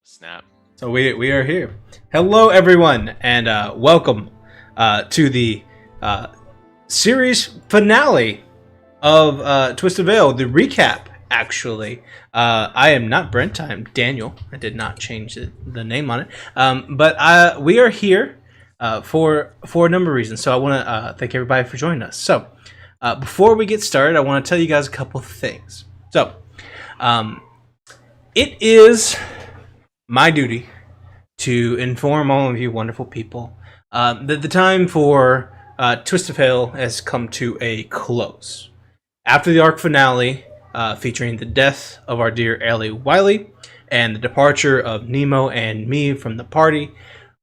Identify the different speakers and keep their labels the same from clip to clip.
Speaker 1: Snap.
Speaker 2: So we are here. Hello, everyone, and welcome to the series finale of Twisted Veil, the recap, actually. I am not Brent, I'm Daniel. I did not change the name on it. But we are here for a number of reasons, so I want to thank everybody for joining us. So, before we get started, I want to tell you guys a couple of things. So, it is my duty to inform all of you wonderful people that the time for Twisted Veil has come to a close. After the arc finale, featuring the death of our dear Ellie Wiley and the departure of Nemo and me from the party,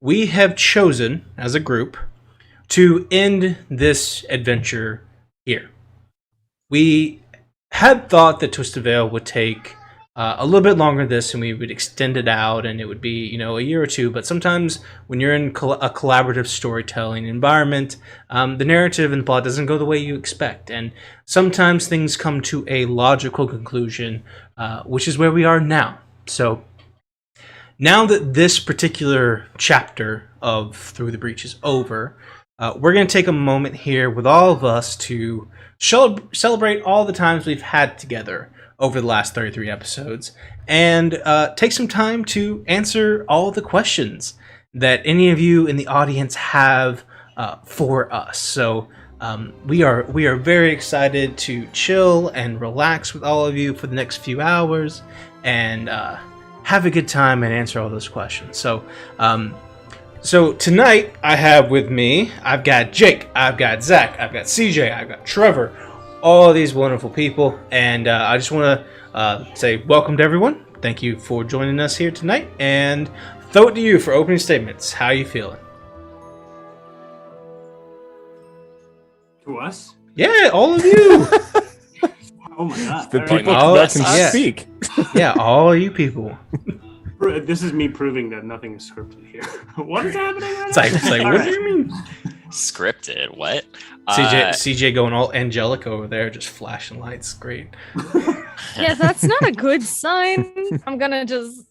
Speaker 2: we have chosen, as a group, to end this adventure here. We had thought that Twisted Veil would take a little bit longer than this, and we would extend it out, and it would be, a year or two. But sometimes when you're in a collaborative storytelling environment, the narrative and plot doesn't go the way you expect, and sometimes things come to a logical conclusion, which is where we are now. So now that this particular chapter of Through the Breach is over, we're going to take a moment here with all of us to celebrate all the times we've had together over the last 33 episodes, and take some time to answer all the questions that any of you in the audience have for us. So we are very excited to chill and relax with all of you for the next few hours, and have a good time and answer all those questions. So tonight I have with me, I've got Jake, I've got Zach, I've got CJ, I've got Trevor, all these wonderful people, and I just want to say welcome to everyone. Thank you for joining us here tonight, and throw it to you for opening statements. How are you feeling?
Speaker 3: To us?
Speaker 2: Yeah, all of you.
Speaker 3: Oh my god.
Speaker 4: The
Speaker 3: All
Speaker 4: people
Speaker 3: right.
Speaker 4: that can
Speaker 2: yeah.
Speaker 4: speak.
Speaker 2: Yeah, all you people.
Speaker 3: This is me proving that nothing is scripted here. What is happening right
Speaker 2: It's like
Speaker 3: now?
Speaker 2: what do you mean?
Speaker 1: Scripted? What?
Speaker 2: CJ going all angelic over there, just flashing lights. Great.
Speaker 5: Yeah, that's not a good sign. I'm gonna just...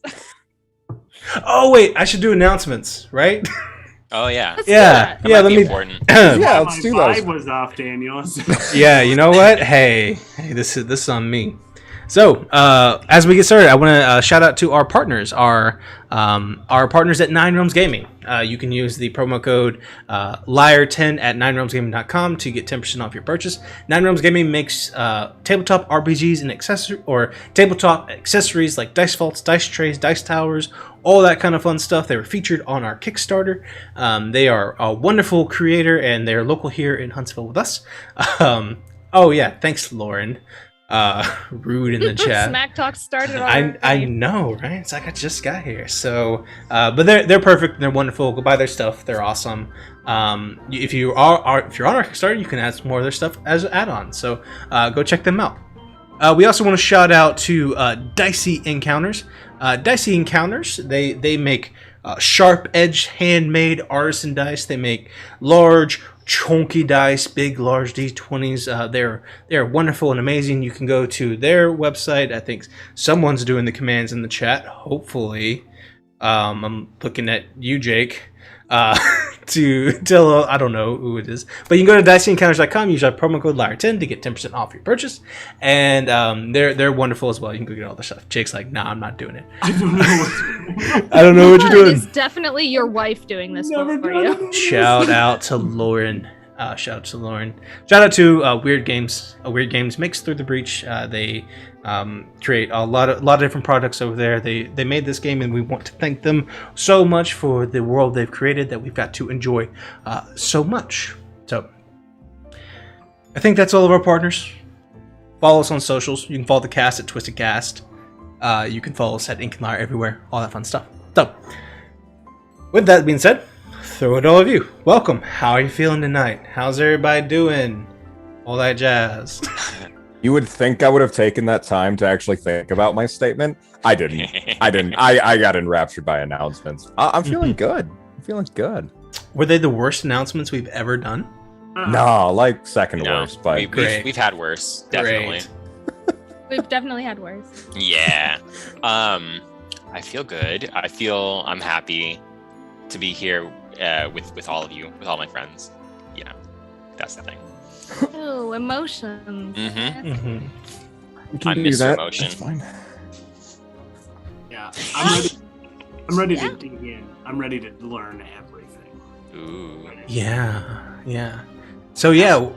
Speaker 2: Oh wait, I should do announcements, right?
Speaker 1: Oh yeah.
Speaker 5: Let's do
Speaker 2: Yeah,
Speaker 5: that.
Speaker 1: That
Speaker 2: yeah.
Speaker 1: might
Speaker 2: Let
Speaker 1: be
Speaker 2: me.
Speaker 1: important.
Speaker 4: Yeah, let's
Speaker 3: My
Speaker 4: do
Speaker 3: vibe
Speaker 4: those.
Speaker 3: was off, Daniel.
Speaker 2: Yeah, you know what? Hey, this is on me. So, as we get started, I want to shout out to our partners, our partners at Nine Realms Gaming. You can use the promo code LIAR10 at ninerealmsgaming.com to get 10% off your purchase. Nine Realms Gaming makes tabletop RPGs and tabletop accessories like dice vaults, dice trays, dice towers, all that kind of fun stuff. They were featured on our Kickstarter. They are a wonderful creator, and they're local here in Huntsville with us. Oh yeah, thanks, Lauren. Rude in the chat.
Speaker 5: Smack talk started already.
Speaker 2: I know, right? It's like I just got here. So, but they're perfect. They're wonderful. Go buy their stuff. They're awesome. If you're on our Kickstarter, you can add some more of their stuff as add-ons. So, go check them out. We also want to shout out to DICEY Encounters. DICEY Encounters. They make sharp-edged, handmade artisan dice. They make large, chunky dice, big, large D20s. They're wonderful and amazing. You can go to their website. I think someone's doing the commands in the chat. Hopefully, I'm looking at you, Jake. To tell, I don't know who it is, but you can go to DICEYEncounters.com, use our promo code LIAR10 to get 10% off your purchase, and they're wonderful as well. You can go get all the stuff. Jake's like, nah, I'm not doing it.
Speaker 3: I don't know what's
Speaker 2: I don't know what you're doing.
Speaker 5: It's definitely your wife doing this
Speaker 3: Never
Speaker 5: for
Speaker 3: done
Speaker 5: you.
Speaker 3: it.
Speaker 2: Shout out to Lauren. Shout out to Lauren. Shout out to Weird Games. Weird Games makes Through the Breach. They create a lot of different products over there. They made this game, and we want to thank them so much for the world they've created that we've got to enjoy so much. So I think that's all of our partners. Follow us on socials. You can follow the cast at Twisted Cast. You can follow us at Ink and Lyre everywhere. All that fun stuff. So with that being said, throw it all of you. Welcome. How are you feeling tonight? How's everybody doing? All that jazz.
Speaker 4: You would think I would have taken that time to actually think about my statement. I didn't. I got enraptured by announcements. I'm feeling good. I'm feeling good.
Speaker 2: Were they the worst announcements we've ever done?
Speaker 4: No, like second worst, but
Speaker 1: we've had worse, definitely.
Speaker 5: We've definitely had worse.
Speaker 1: Yeah. I feel good. I'm happy to be here with all of you, with all my friends. Yeah, that's the thing.
Speaker 5: Oh, emotions.
Speaker 1: Mm-hmm.
Speaker 4: I
Speaker 1: miss
Speaker 4: that.
Speaker 1: emotion.
Speaker 4: That's fine.
Speaker 3: Yeah, I'm ready to dig in. I'm ready to learn everything.
Speaker 1: Ooh.
Speaker 2: Yeah. So yeah.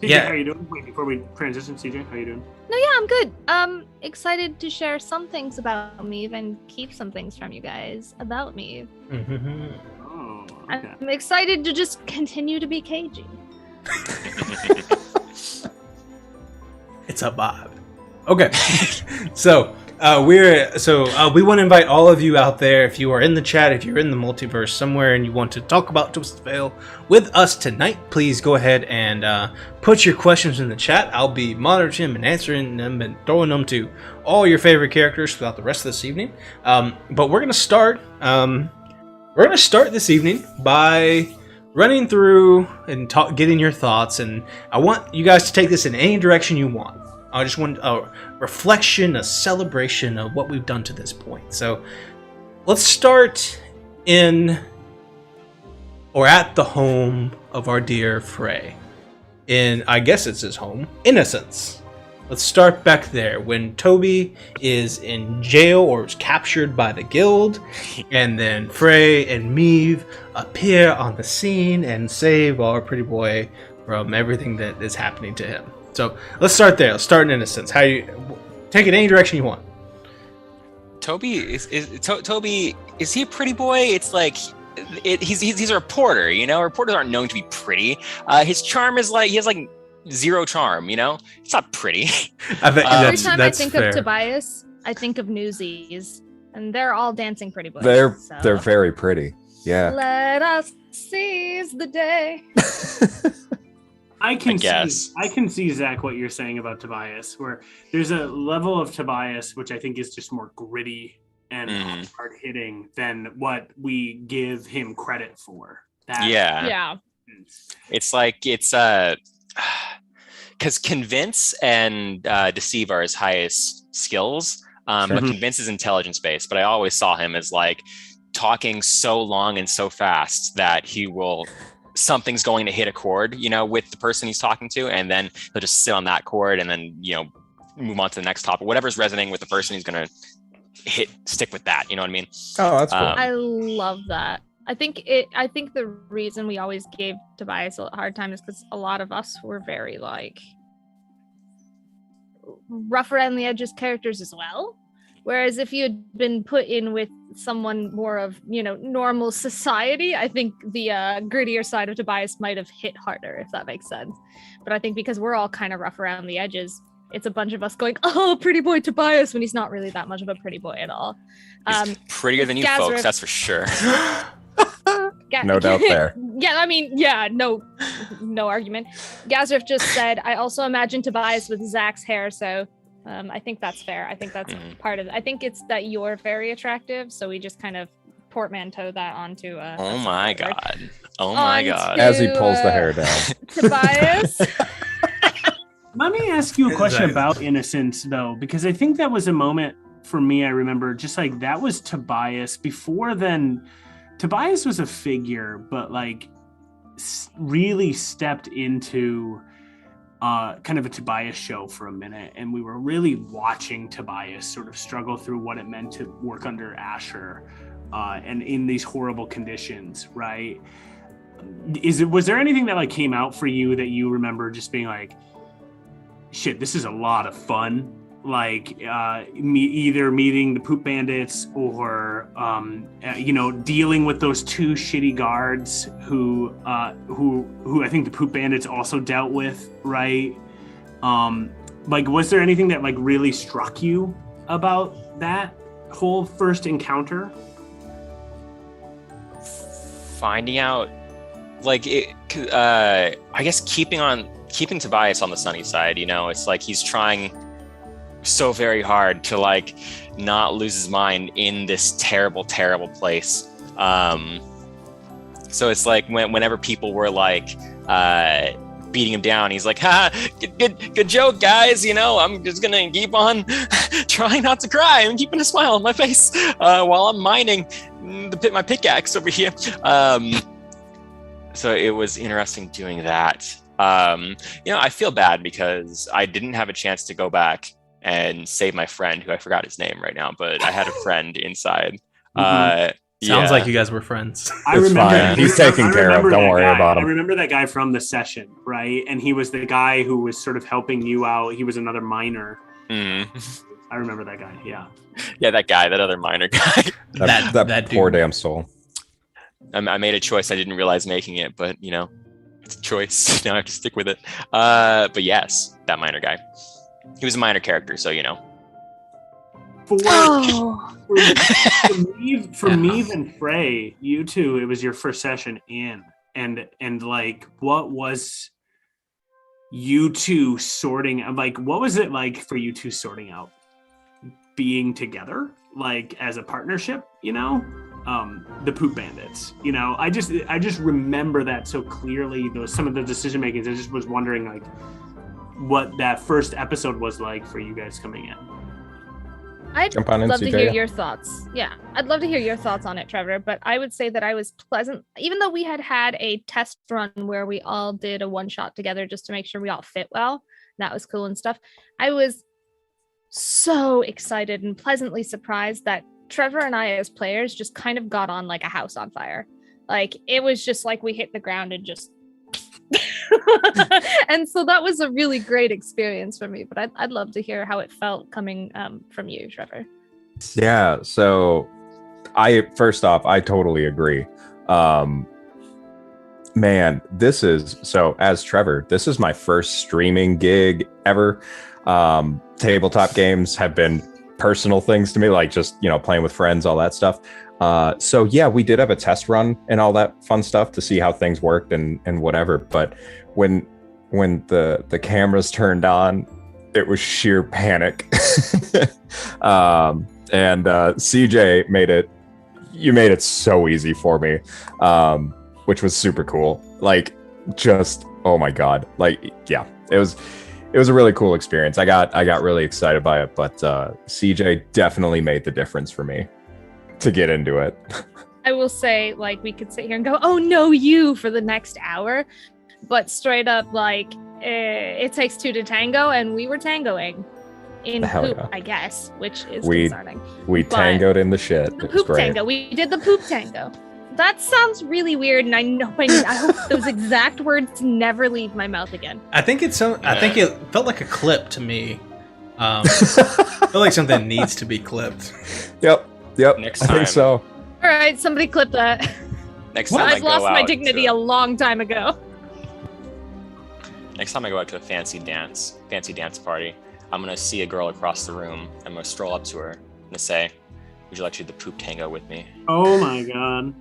Speaker 3: CJ, how you doing? Wait, before we transition, CJ, how you doing?
Speaker 5: No, yeah, I'm good. Excited to share some things about me and keep some things from you guys about me.
Speaker 2: Mm-hmm.
Speaker 3: Oh, okay.
Speaker 5: I'm excited to just continue to be cagey.
Speaker 2: It's a vibe. Okay. So we want to invite all of you out there. If you are in the chat, if you're in the multiverse somewhere and you want to talk about Twisted Veil with us tonight, please go ahead and put your questions in the chat. I'll be monitoring them and answering them and throwing them to all your favorite characters throughout the rest of this evening. But we're gonna start. We're gonna start this evening by running through and getting your thoughts, and I want you guys to take this in any direction you want. I just want a reflection, a celebration of what we've done to this point. So let's start at the home of our dear Frey. I guess it's his home, Innocence. Let's start back there when Toby is in jail or is captured by the guild, and then Frey and Meave appear on the scene and save our pretty boy from everything that is happening to him. So let's start there. Let's start in Innocence. How you take it any direction you want.
Speaker 1: Toby is he a pretty boy? It's like he's a reporter, you know. Reporters aren't known to be pretty. His charm is he has zero charm, you know. It's not pretty.
Speaker 2: I think
Speaker 5: Every time I think
Speaker 2: fair.
Speaker 5: of Tobias, I think of Newsies, and they're all dancing pretty boys.
Speaker 4: They're very pretty. Yeah.
Speaker 5: Let us seize the day.
Speaker 3: I can
Speaker 1: guess.
Speaker 3: see, Zach, what you're saying about Tobias, where there's a level of Tobias which I think is just more gritty and hard hitting than what we give him credit for.
Speaker 5: Yeah.
Speaker 1: It's because convince and deceive are his highest skills. But convince is intelligence based. But I always saw him as talking so long and so fast that something's going to hit a chord, you know, with the person he's talking to, and then he'll just sit on that chord and then, you know, move on to the next topic. Whatever's resonating with the person, he's gonna stick with that. You know what I mean?
Speaker 4: Oh, that's cool.
Speaker 5: I love that. I think the reason we always gave Tobias a hard time is because a lot of us were very rough around the edges characters as well. Whereas if you had been put in with someone more of, you know, normal society, I think the grittier side of Tobias might have hit harder, if that makes sense. But I think because we're all kind of rough around the edges, it's a bunch of us going, oh, pretty boy Tobias, when he's not really that much of a pretty boy at all.
Speaker 1: He's prettier than you folks, that's for sure.
Speaker 4: No doubt there.
Speaker 5: Yeah, I mean, yeah, no argument. Gazriff just said, I also imagine Tobias with Zach's hair, so I think that's fair. I think that's part of it. I think it's that you're very attractive, so we just kind of portmanteau that onto.
Speaker 1: Oh my god! Oh my god!
Speaker 4: As he pulls the hair down.
Speaker 5: Tobias.
Speaker 3: Let me ask you a question about innocence, though, because I think that was a moment for me. I remember just like that was Tobias. Before then, Tobias was a figure, but like really stepped into kind of a Tobias show for a minute, and we were really watching Tobias sort of struggle through what it meant to work under Asher and in these horrible conditions, right? Was there anything that like came out for you that you remember just being like, shit, this is a lot of fun? Like either meeting the poop bandits or dealing with those two shitty guards who I think the poop bandits also dealt with, right? Like, was there anything that like really struck you about that whole first encounter?
Speaker 1: Finding out, like, I guess keeping Tobias on the sunny side. It's like he's trying so very hard to like not lose his mind in this terrible place. So it's like whenever people were like beating him down, he's like, ha, good joke, guys. I'm just gonna keep on trying not to cry and keeping a smile on my face while I'm mining my pickaxe over here. So it was interesting doing that. I feel bad because I didn't have a chance to go back and save my friend, who I forgot his name right now, but I had a friend inside.
Speaker 2: Sounds like you guys were friends.
Speaker 3: I remember
Speaker 4: fine. He's taken care of. Don't worry about him.
Speaker 3: I remember that guy from the session, right? And he was the guy who was sort of helping you out. He was another miner. I remember that guy. Yeah.
Speaker 1: Yeah, that other miner guy.
Speaker 4: that poor damn soul.
Speaker 1: I made a choice. I didn't realize making it, but it's a choice. Now I have to stick with it. But yes, that miner guy. He was a minor character, so
Speaker 3: For me and Frey, you two, it was your first session in, and like, what was you two sorting? Like, what was it like for you two sorting out being together, like as a partnership? The poop bandits. I just remember that so clearly. Some of the decision makings. I just was wondering like what that first episode was like for you guys coming in.
Speaker 5: I'd love to hear your thoughts. Yeah, I'd love to hear your thoughts on it, Trevor. But I would say that I was pleasant, even though we had a test run where we all did a one shot together just to make sure we all fit well. That was cool and stuff. I was so excited and pleasantly surprised that Trevor and I as players just kind of got on like a house on fire. Like, it was just like we hit the ground and just and so that was a really great experience for me, but I'd love to hear how it felt coming from you, Trevor.
Speaker 4: Yeah, so first off, I totally agree. Man, as Trevor, this is my first streaming gig ever. Tabletop games have been personal things to me, like just, playing with friends, all that stuff. So yeah, we did have a test run and all that fun stuff to see how things worked and whatever. But when the cameras turned on, it was sheer panic. And CJ made it so easy for me, which was super cool. Like, just, oh my God. Like, yeah, it was a really cool experience. I got really excited by it, but CJ definitely made the difference for me to get into it.
Speaker 5: I will say, like, we could sit here and go, oh no, you, for the next hour, but straight up, like, it takes two to tango, and we were tangoing in poop, yeah. I guess, which is concerning.
Speaker 4: We tangoed in the shit.
Speaker 5: The poop tango. We did the poop tango. That sounds really weird, and I hope those exact words never leave my mouth again.
Speaker 2: I think it felt like a clip to me. I feel like something needs to be clipped.
Speaker 4: Yep. Next time. I think so.
Speaker 5: All right, somebody clip that.
Speaker 1: Next time
Speaker 5: I've lost my dignity a long time ago.
Speaker 1: Next time I go out to a fancy dance party, I'm gonna see a girl across the room. I'm gonna stroll up to her and say, "Would you like to do the poop tango with me?"
Speaker 3: Oh my God.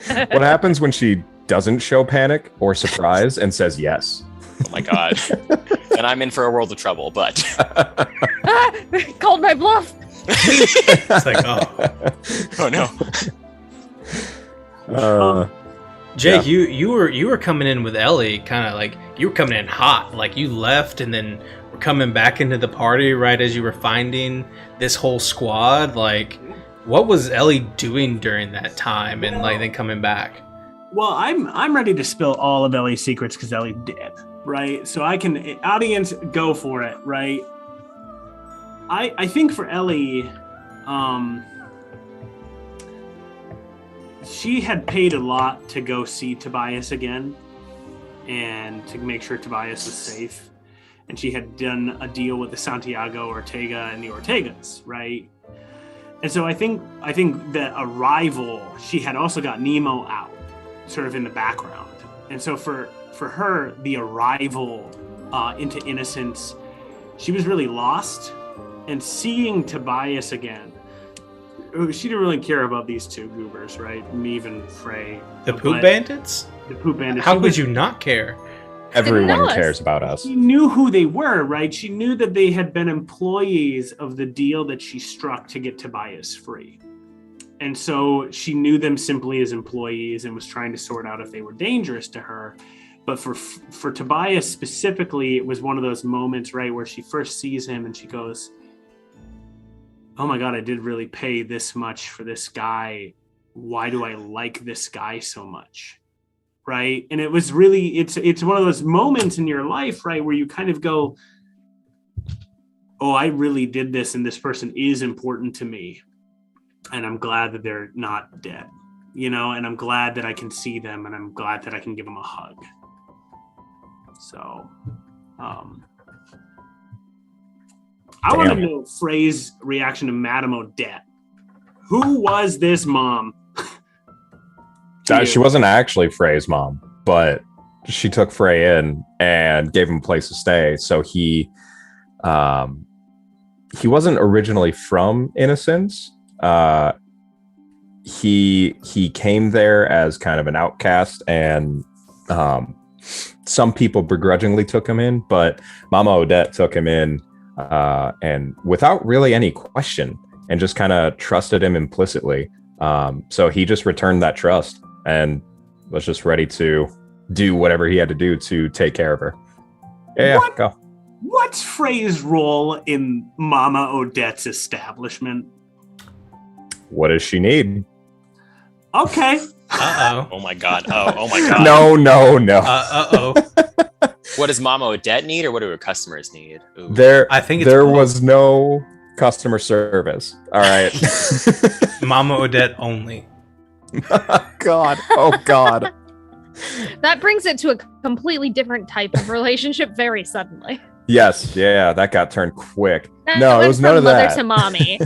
Speaker 4: What happens when she doesn't show panic or surprise and says yes?
Speaker 1: Oh my God. Then I'm in for a world of trouble, but...
Speaker 5: Called my bluff.
Speaker 2: It's like,
Speaker 1: Oh no.
Speaker 2: Jake, you were coming in with Ellie, kind of like you were coming in hot. Like you left and then were coming back into the party right as you were finding this whole squad. Like, what was Ellie doing during that time, and like then coming back?
Speaker 3: Well, I'm ready to spill all of Ellie's secrets because Ellie's dead, right? So I can, audience, go for it, right? I think for Ellie, she had paid a lot to go see Tobias again and to make sure Tobias was safe. And she had done a deal with the Santiago Ortega and the Ortegas, right? And so I think the arrival, she had also got Nemo out, sort of in the background. And so for her, the arrival into Innocence, she was really lost. And seeing Tobias again, she didn't really care about these two goobers, right? Neve and Frey.
Speaker 2: The Poop Bandits?
Speaker 3: The Poop Bandits.
Speaker 2: How could you not care?
Speaker 4: Everyone cares about us.
Speaker 3: She knew who they were, right? She knew that they had been employees of the deal that she struck to get Tobias free. And so she knew them simply as employees and was trying to sort out if they were dangerous to her. But for Tobias specifically, it was one of those moments, right, where she first sees him and she goes, oh my God, I did really pay this much for this guy. Why do I like this guy so much? Right. And it was really, it's one of those moments in your life, right, where you kind of go, oh, I really did this and this person is important to me. And I'm glad that they're not dead, and I'm glad that I can see them and I'm glad that I can give them a hug. So, I want to know Frey's reaction to Madame Odette. Who was this mom?
Speaker 4: She wasn't actually Frey's mom, but she took Frey in and gave him a place to stay. So he wasn't originally from Innocence. He came there as kind of an outcast, and some people begrudgingly took him in, but Mama Odette took him in and without really any question, and just kind of trusted him implicitly. So he just returned that trust and was just ready to do whatever he had to do to take care of her. Go.
Speaker 3: What's Frey's role in Mama Odette's establishment?
Speaker 4: What does she need?
Speaker 3: Okay.
Speaker 1: Oh my God. Oh my God.
Speaker 4: No.
Speaker 1: What does Mama Odette need, or what do her customers need? Ooh.
Speaker 2: I think
Speaker 4: there was no customer service. All right.
Speaker 2: Mama Odette only.
Speaker 4: God.
Speaker 5: That brings it to a completely different type of relationship very suddenly.
Speaker 4: Yes, yeah, that got turned quick.
Speaker 5: That
Speaker 4: no, it was none of that.
Speaker 5: Mother to mommy.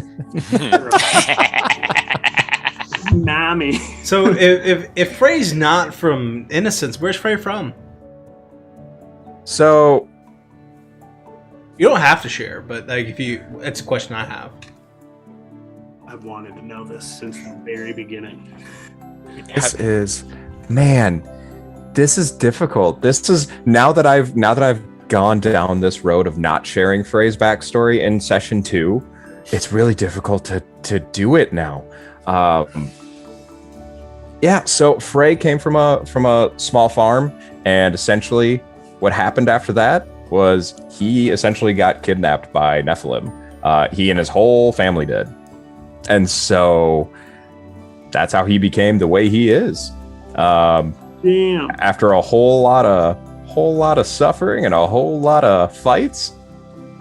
Speaker 3: Mommy.
Speaker 2: So if Frey's not from Innocence, where's Frey from?
Speaker 4: So
Speaker 2: you don't have to share, but like it's a question I have.
Speaker 3: I've wanted to know this since the very beginning.
Speaker 4: This is difficult. This is now that I've gone down this road of not sharing Frey's backstory in session 2, it's really difficult to do it now. So Frey came from a small farm, and essentially what happened after that was he essentially got kidnapped by Nephilim. He and his whole family did. And so that's how he became the way he is.
Speaker 3: Damn.
Speaker 4: After a whole lot of suffering and a whole lot of fights,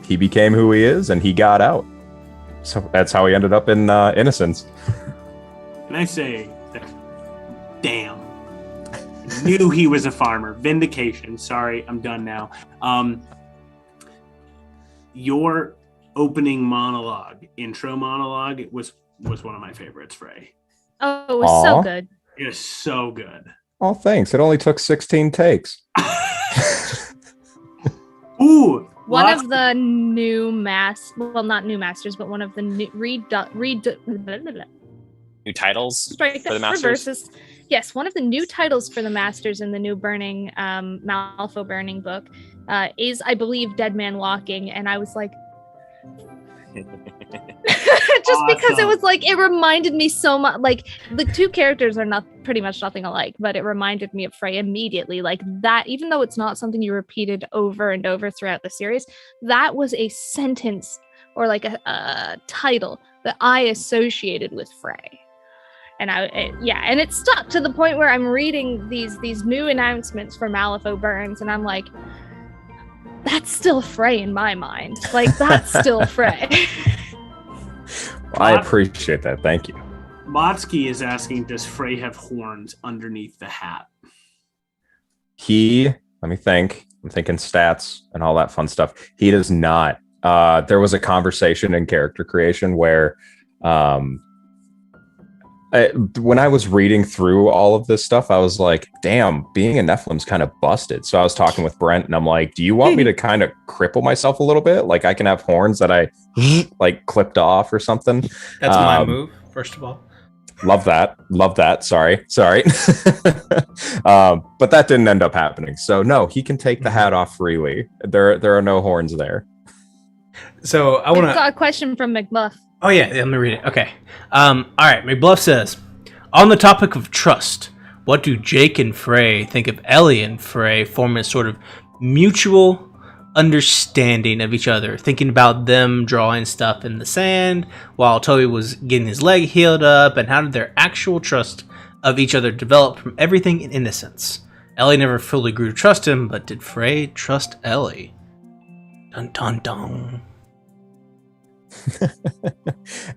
Speaker 4: he became who he is, and he got out. So that's how he ended up in Innocence.
Speaker 3: Can I say, damn. Knew he was a farmer. Vindication. Sorry, I'm done now. Your opening monologue, intro monologue, was one of my favorites, Frey.
Speaker 5: Oh, it was so good.
Speaker 3: It was so good.
Speaker 4: Oh, thanks. It only took 16 takes.
Speaker 3: Ooh.
Speaker 5: One of the new not new masters, but one of the new
Speaker 1: New titles
Speaker 5: Strike
Speaker 1: for the masters.
Speaker 5: Reverses. Yes, one of the new titles for the masters in the new Burning Malifaux Burning book is, I believe, Dead Man Walking, and I was like, Just because it was like, it reminded me so much, like the two characters are not pretty much nothing alike, but it reminded me of Frey immediately. Like that, even though it's not something you repeated over and over throughout the series, that was a sentence or like a title that I associated with Frey. And and it stuck to the point where I'm reading these new announcements for Malifaux Burns, and I'm like, that's still Frey in my mind. Like, that's still Frey.
Speaker 4: Well, I appreciate that. Thank you.
Speaker 3: Motsky is asking, does Frey have horns underneath the hat?
Speaker 4: Let me think. I'm thinking stats and all that fun stuff. He does not. There was a conversation in character creation where when I was reading through all of this stuff, I was like, damn, being a Nephilim's kind of busted. So I was talking with Brent and I'm like, do you want me to kind of cripple myself a little bit? Like I can have horns that I like clipped off or something.
Speaker 2: That's my move, first of all.
Speaker 4: Love that. Sorry. But that didn't end up happening. So no, he can take the hat off freely. There are no horns there.
Speaker 2: So I've
Speaker 5: got a question from McBluff.
Speaker 2: Oh yeah, let me read it. Okay. All right, McBluff says, on the topic of trust, what do Jake and Frey think of Ellie and Frey forming a sort of mutual understanding of each other, thinking about them drawing stuff in the sand while Toby was getting his leg healed up, and how did their actual trust of each other develop from everything in innocence? Ellie never fully grew to trust him, but did Frey trust Ellie? Dun dun dun.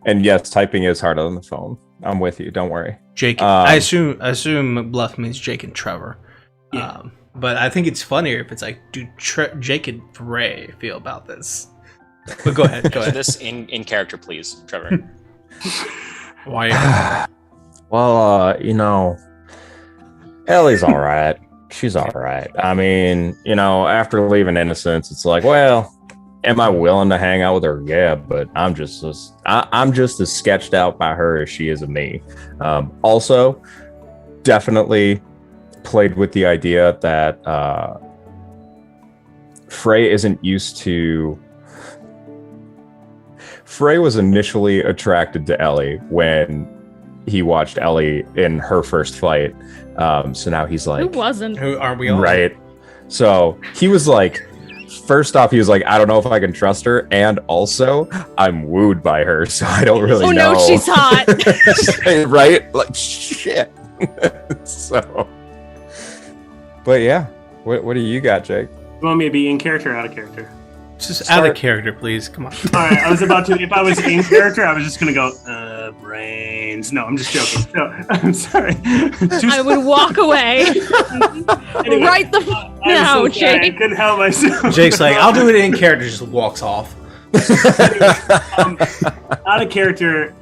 Speaker 4: And yes, typing is hard on the phone. I'm with you. Don't worry.
Speaker 2: Jake, I assume McBluff means Jake and Trevor.
Speaker 3: Yeah.
Speaker 2: But I think it's funnier if it's like, do Jake and Frey feel about this? But go ahead.
Speaker 1: Answer this in character, please, Trevor.
Speaker 2: Why?
Speaker 4: Well, Ellie's all right. She's all right. I mean, after leaving Innocence, it's like, well, am I willing to hang out with her? Yeah, but I'm just as sketched out by her as she is of me. Also, definitely played with the idea that Frey isn't used to. Frey was initially attracted to Ellie when he watched Ellie in her first fight. So now he's like,
Speaker 5: who wasn't?
Speaker 2: Who are we all?
Speaker 4: Right. So he was like, first off, he was like, I don't know if I can trust her, and also I'm wooed by her, so I don't really know.
Speaker 5: Oh no, she's hot.
Speaker 4: Right? Like shit. So, but yeah, what do you got, Jake?
Speaker 3: You want me to be in character or out of character?
Speaker 2: Just out of character, please. Come on.
Speaker 3: All right, I was about to. If I was in character, I was just gonna go brains. No, I'm just joking. No, I'm sorry.
Speaker 5: I would walk away.
Speaker 3: Anyway,
Speaker 5: right now, Jake.
Speaker 3: I couldn't help myself.
Speaker 2: Jake's like, I'll do it in character. Just walks off.
Speaker 3: Out of character.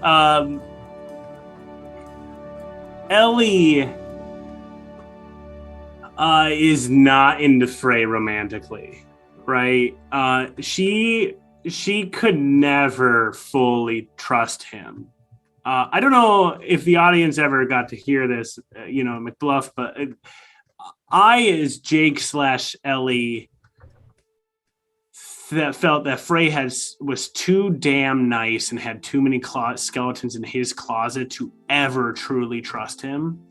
Speaker 3: Ellie is not into Frey romantically. Right, she could never fully trust him. I don't know if the audience ever got to hear this, McBluff, but I, as Jake / Ellie, that felt that Frey was too damn nice and had too many skeletons in his closet to ever truly trust him.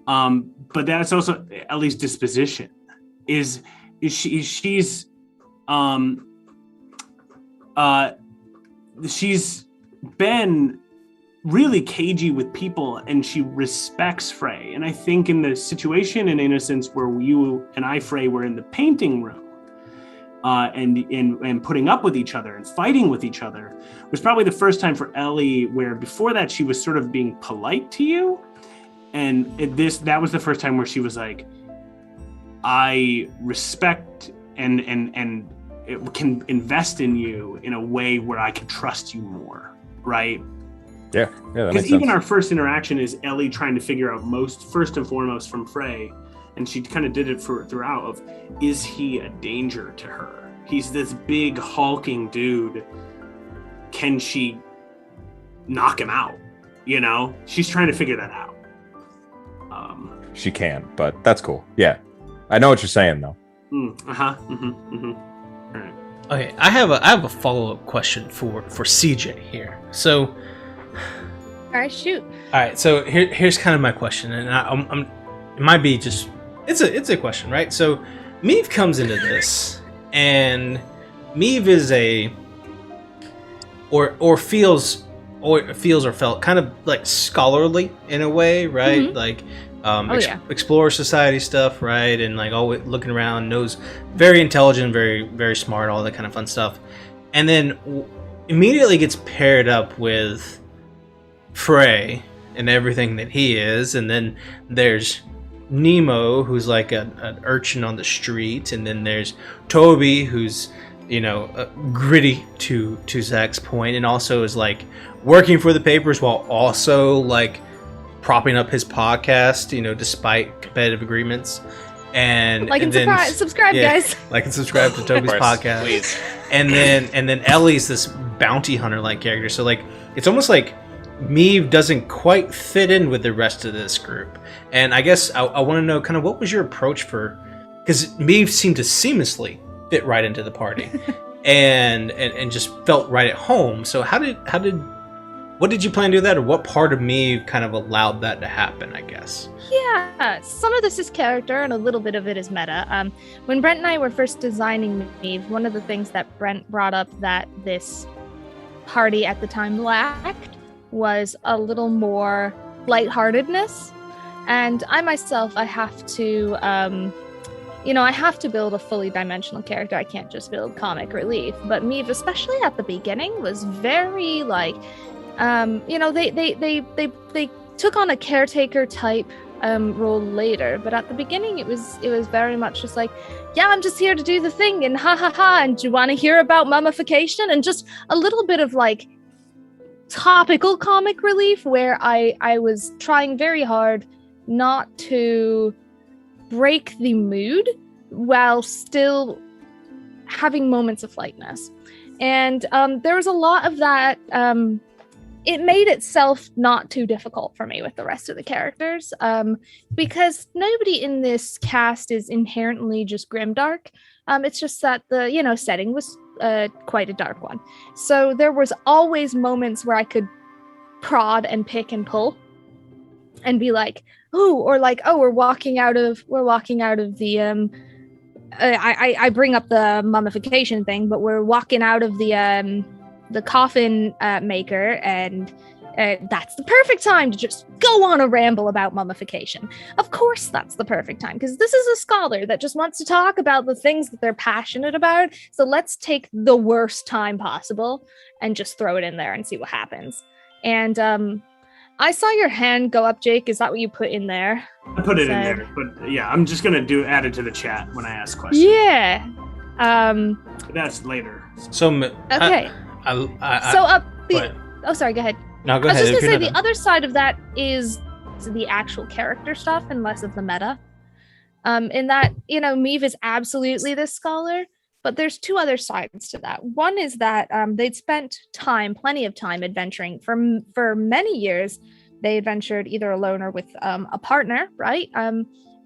Speaker 3: But that's also Ellie's disposition. She's been really cagey with people, and she respects Frey. And I think in the situation in Innocence where you and I, Frey, were in the painting room and putting up with each other and fighting with each other, was probably the first time for Ellie where before that she was sort of being polite to you. And that was the first time where she was like, I respect and it can invest in you in a way where I can trust you more, right?
Speaker 4: Yeah, that
Speaker 3: makes sense. Because even our first interaction is Ellie trying to figure out first and foremost from Frey, and she kind of did it throughout of, is he a danger to her? He's this big hulking dude. Can she knock him out? She's trying to figure that out.
Speaker 4: She can, but that's cool. Yeah, I know what you're saying though.
Speaker 3: All right.
Speaker 2: Okay, I have a follow-up question for CJ here. So,
Speaker 5: All right, shoot.
Speaker 2: all right, so here's kind of my question, and I'm it might be just it's a question, right? So, Meave comes into this, and Meave is or feels or felt kind of like scholarly in a way, right?
Speaker 5: Mhm.
Speaker 2: Like
Speaker 5: Yeah.
Speaker 2: Explorer Society stuff, right? And like always looking around, knows, very intelligent, very very smart, all that kind of fun stuff. And then immediately gets paired up with Frey and everything that he is. And then there's Nemo, who's like an urchin on the street, and then there's Toby, who's gritty to Zach's point, and also is like working for the papers while also like propping up his podcast, despite competitive agreements. And
Speaker 5: Like and subscribe,
Speaker 2: yeah,
Speaker 5: guys.
Speaker 2: like and subscribe to Toby's podcast.
Speaker 1: Please.
Speaker 2: And then Ellie's this bounty hunter like character. So like it's almost like Meave doesn't quite fit in with the rest of this group. And I guess I want to know kind of what was your approach for, because Meave seemed to seamlessly fit right into the party and just felt right at home. So what did you plan to do that, or what part of Meave kind of allowed that to happen, I guess?
Speaker 5: Yeah, some of this is character and a little bit of it is meta. When Brent and I were first designing Meave, one of the things that Brent brought up that this party at the time lacked was a little more lightheartedness. And I myself, I have to build a fully dimensional character. I can't just build comic relief. But Meave, especially at the beginning, was very like, they took on a caretaker type role later. But at the beginning, it was very much just like, yeah, I'm just here to do the thing, and ha ha ha. And do you want to hear about mummification? And just a little bit of like topical comic relief, where I was trying very hard not to break the mood while still having moments of lightness. And there was a lot of that. It made itself not too difficult for me with the rest of the characters, because nobody in this cast is inherently just grimdark. It's just that the setting was quite a dark one. So there was always moments where I could prod and pick and pull and be like, we're walking out of the I bring up the mummification thing, but we're walking out of the coffin maker, and that's the perfect time to just go on a ramble about mummification. Of course that's the perfect time, because this is a scholar that just wants to talk about the things that they're passionate about. So let's take the worst time possible and just throw it in there and see what happens. And I saw your hand go up, Jake. Is that what you put in there?
Speaker 3: I put it in there, but yeah, I'm just gonna add it to the chat when I ask questions.
Speaker 5: Yeah.
Speaker 3: But that's later.
Speaker 2: So
Speaker 5: okay. Sorry, go ahead.
Speaker 2: No, go ahead.
Speaker 5: I was just gonna say the other side of that is the actual character stuff and less of the meta. In that, Meave is absolutely this scholar, but there's two other sides to that. One is that they'd spent plenty of time adventuring for many years. They adventured either alone or with a partner, right?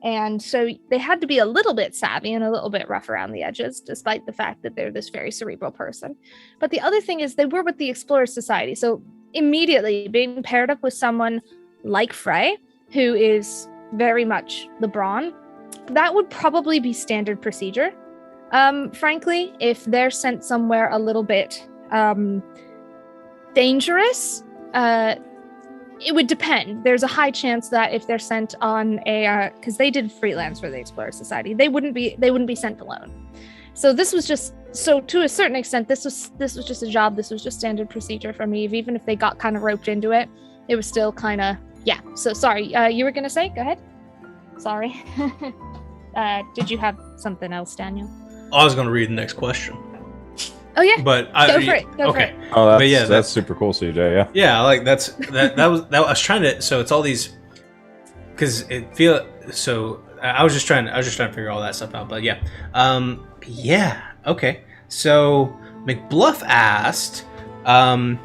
Speaker 5: And so they had to be a little bit savvy and a little bit rough around the edges, despite the fact that they're this very cerebral person. But the other thing is they were with the Explorer Society. So immediately being paired up with someone like Frey, who is very much the brawn, that would probably be standard procedure. Frankly, if they're sent somewhere a little bit dangerous, it would depend. There's a high chance that if they're sent on because they did freelance for the Explorer Society, they wouldn't be sent alone. So this was just, to a certain extent, this was just a job. This was just standard procedure for me. Even if they got kind of roped into it, it was still kind of, yeah. So sorry, you were gonna say? Go ahead. Sorry. Did you have something else, Daniel?
Speaker 2: I was gonna read the next question.
Speaker 5: Oh yeah,
Speaker 2: but
Speaker 5: go for it.
Speaker 2: Okay.
Speaker 4: Oh,
Speaker 2: but yeah,
Speaker 4: that's super cool, CJ. Yeah.
Speaker 2: Yeah, like that was I was trying to. So it's all these, because it feel so. I was just trying to figure all that stuff out. But yeah, yeah. Okay. So McBluff asked, one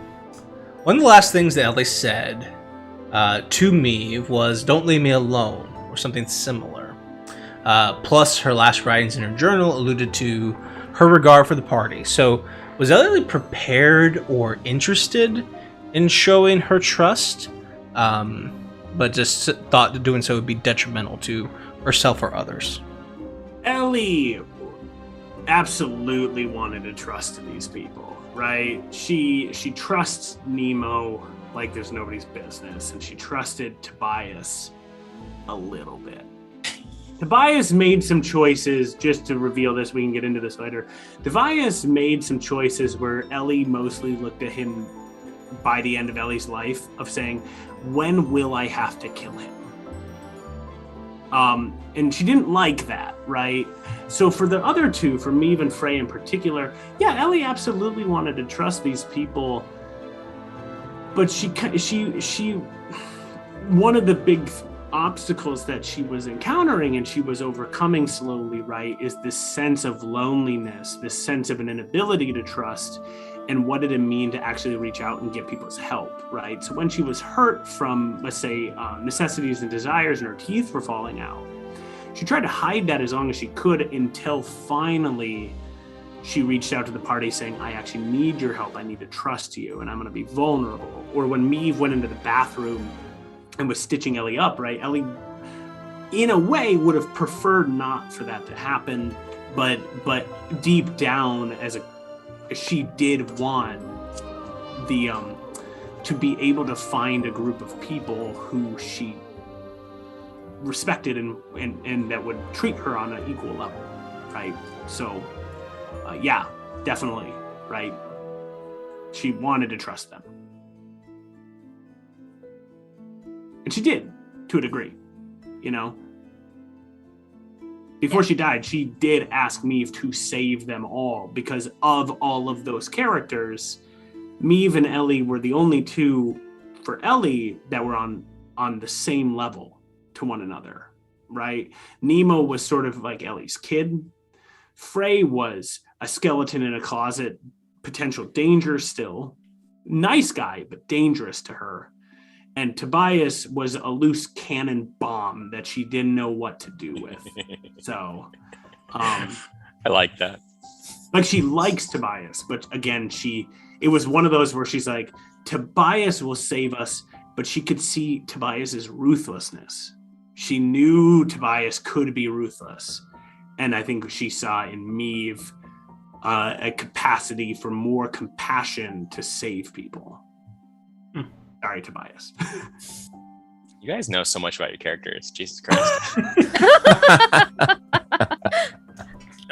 Speaker 2: of the last things that Ellie said to me was, "Don't leave me alone," or something similar. Plus, her last writings in her journal alluded to her regard for the party. So was Ellie prepared or interested in showing her trust, but just thought that doing so would be detrimental to herself or others?
Speaker 3: Ellie absolutely wanted to trust these people, right? She trusts Nemo like there's nobody's business, and she trusted Tobias a little bit. Tobias made some choices, just to reveal this, we can get into this later. Tobias made some choices where Ellie mostly looked at him by the end of Ellie's life of saying, when will I have to kill him? And she didn't like that, right? So for the other two, for Maeve and Frey in particular, yeah, Ellie absolutely wanted to trust these people, but she one of the big obstacles that she was encountering and she was overcoming slowly, right, is this sense of loneliness, this sense of an inability to trust, and what did it mean to actually reach out and get people's help, right? So when she was hurt from, let's say, necessities and desires and her teeth were falling out, she tried to hide that as long as she could until finally she reached out to the party saying, I actually need your help. I need to trust you, and I'm going to be vulnerable. Or when Maeve went into the bathroom and was stitching Ellie up, right? Ellie, in a way, would have preferred not for that to happen, but deep down, she did want the to be able to find a group of people who she respected and that would treat her on an equal level, right? So, yeah, definitely, right? She wanted to trust them. And she did, to a degree, you know? Before she died, she did ask Maeve to save them all because of all of those characters. Maeve and Ellie were the only two, for Ellie, that were on the same level to one another, right? Nemo was sort of like Ellie's kid. Frey was a skeleton in a closet, potential danger still. Nice guy, but dangerous to her. And Tobias was a loose cannon bomb that she didn't know what to do with. So,
Speaker 1: I like that.
Speaker 3: Like, she likes Tobias, but again, it was one of those where she's like, Tobias will save us, but she could see Tobias's ruthlessness. She knew Tobias could be ruthless. And I think she saw in Maeve a capacity for more compassion to save people. Sorry, Tobias.
Speaker 1: You guys know so much about your characters. Jesus Christ.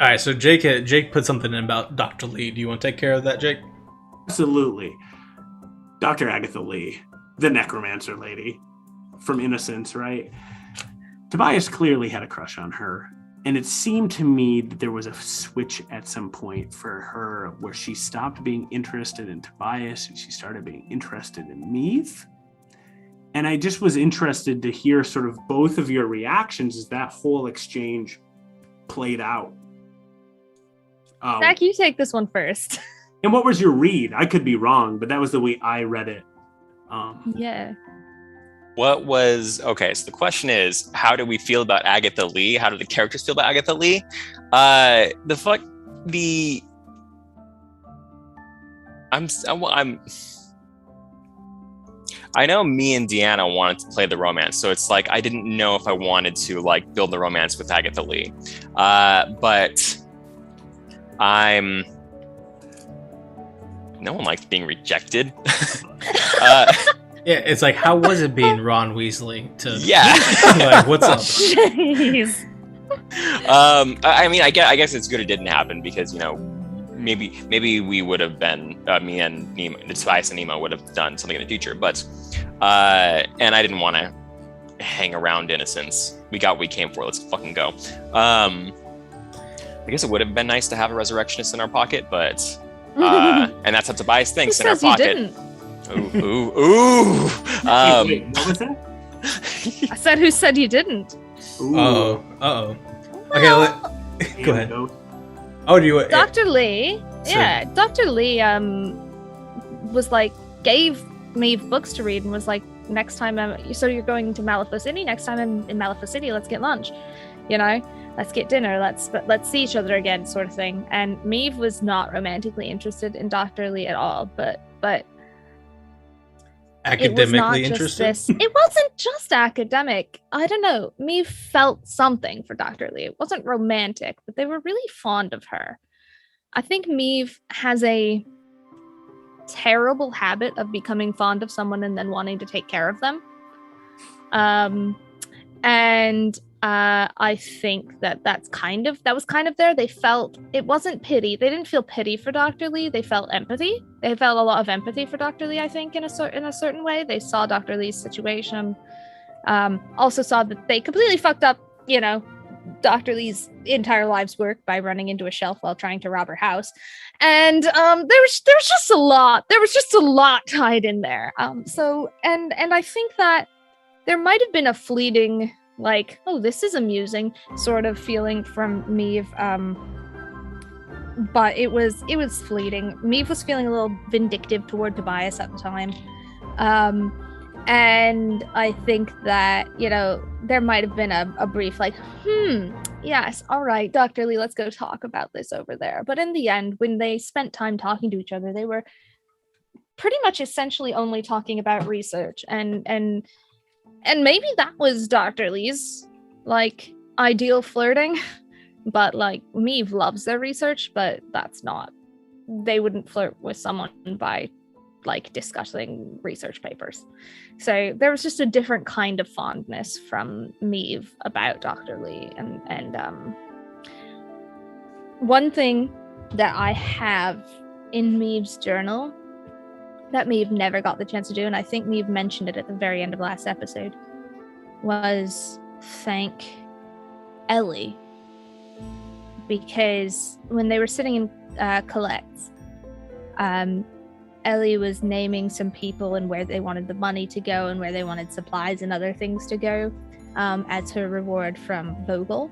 Speaker 2: All right, so Jake put something in about Dr. Lee. Do you want to take care of that, Jake?
Speaker 3: Absolutely. Dr. Agatha Lee, the necromancer lady from Innocence, right? Tobias clearly had a crush on her. And it seemed to me that there was a switch at some point for her where she stopped being interested in Tobias and she started being interested in Maeve. And I just was interested to hear sort of both of your reactions as that whole exchange played out.
Speaker 5: Zach, you take this one first.
Speaker 3: And what was your read? I could be wrong, but that was the way I read it.
Speaker 5: Yeah.
Speaker 1: Okay, so the question is, how do we feel about Agatha Lee? How do the characters feel about Agatha Lee? I know me and Deanna wanted to play the romance, so it's like I didn't know if I wanted to like build the romance with Agatha Lee, but no one likes being rejected.
Speaker 2: Yeah, it's like, how was it being Ron Weasley to?
Speaker 1: Yeah,
Speaker 2: like, what's up?
Speaker 5: Jeez.
Speaker 1: I mean, I guess it's good it didn't happen because, you know, maybe we would have been me and Nemo, Tobias and Nemo would have done something in the future, but and I didn't want to hang around Innocence. We got what we came for. Let's fucking go. I guess it would have been nice to have a resurrectionist in our pocket, but and that's what Tobias thinks in our pocket.
Speaker 5: Didn't?
Speaker 1: Ooh.
Speaker 3: Wait, what was that?
Speaker 5: I said, who said you didn't?
Speaker 2: Uh-oh. Okay, go ahead. Oh, do you...
Speaker 5: Dr. Lee, Dr. Lee was like, gave me books to read and was like, next time so you're going to Malifaux City? Next time I'm in Malifaux City, let's get lunch. let's get dinner, let's see each other again, sort of thing. And Maeve was not romantically interested in Dr. Lee at all, but
Speaker 2: academically interested.
Speaker 5: It wasn't just academic. I don't know. Maeve felt something for Dr. Lee. It wasn't romantic, but they were really fond of her. I think Maeve has a terrible habit of becoming fond of someone and then wanting to take care of them. I think that was kind of there. It wasn't pity. They didn't feel pity for Dr. Lee. They felt empathy. They felt a lot of empathy for Dr. Lee, I think, in a certain way. They saw Dr. Lee's situation. Also saw that they completely fucked up, Dr. Lee's entire life's work by running into a shelf while trying to rob her house. And there was just a lot. There was just a lot tied in there. So I think that there might have been a fleeting, like, oh, this is amusing sort of feeling from Maeve, but it was fleeting. Maeve was feeling a little vindictive toward Tobias at the time, and I think that there might have been a brief like, yes, all right, Dr. Lee, let's go talk about this over there. But in the end, when they spent time talking to each other, they were pretty much essentially only talking about research and maybe that was Dr. Lee's, like, ideal flirting. But, like, Maeve loves their research, but that's not. They wouldn't flirt with someone by, like, discussing research papers. So there was just a different kind of fondness from Maeve about Dr. Lee. And one thing that I have in Maeve's journal that Maeve never got the chance to do, and I think Maeve mentioned it at the very end of last episode, was thank Ellie. Because when they were sitting in Colette's, Ellie was naming some people and where they wanted the money to go and where they wanted supplies and other things to go as her reward from Vogel.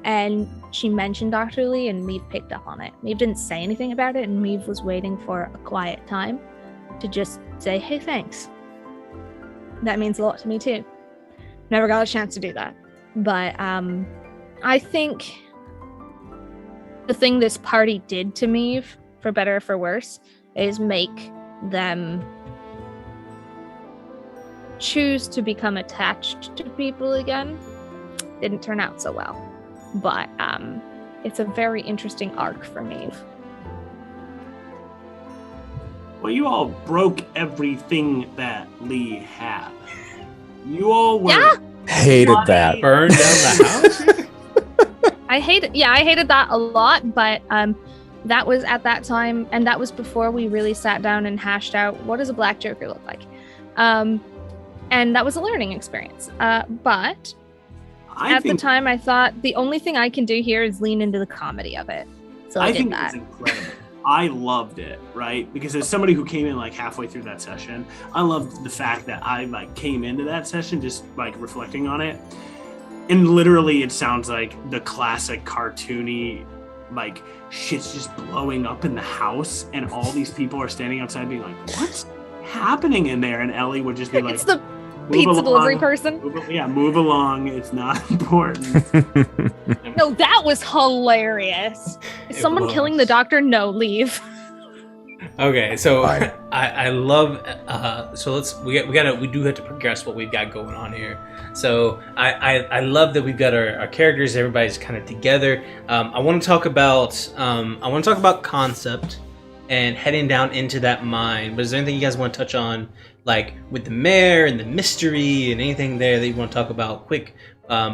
Speaker 5: And she mentioned Dr. Lee, and Maeve picked up on it. Maeve didn't say anything about it, and Maeve was waiting for a quiet time to just say, hey, thanks. That means a lot to me too. Never got a chance to do that. But I think the thing this party did to Maeve, for better or for worse, is make them choose to become attached to people again. Didn't turn out so well. But it's a very interesting arc for Maeve.
Speaker 3: Well, you all broke everything that Lee had. You all were
Speaker 4: hated that.
Speaker 2: Burned down the house?
Speaker 5: I hated that a lot, but that was at that time, and that was before we really sat down and hashed out what does a Black Joker look like. And that was a learning experience. But at the time, I thought the only thing I can do here is lean into the comedy of it. So I did that.
Speaker 3: It's incredible. I loved it, right? Because as somebody who came in like halfway through that session, I loved the fact that I like came into that session just like reflecting on it. And literally it sounds like the classic cartoony, like shit's just blowing up in the house and all these people are standing outside being like, what's happening in there? And Ellie would just be like,
Speaker 5: it's the pizza delivery person.
Speaker 3: Move along. It's not important.
Speaker 5: No, that was hilarious. Is someone killing the doctor? No, leave.
Speaker 2: Okay, so I love. So we do have to progress what we've got going on here. So I love that we've got our characters. Everybody's kind of together. I want to talk about concept and heading down into that mine. But is there anything you guys want to touch on, like with the mayor and the mystery and anything there that you want to talk about quick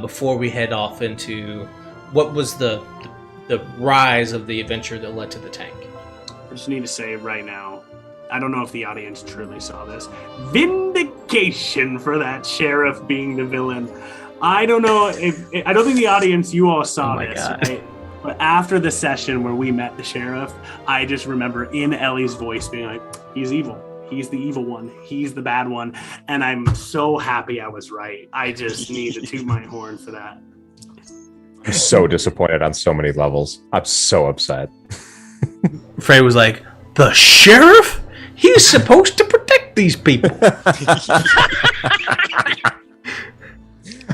Speaker 2: before we head off into what was the rise of the adventure that led to the tank?
Speaker 3: I just need to say right now, I don't know if the audience truly saw this. Vindication for that sheriff being the villain. I don't know I don't think the audience, you all saw this. Right? But after the session where we met the sheriff, I just remember in Ellie's voice being like, he's evil. He's the evil one. He's the bad one. And I'm so happy I was right. I just need to toot my horn for that.
Speaker 4: I'm so disappointed on so many levels. I'm so upset.
Speaker 2: Frey was like, the sheriff? He's supposed to protect these people.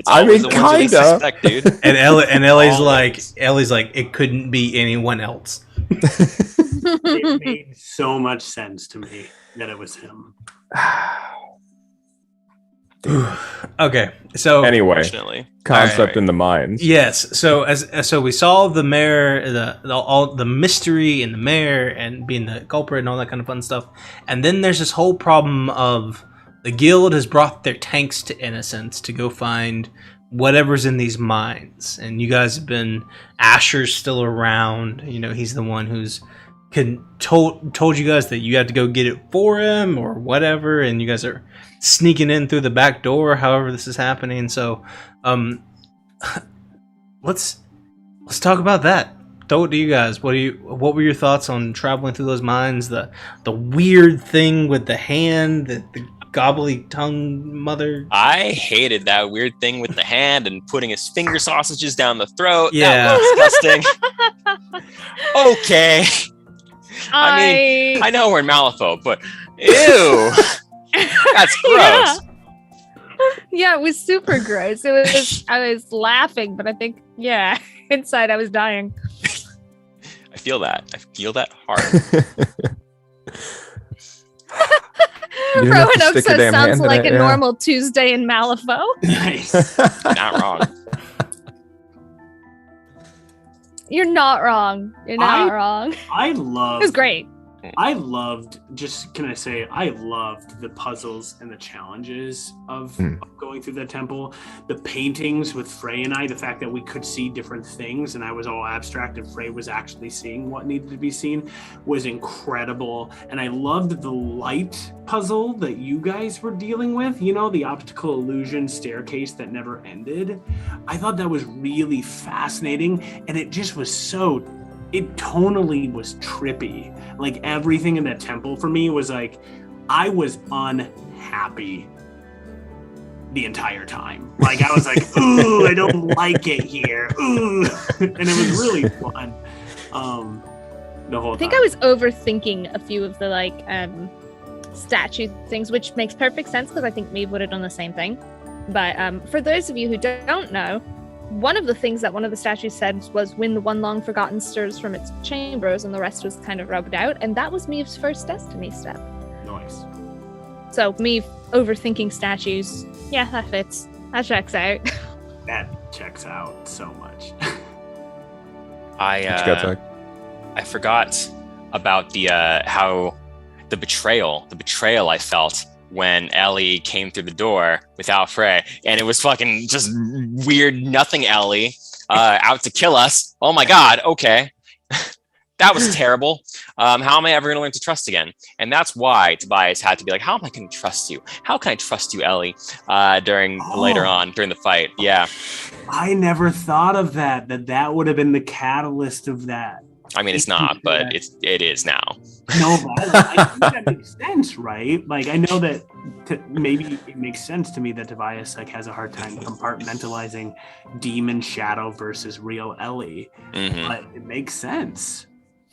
Speaker 4: I
Speaker 1: always
Speaker 4: mean,
Speaker 1: the ones you least
Speaker 4: kinda.
Speaker 1: suspect, dude.
Speaker 2: And Ellie's
Speaker 1: Always.
Speaker 2: like, it couldn't be anyone else.
Speaker 3: It made so much sense to me that it was him.
Speaker 2: Okay, so
Speaker 4: Anyway,
Speaker 1: Unfortunately.
Speaker 4: concept
Speaker 1: Alright.
Speaker 4: in the minds.
Speaker 2: yes, so we solved the mayor, all the mystery in the mayor and being the culprit and all that kind of fun stuff, and then there's this whole problem of the guild has brought their tanks to Innocence to go find whatever's in these mines, and you guys have been Asher's still around. You know, he's the one who's told you guys that you had to go get it for him or whatever, and you guys are sneaking in through the back door. However, this is happening. So, let's talk about that. Throw it to you guys. What were your thoughts on traveling through those mines? The weird thing with the hand, the gobbly tongue mother.
Speaker 1: I hated that weird thing with the hand and putting his finger sausages down the throat.
Speaker 2: Yeah.
Speaker 1: That was disgusting. Okay. I mean, I know we're in Malifaux, but ew. That's gross.
Speaker 5: Yeah, it was super gross. It was. I was laughing, but I think, yeah, inside I was dying.
Speaker 1: I feel that. I feel that hard.
Speaker 4: You don't have to
Speaker 5: Roanoke
Speaker 4: stick your
Speaker 5: says
Speaker 4: damn
Speaker 5: sounds
Speaker 4: hand in
Speaker 5: like
Speaker 4: it,
Speaker 5: a
Speaker 4: yeah.
Speaker 5: normal Tuesday in Malifaux.
Speaker 3: Nice.
Speaker 1: Not wrong.
Speaker 5: You're not wrong. You're not wrong.
Speaker 3: I
Speaker 5: It
Speaker 3: love.
Speaker 5: was great.
Speaker 3: I loved, I loved the puzzles and the challenges of going through the temple. The paintings with Frey and I, the fact that we could see different things and I was all abstract and Frey was actually seeing what needed to be seen was incredible. And I loved the light puzzle that you guys were dealing with, you know, the optical illusion staircase that never ended. I thought that was really fascinating and it just was it tonally was trippy. Like everything in that temple for me was like, I was unhappy the entire time. Like I was like, ooh, I don't like it here. Ooh. And it was really fun. The whole time.
Speaker 5: I think I was overthinking a few of the statue things, which makes perfect sense because I think Maeve would have done the same thing. But for those of you who don't know, one of the things that one of the statues said was when the one long forgotten stirs from its chambers and the rest was kind of rubbed out, and that was Maeve's first destiny step.
Speaker 3: Nice.
Speaker 5: So Maeve overthinking statues, yeah, that fits. That checks out.
Speaker 3: That checks out so much.
Speaker 1: I forgot about the how the betrayal I felt when Ellie came through the door without Frey, and it was fucking just weird nothing Ellie out to kill us. Oh my god, okay. That was terrible. How am I ever gonna learn to trust again? And that's why Tobias had to be like, how am I gonna trust you? How can I trust you, Ellie? Later on during the fight. Yeah.
Speaker 3: I never thought of that would have been the catalyst of that.
Speaker 1: I mean, it's not, but it is now.
Speaker 3: No, but I think that makes sense, right? Like, I know that maybe it makes sense to me that Tobias has a hard time compartmentalizing demon shadow versus real Ellie, but it makes sense.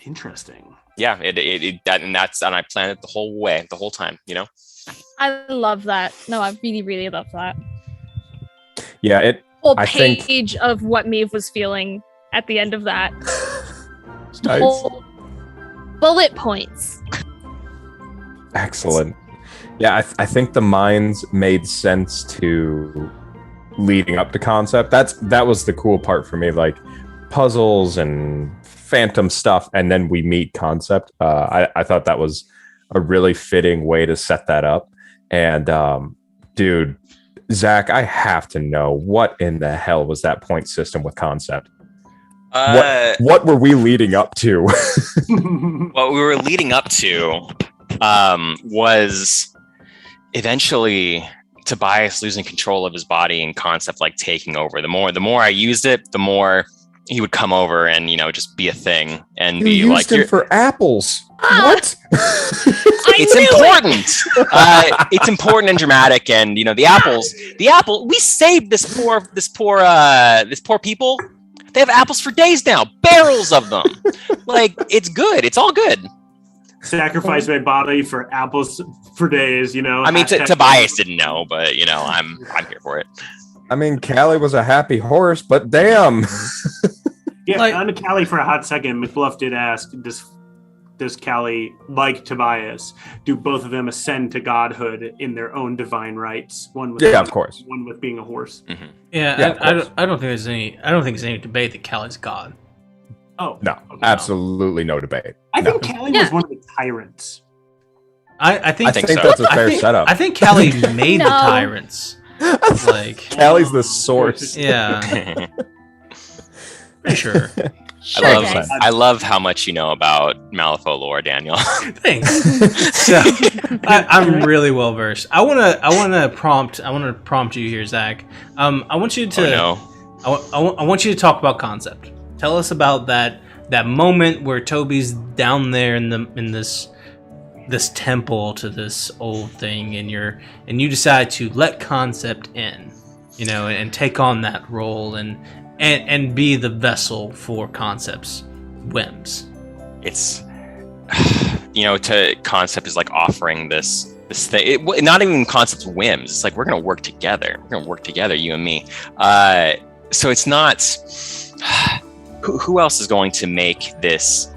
Speaker 3: Interesting.
Speaker 1: Yeah, and I planned it the whole time, you know?
Speaker 5: I love that. No, I really, really love that.
Speaker 4: Yeah,
Speaker 5: Whole
Speaker 4: I think-
Speaker 5: page of what Maeve was feeling at the end of that.
Speaker 4: Nice.
Speaker 5: Whole bullet points.
Speaker 4: Excellent. Yeah, I think the mines made sense to leading up to concept. That was the cool part for me, like puzzles and phantom stuff, and then we meet concept. I thought that was a really fitting way to set that up. And dude, Zach, I have to know, what in the hell was that point system with concept? What were we leading up to?
Speaker 1: What we were leading up to was eventually Tobias losing control of his body and concept taking over. The more I used it, the more he would come over and just be a thing and be
Speaker 4: used him for apples. What?
Speaker 1: It's important. It's important and dramatic, and the apple. We saved this poor people. They have apples for days now, barrels of them. It's good. It's all good.
Speaker 3: Sacrifice my body for apples for days,
Speaker 1: I mean, Tobias didn't know, but I'm here for it.
Speaker 4: I mean, Callie was a happy horse, but damn.
Speaker 3: Yeah,
Speaker 2: Like-
Speaker 3: on Callie for a hot second, McBluff did ask, does Callie, like Tobias, do both of them ascend to godhood in their own divine rights? One with
Speaker 4: Yeah, of course.
Speaker 3: one with being a horse.
Speaker 2: Yeah,
Speaker 4: Yeah, of
Speaker 2: I don't think there's any debate that Callie's God.
Speaker 3: Oh,
Speaker 4: No,
Speaker 3: okay.
Speaker 4: absolutely no debate.
Speaker 3: I
Speaker 4: No.
Speaker 3: think Callie
Speaker 5: Yeah.
Speaker 3: was one of the tyrants.
Speaker 2: I think
Speaker 4: I think
Speaker 1: so.
Speaker 4: that's a fair setup.
Speaker 2: I think Callie made the
Speaker 5: No.
Speaker 2: tyrants. Like,
Speaker 4: Callie's the source.
Speaker 2: yeah, pretty sure.
Speaker 5: Sure, guys.
Speaker 1: I love how much you know about Malifaux lore, Daniel.
Speaker 2: Thanks. So I'm really well versed. I wanna prompt you here, Zach. I want you to I want you to talk about concept. Tell us about that moment where Toby's down there in this temple to this old thing, and you decide to let concept in, and take on that role and be the vessel for concept's whims.
Speaker 1: It's to concept is like offering this thing. Not even concept's whims. It's like we're gonna work together. We're gonna work together, you and me. So it's not. Who else is going to make this?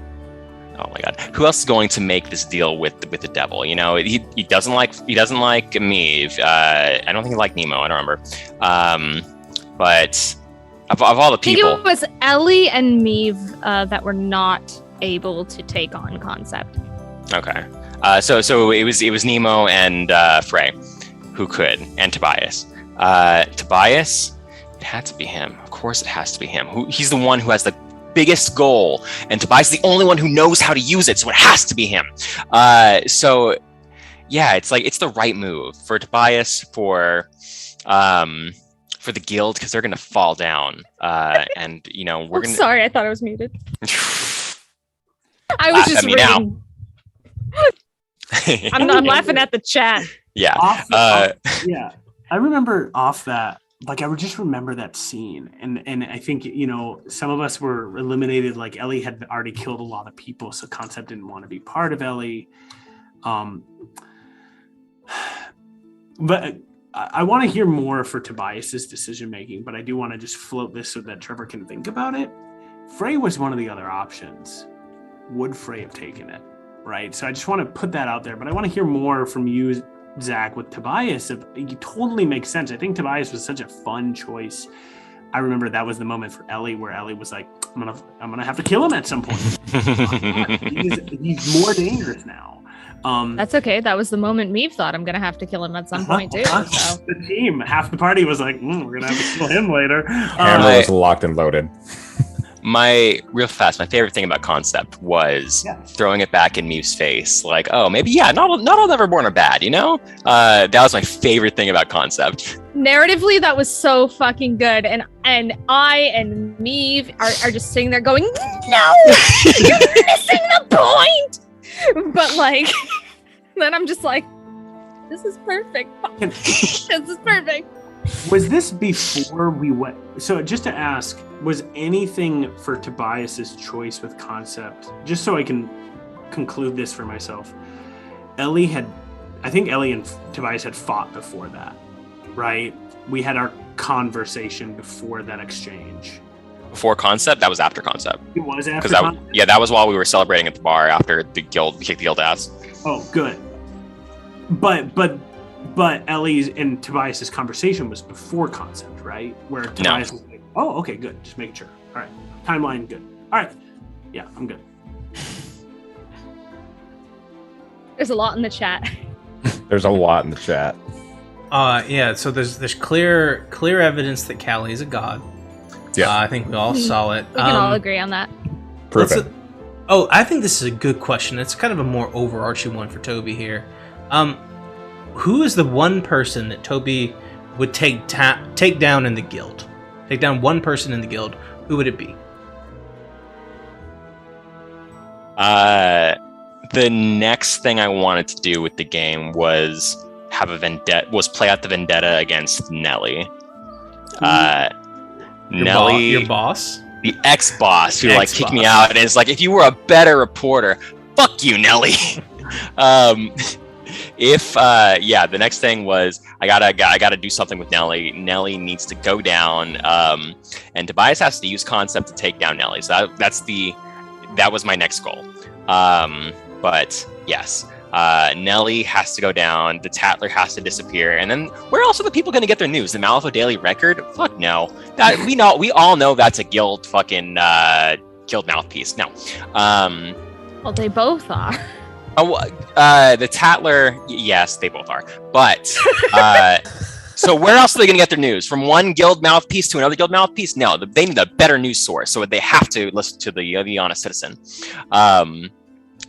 Speaker 1: Oh my God! Who else is going to make this deal with the devil? He doesn't like Meave. I don't think he liked Nemo. I don't remember. But of all the
Speaker 5: I think
Speaker 1: people,
Speaker 5: it was Ellie and Meave that were not able to take on concept.
Speaker 1: okay. So it was Nemo and Frey who could, and Tobias. Tobias, it had to be him. Of course, it has to be him. He's the one who has the biggest goal, and Tobias is the only one who knows how to use it, so it has to be him. So yeah, it's like it's the right move for Tobias, for the guild, because they're gonna fall down, and we're gonna.
Speaker 5: Sorry, I thought I was muted. I was just
Speaker 1: at me now.
Speaker 5: reading. I'm laughing at the chat.
Speaker 1: Yeah.
Speaker 3: Yeah, I remember off that. Like, I would just remember that scene, and I think some of us were eliminated. Like, Ellie had already killed a lot of people, so Concept didn't want to be part of Ellie. But I want to hear more for Tobias's decision making. But I do want to just float this so that Trevor can think about it. Frey was one of the other options. Would Frey have taken it? Right. So I just want to put that out there. But I want to hear more from you, Zach, with Tobias. It totally makes sense. I think Tobias was such a fun choice. I remember that was the moment for Ellie where Ellie was like, I'm gonna have to kill him at some point. He's more dangerous now.
Speaker 5: That's okay. That was the moment Meave thought I'm gonna have to kill him at some point too. So.
Speaker 3: The team, half the party was like, we're gonna have to kill him later.
Speaker 4: Hammer was locked and loaded.
Speaker 1: My favorite thing about Concept was throwing it back in Meave's face. Like, oh, maybe, not all Neverborn are bad, That was my favorite thing about Concept.
Speaker 5: Narratively, that was so fucking good. And I and Meave are just sitting there going, no, you're missing the point. But then I'm just like, this is perfect. This is perfect.
Speaker 3: Was this before we went? So just to ask, was anything for Tobias's choice with Concept? Just so I can conclude this for myself. I think Ellie and Tobias had fought before that, right? We had our conversation before that exchange.
Speaker 1: Before Concept? That was after Concept.
Speaker 3: It was after
Speaker 1: Concept? That was while we were celebrating at the bar after we kicked the guild ass.
Speaker 3: Oh, good. But Ellie's and Tobias's conversation was before Concept, right? Where Tobias was like, oh, okay, good. Just making sure. All right. Timeline, good. All right. Yeah, I'm good.
Speaker 5: There's a lot in the chat.
Speaker 4: There's a lot in the chat.
Speaker 2: So there's clear evidence that Callie is a god.
Speaker 4: Yeah.
Speaker 2: I think we all saw it.
Speaker 5: We can all agree on that.
Speaker 4: Prove it.
Speaker 2: I think this is a good question. It's kind of a more overarching one for Toby here. Who is the one person that Toby would take down in the guild? Take down one person in the guild. Who would it be?
Speaker 1: The next thing I wanted to do with the game was play out the vendetta against Nelly. Nelly,
Speaker 2: your boss,
Speaker 1: the ex-boss who
Speaker 2: Ex-boss.
Speaker 1: kicked me out, and it's like, if you were a better reporter, fuck you, Nelly. If the next thing was I gotta do something with Nelly. Nelly needs to go down, and Tobias has to use concept to take down Nelly. So that was my next goal. But yes, Nelly has to go down. The Tattler has to disappear, and then where else are the people going to get their news? The Malifaux Daily Record? Fuck no. That we all know that's a guild fucking guild mouthpiece. No.
Speaker 5: Well, they both are.
Speaker 1: The Tattler, yes, they both are. But so where else are they going to get their news? From one guild mouthpiece to another guild mouthpiece? No, they need a better news source, so they have to listen to the Honest Citizen.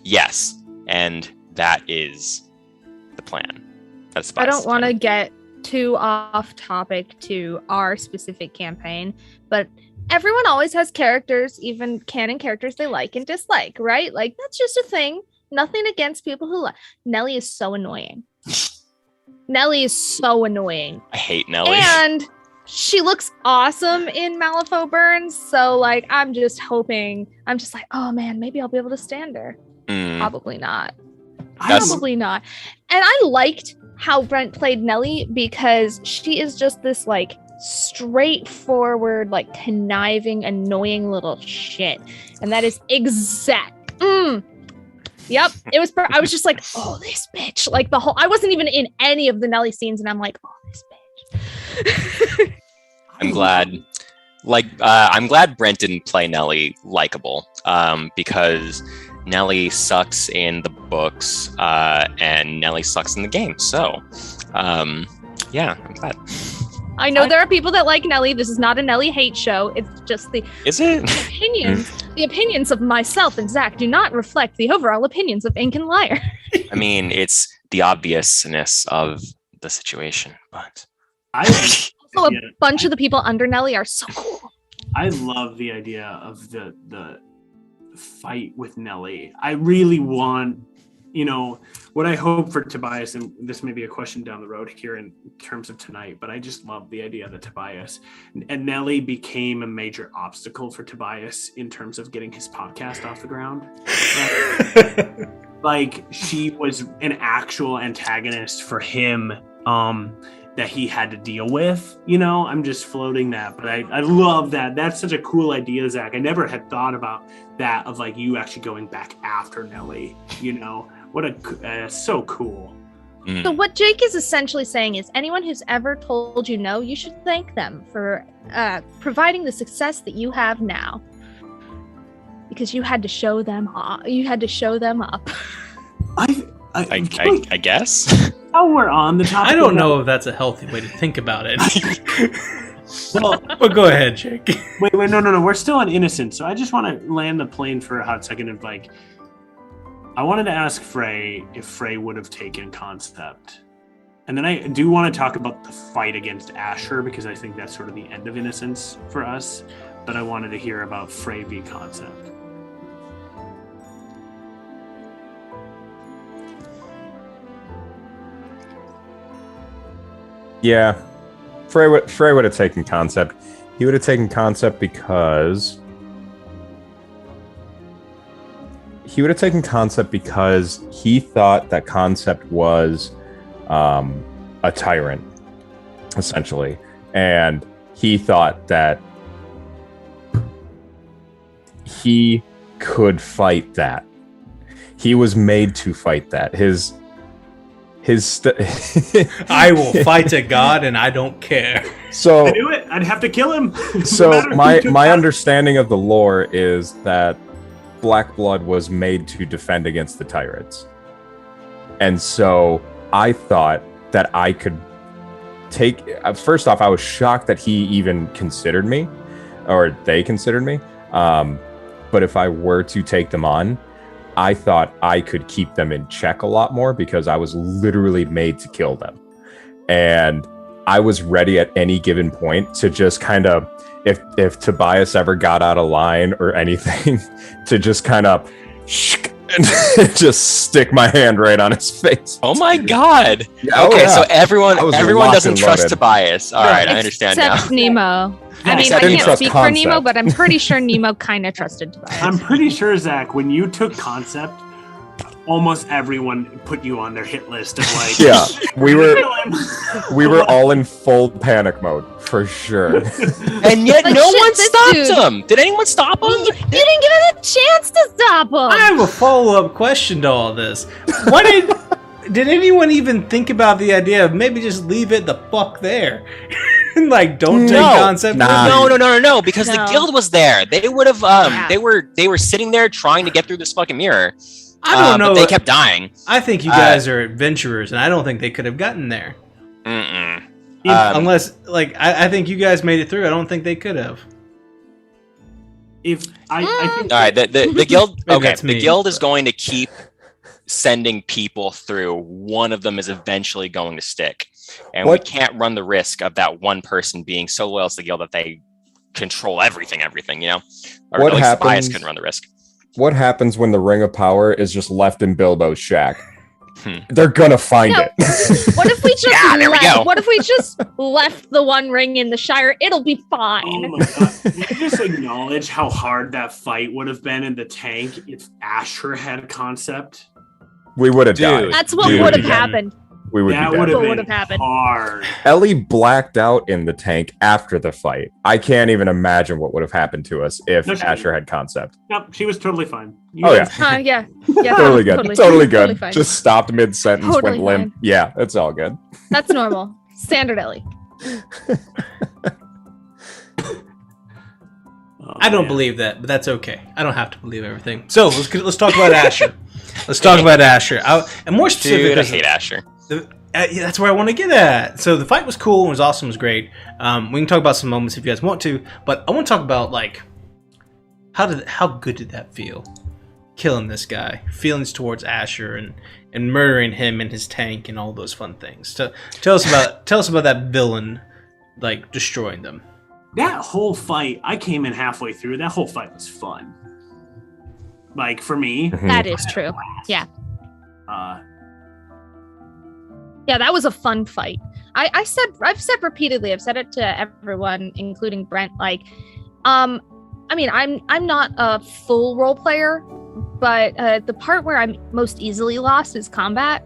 Speaker 1: Yes, and that is the plan.
Speaker 5: I don't want to get too off topic to our specific campaign, but everyone always has characters, even canon characters they like and dislike, right? Like, that's just a thing. Nothing against people who like. Nelly is so annoying. Nelly is so annoying.
Speaker 1: I hate Nelly.
Speaker 5: And she looks awesome in Malifaux Burns, so like I'm just like, oh man, maybe I'll be able to stand her. Probably not. Probably not. And I liked how Brent played Nelly because she is just this like straightforward, like conniving, annoying little shit. And that is exact. Yep. It was. I was just like, oh, this bitch. Like I wasn't even in any of the Nelly scenes, and I'm like, oh, this bitch.
Speaker 1: I'm glad. I'm glad Brent didn't play Nelly likable, because Nelly sucks in the books, and Nelly sucks in the game. So, yeah, I'm glad.
Speaker 5: I know there are people that like Nelly. This is not a Nelly hate show. It's just the opinions of myself and Zach do not reflect the overall opinions of Ink and Liar.
Speaker 1: I mean, it's the obviousness of the situation, but
Speaker 5: also a bunch of the people under Nelly are so cool.
Speaker 3: I love the idea of the fight with Nelly. I really want, what I hope for Tobias, and this may be a question down the road here in terms of tonight, but I just love the idea that Tobias and Nelly became a major obstacle for Tobias in terms of getting his podcast off the ground. Like she was an actual antagonist for him, that he had to deal with. I'm just floating that, but I love that. That's such a cool idea, Zach. I never had thought about that, of like you actually going back after Nelly. So cool.
Speaker 5: So what Jake is essentially saying is anyone who's ever told you no, you should thank them for providing the success that you have now, because you had to show them up.
Speaker 1: I guess.
Speaker 3: Oh, we're on the topic.
Speaker 2: I don't know if that's a healthy way to think about it. But go ahead, Jake.
Speaker 3: Wait, no. We're still on innocence, so I just want to land the plane for a hot second of like, I wanted to ask Frey if Frey would have taken concept. And then I do want to talk about the fight against Asher, because I think that's sort of the end of innocence for us. But I wanted to hear about Frey v concept.
Speaker 4: Yeah, Frey would have taken concept. He would have taken concept because he thought that concept was a tyrant, essentially, and he thought that he could fight that. He was made to fight that.
Speaker 2: I will fight a god and I don't care.
Speaker 4: So
Speaker 3: I do it. I'd have to kill him.
Speaker 4: So my understanding of the lore is that Black Blood was made to defend against the tyrants. And so I thought that I could take... First off, I was shocked that he even considered me, or they considered me. But if I were to take them on, I thought I could keep them in check a lot more, because I was literally made to kill them. And I was ready at any given point to just kind of, if Tobias ever got out of line or anything, to just kind of and just stick my hand right on his face.
Speaker 1: Oh my god.
Speaker 4: Yeah,
Speaker 1: okay, so everyone doesn't
Speaker 4: and
Speaker 1: trust
Speaker 4: loaded.
Speaker 1: Tobias. All right, I understand now.
Speaker 5: Except Nemo. I mean,
Speaker 4: I
Speaker 5: I
Speaker 4: didn't
Speaker 5: can't
Speaker 4: trust
Speaker 5: speak for
Speaker 4: concept.
Speaker 5: Nemo, but I'm pretty sure Nemo kind of trusted Tobias.
Speaker 3: I'm pretty sure, Zach, when you took concept, almost everyone put you on their hit list of like.
Speaker 4: Yeah, we were all in full panic mode for sure.
Speaker 1: And yet
Speaker 5: Like,
Speaker 1: no
Speaker 5: shit,
Speaker 1: one
Speaker 5: this
Speaker 1: stopped
Speaker 5: dude-
Speaker 1: him. Did anyone stop him?
Speaker 5: You didn't give it a chance to stop him.
Speaker 2: I have a follow-up question to all this. Why did anyone even think about the idea of maybe just leave it the fuck there? Like, don't take concept.
Speaker 4: Nah.
Speaker 1: No, because the
Speaker 5: No.
Speaker 1: guild was there. They would have
Speaker 5: Yeah.
Speaker 1: they were sitting there trying to get through this fucking mirror.
Speaker 2: I don't know.
Speaker 1: But they kept dying.
Speaker 2: I think you guys are adventurers, and I don't think they could have gotten there.
Speaker 1: Mm-mm.
Speaker 2: Unless, like, I think you guys made it through. I don't think they could have.
Speaker 3: If I think
Speaker 1: All right, the guild.
Speaker 2: Maybe
Speaker 1: Okay,
Speaker 2: that's me,
Speaker 1: the guild is
Speaker 2: but-
Speaker 1: going to keep sending people through. One of them is eventually going to stick, and
Speaker 4: What-
Speaker 1: we can't run the risk of that one person being so loyal to the guild that they control everything. You know, or
Speaker 4: What
Speaker 1: at least
Speaker 4: happens-
Speaker 1: Tobias couldn't run the risk.
Speaker 4: What happens when the Ring of Power is just left in Bilbo's shack?
Speaker 1: Hmm.
Speaker 4: They're gonna find
Speaker 5: No.
Speaker 4: it.
Speaker 5: What if we just
Speaker 1: Yeah, there we go.
Speaker 5: What if we just left the one ring in the Shire? It'll be
Speaker 3: Oh
Speaker 5: fine.
Speaker 3: my god! Can you just acknowledge how hard that fight would have been in the tank if Asher had concept?
Speaker 4: We would have
Speaker 1: Dude.
Speaker 4: died.
Speaker 5: That's what
Speaker 4: Dude.
Speaker 5: would have happened.
Speaker 4: We would
Speaker 3: That
Speaker 4: be
Speaker 3: would
Speaker 4: dead.
Speaker 3: have
Speaker 5: What
Speaker 3: been
Speaker 5: would have happened?
Speaker 3: hard.
Speaker 4: Ellie blacked out in the tank after the fight. I can't even imagine what would have happened to us if
Speaker 3: No, she-
Speaker 4: Asher had concept.
Speaker 3: Nope, she was totally fine.
Speaker 4: Oh, yeah.
Speaker 5: Yeah.
Speaker 4: Totally good. Totally good.
Speaker 5: Totally fine.
Speaker 4: Just stopped mid sentence,
Speaker 5: Totally
Speaker 4: went limp.
Speaker 5: fine.
Speaker 4: Yeah, it's all good.
Speaker 5: That's normal. Standard Ellie.
Speaker 3: Oh,
Speaker 2: I don't
Speaker 3: man.
Speaker 2: believe that, but that's okay. I don't have to believe everything. So let's talk about Asher. Let's talk about Asher. And more specific,
Speaker 1: Dude, I
Speaker 2: because
Speaker 1: hate Asher.
Speaker 2: yeah, that's where I want to get at. So the fight was cool. It was awesome. It was great. We can talk about some moments if you guys want to, but I want to talk about like how good did that feel? Killing this guy, feelings towards Asher, and murdering him in his tank, and all those fun things. Tell us about that villain, like destroying them.
Speaker 3: That whole fight, I came in halfway through. That whole fight was fun. Like for me,
Speaker 5: That is true. Yeah. Yeah, that was a fun fight. I've said repeatedly, I've said it to everyone, including Brent, like, I mean, I'm not a full role player, but the part where I'm most easily lost is combat.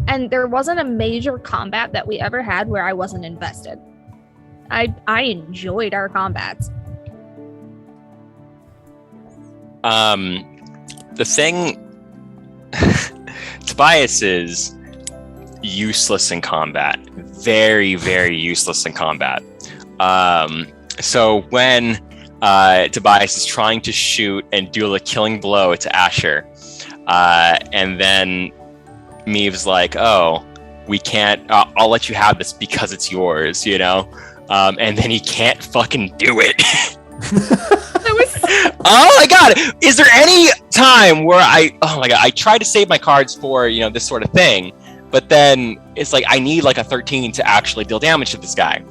Speaker 5: And there wasn't a major combat that we ever had where I wasn't invested. I enjoyed our combats.
Speaker 1: The thing, Tobias is useless in combat. Very, very useless in combat. So when Tobias is trying to shoot and deal a killing blow to Asher, and then Meave's like, "Oh, we can't. I'll let you have this because it's yours," you know. And then he can't fucking do it. Oh my god! Is there any time where I tried to save my cards for this sort of thing, but then it's like I need like a 13 to actually deal damage to this guy.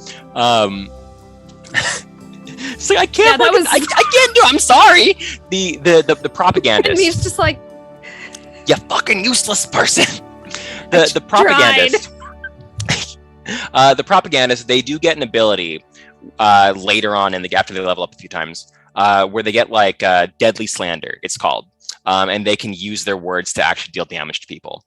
Speaker 1: It's like I can't.
Speaker 5: Yeah,
Speaker 1: I can't do it. I'm sorry. The propagandist.
Speaker 5: And he's just like,
Speaker 1: You fucking useless person. The propagandist. The propagandist, they do get an ability later on in the after they level up a few times, where they get like deadly slander, it's called, and they can use their words to actually deal damage to people.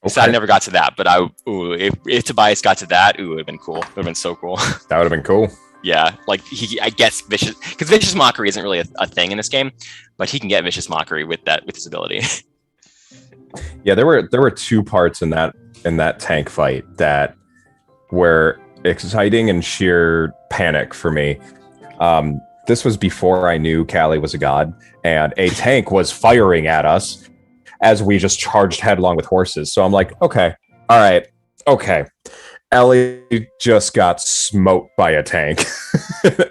Speaker 1: So I never got to that, but if Tobias got to that, it would have been cool. It would have been so cool.
Speaker 4: That would have been cool.
Speaker 1: Yeah, like I guess vicious mockery isn't really a thing in this game, but he can get vicious mockery with his ability.
Speaker 4: Yeah, there were two parts in that tank fight that were exciting and sheer panic for me. This was before I knew Callie was a god, and a tank was firing at us as we just charged headlong with horses. So I'm like, okay, all right, okay. Ellie just got smoked by a tank,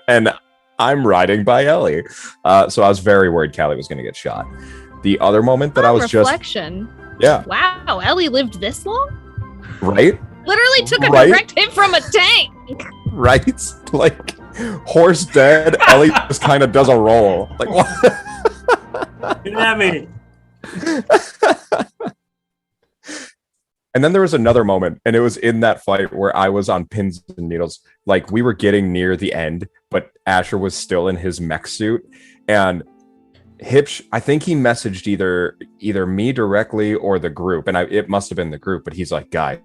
Speaker 4: and I'm riding by Ellie. So I was very worried Callie was going to get shot. The other moment that I was
Speaker 5: reflection.
Speaker 4: yeah,
Speaker 5: Wow, Ellie lived this long?
Speaker 4: right,
Speaker 5: Literally took a
Speaker 4: Right?
Speaker 5: direct hit from a tank.
Speaker 4: right, like horse dead. Ellie just kind of does a roll, like what?
Speaker 3: Get at me.
Speaker 4: And then there was another moment, and it was in that fight where I was on pins and needles. Like we were getting near the end, but Asher was still in his mech suit, and Hipsh, I think he messaged either me directly or the group, and it must have been the group. But he's like, guys,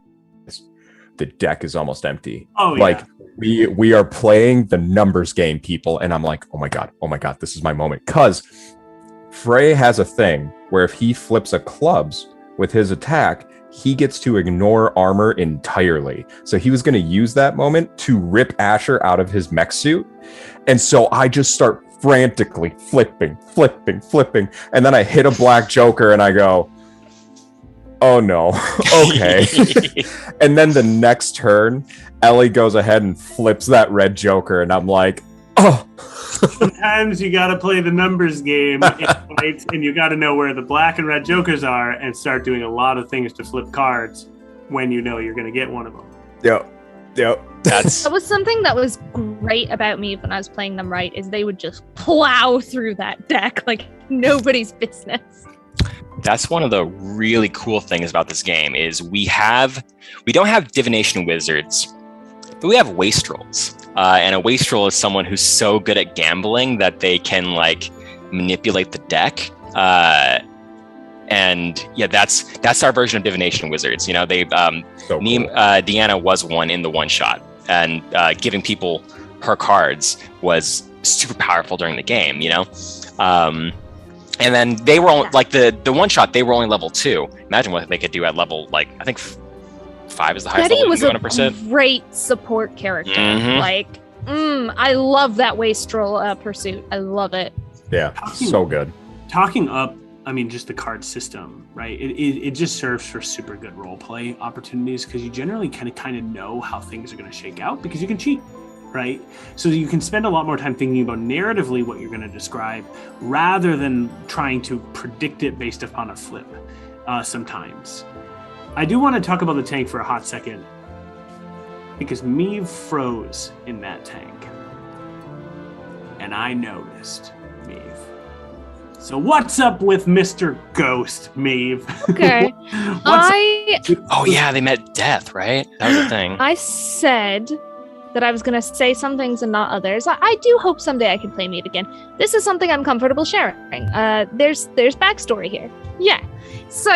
Speaker 4: the deck is almost empty.
Speaker 3: Oh,
Speaker 4: like we are playing the numbers game, people. And I'm like, oh my god, this is my moment. Because Frey has a thing where if he flips a clubs with his attack, he gets to ignore armor entirely. So he was going to use that moment to rip Asher out of his mech suit. And so I just start frantically flipping. And then I hit a black joker and I go, oh no, okay. And then the next turn, Ellie goes ahead and flips that red joker, and I'm like, oh.
Speaker 3: Sometimes you got to play the numbers game in fights, and you got to know where the black and red jokers are and start doing a lot of things to flip cards when you know you're going to get one of them.
Speaker 4: Yep.
Speaker 5: That was something that was great about me when I was playing them right, is they would just plow through that deck like nobody's business.
Speaker 1: That's one of the really cool things about this game is we don't have divination wizards, but we have wastrels. And a wastrel is someone who's so good at gambling that they can like manipulate the deck. And yeah, that's our version of divination wizards. You know, they
Speaker 4: So cool.
Speaker 1: Deanna was one in the one shot, and giving people her cards was super powerful during the game. You know. And then they were only, like the one shot, they were only level 2. Imagine what they could do at level, like, I think 5 is the highest level.
Speaker 5: Betty was a great support character.
Speaker 1: Mhm.
Speaker 5: Like, I love that wastrel pursuit. I love it.
Speaker 4: Yeah, so good.
Speaker 3: Talking up, I mean, just the card system, right? It just serves for super good role play opportunities because you generally kind of know how things are going to shake out because you can cheat. Right? So you can spend a lot more time thinking about narratively what you're going to describe rather than trying to predict it based upon a flip sometimes. I do want to talk about the tank for a hot second because Meave froze in that tank. And I noticed Meave. So what's up with Mr. Ghost, Meave?
Speaker 5: Okay.
Speaker 1: Oh yeah, they met death, right? That was the thing.
Speaker 5: I said that I was going to say some things and not others. I do hope someday I can play Meave again. This is something I'm comfortable sharing. There's backstory here. Yeah. So,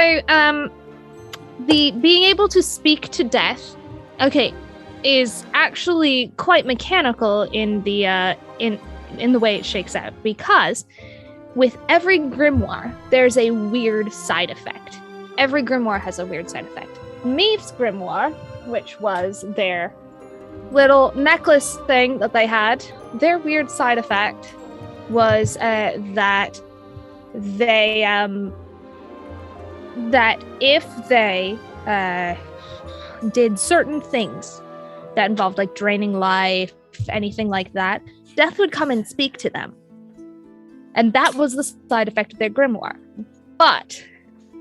Speaker 5: the being able to speak to death, okay, is actually quite mechanical in the in the way it shakes out, because with every grimoire, there's a weird side effect. Every grimoire has a weird side effect. Maeve's grimoire, which was their little necklace thing that they had, their weird side effect was that they that if they did certain things that involved like draining life, anything like that, death would come and speak to them, and that was the side effect of their grimoire. But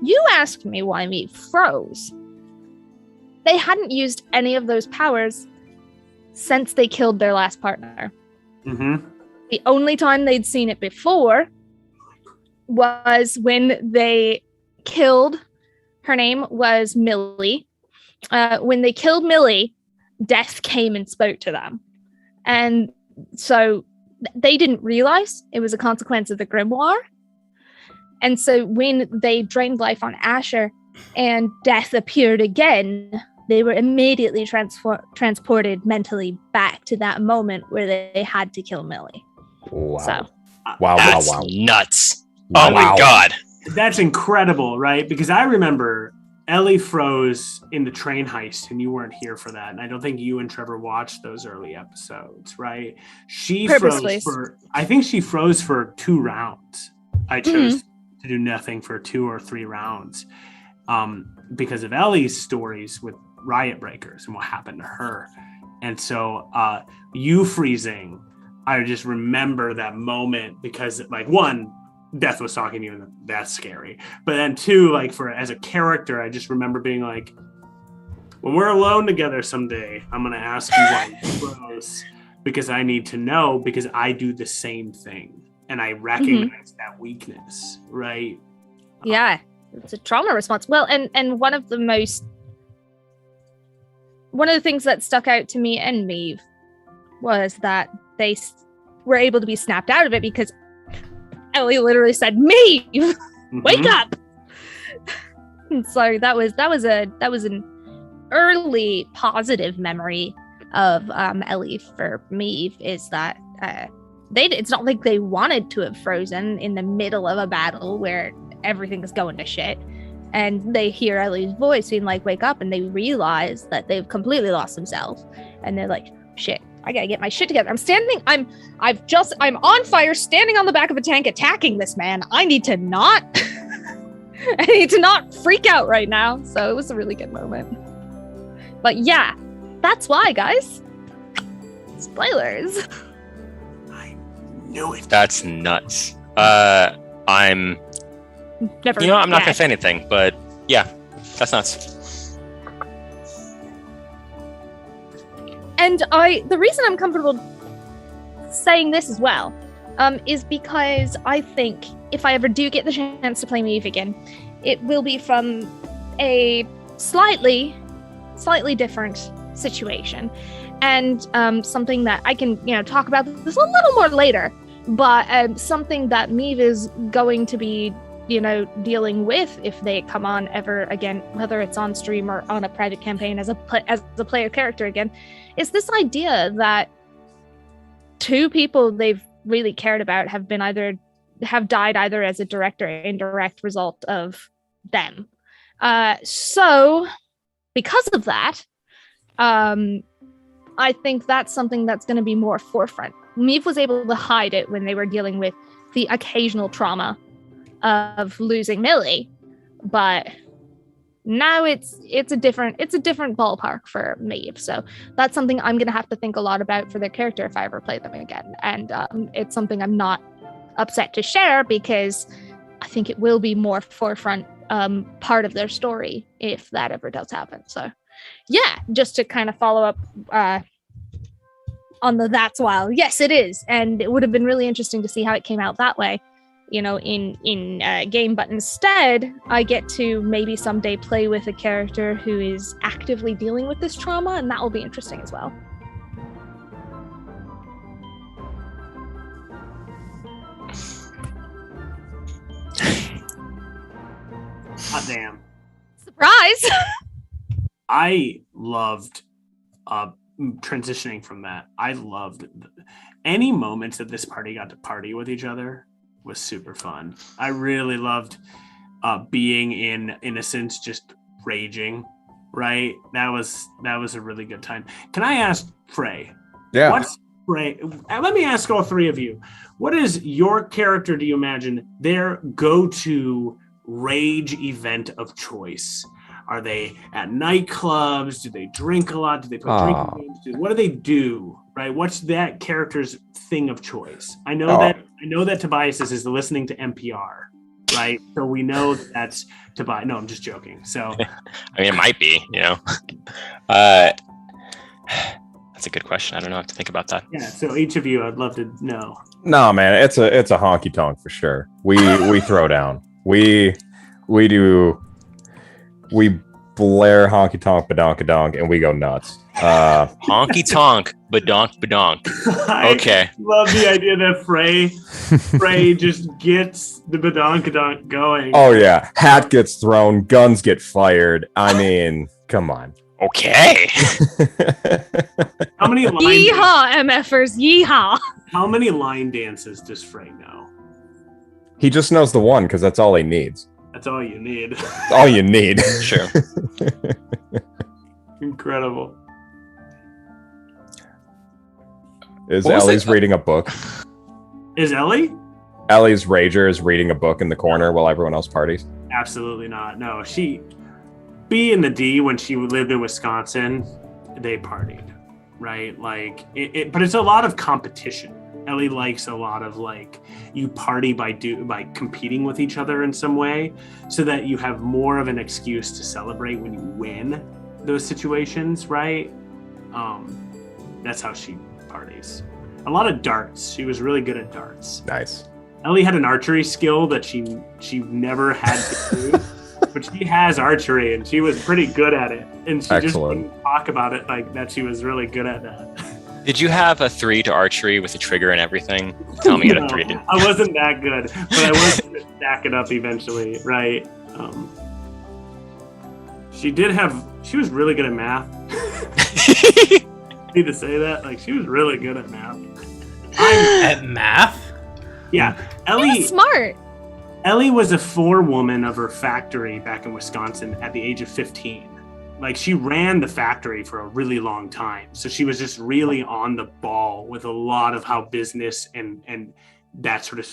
Speaker 5: you asked me why Meave froze. They hadn't used any of those powers since they killed their last partner.
Speaker 3: Mm-hmm.
Speaker 5: The only time they'd seen it before was when they killed, her name was Millie. When they killed Millie, death came and spoke to them. And so they didn't realize it was a consequence of the grimoire. And so when they drained life on Asher and death appeared again, they were immediately transported mentally back to that moment where they had to kill Millie.
Speaker 4: Wow.
Speaker 5: So,
Speaker 1: That's
Speaker 4: wow.
Speaker 1: nuts.
Speaker 4: Wow.
Speaker 1: Oh my god.
Speaker 3: That's incredible, right? Because I remember Ellie froze in the train heist, and you weren't here for that. And I don't think you and Trevor watched those early episodes, right? She
Speaker 5: Purposely.
Speaker 3: I think she froze for 2 rounds. I chose to do nothing for 2 or 3 rounds because of Ellie's stories with Riot Breakers and what happened to her. And so you freezing, I just remember that moment because, like, 1, death was talking to you, and that's scary. But then 2, like, for as a character, I just remember being like, when we're alone together someday, I'm gonna ask you why you froze, because I need to know, because I do the same thing and I recognize that weakness, right?
Speaker 5: yeah, it's a trauma response. Well, and one of the things that stuck out to me and Meave was that they were able to be snapped out of it because Ellie literally said, "Me,
Speaker 3: Mm-hmm.
Speaker 5: wake up!" So that was an early positive memory of Ellie for me. Is that it's not like they wanted to have frozen in the middle of a battle where everything's going to shit, and they hear Ellie's voice being like, "Wake up," and they realize that they've completely lost themselves, and they're like, "Shit, I gotta get my shit together. I'm on fire, standing on the back of a tank, attacking this man. I need to not freak out right now." So it was a really good moment. But yeah, that's why, guys. Spoilers.
Speaker 3: Knew it.
Speaker 1: That's nuts. I'm
Speaker 5: Never.
Speaker 1: I'm not gonna say anything, but yeah, that's nuts.
Speaker 5: And the reason I'm comfortable saying this as well, is because I think if I ever do get the chance to play Maeve again, it will be from a slightly different situation, and something that I can talk about this a little more later, but something that Maeve is going to be dealing with if they come on ever again, whether it's on stream or on a private campaign as a player character again, is this idea that two people they've really cared about have died either as a direct or indirect result of them. So because of that, I think that's something that's going to be more forefront. Maeve was able to hide it when they were dealing with the occasional trauma of losing Millie, but now it's a different ballpark for Maeve. So that's something I'm going to have to think a lot about for their character if I ever play them again. And it's something I'm not upset to share, because I think it will be more forefront part of their story if that ever does happen. So yeah, just to kind of follow up on that's wild. Yes, it is, and it would have been really interesting to see how it came out that way, in game. But instead, I get to maybe someday play with a character who is actively dealing with this trauma, and that will be interesting as well.
Speaker 3: Hot damn.
Speaker 5: Surprise!
Speaker 3: I loved transitioning from that. I loved any moments that this party got to party with each other was super fun. I really loved being in Innocence, just raging, right? That was a really good time. Can I ask Frey?
Speaker 4: Yeah.
Speaker 3: What's Frey? Let me ask all three of you. What is your character, do you imagine, their go-to rage event of choice? Are they at nightclubs? Do they drink a lot? Do they play drinking games? What do they do? Right? What's that character's thing of choice? I know that Tobias is listening to NPR, right? So we know that's Tobias. No, I'm just joking. So
Speaker 1: I mean, it might be, That's a good question. I don't know how to think about that.
Speaker 3: yeah. So each of you, I'd love to know.
Speaker 4: No, man, it's a honky tonk for sure. We throw down. We blare honky tonk badonk and we go nuts.
Speaker 1: Honky tonk badonk. Okay.
Speaker 3: I love the idea that Frey just gets the badonk going.
Speaker 4: Oh yeah, hat gets thrown, guns get fired. I mean, come on.
Speaker 1: Okay.
Speaker 3: How many line
Speaker 5: Yeehaw, MFers, yeehaw.
Speaker 3: How many line dances does Frey know?
Speaker 4: He just knows the one because that's all he needs.
Speaker 3: That's all you need.
Speaker 4: All you need.
Speaker 1: Sure.
Speaker 3: Incredible.
Speaker 4: Is Ellie's reading a book?
Speaker 3: Is Ellie?
Speaker 4: Ellie's Rager is reading a book in the corner while everyone else parties.
Speaker 3: Absolutely not. No, B and the D, when she lived in Wisconsin, they partied, right? Like but it's a lot of competition. Ellie likes a lot of you party by competing with each other in some way, so that you have more of an excuse to celebrate when you win those situations, right? That's how she parties. A lot of darts. She was really good at darts.
Speaker 4: Nice.
Speaker 3: Ellie had an archery skill that she never had to do, but she has archery and she was pretty good at it. And she just wouldn't talk about it like that. She was really good at that.
Speaker 1: Did you have a 3 to archery with a trigger and everything? Tell me you had a 3 to.
Speaker 3: I wasn't that good, but I was going to stack it up eventually, right? She was really good at math. Need to say that? Like, she was really good at math.
Speaker 2: At math?
Speaker 3: Yeah.
Speaker 5: Ellie smart.
Speaker 3: Ellie was a forewoman of her factory back in Wisconsin at the age of 15. Like, she ran the factory for a really long time. So she was just really on the ball with a lot of how business and that sort of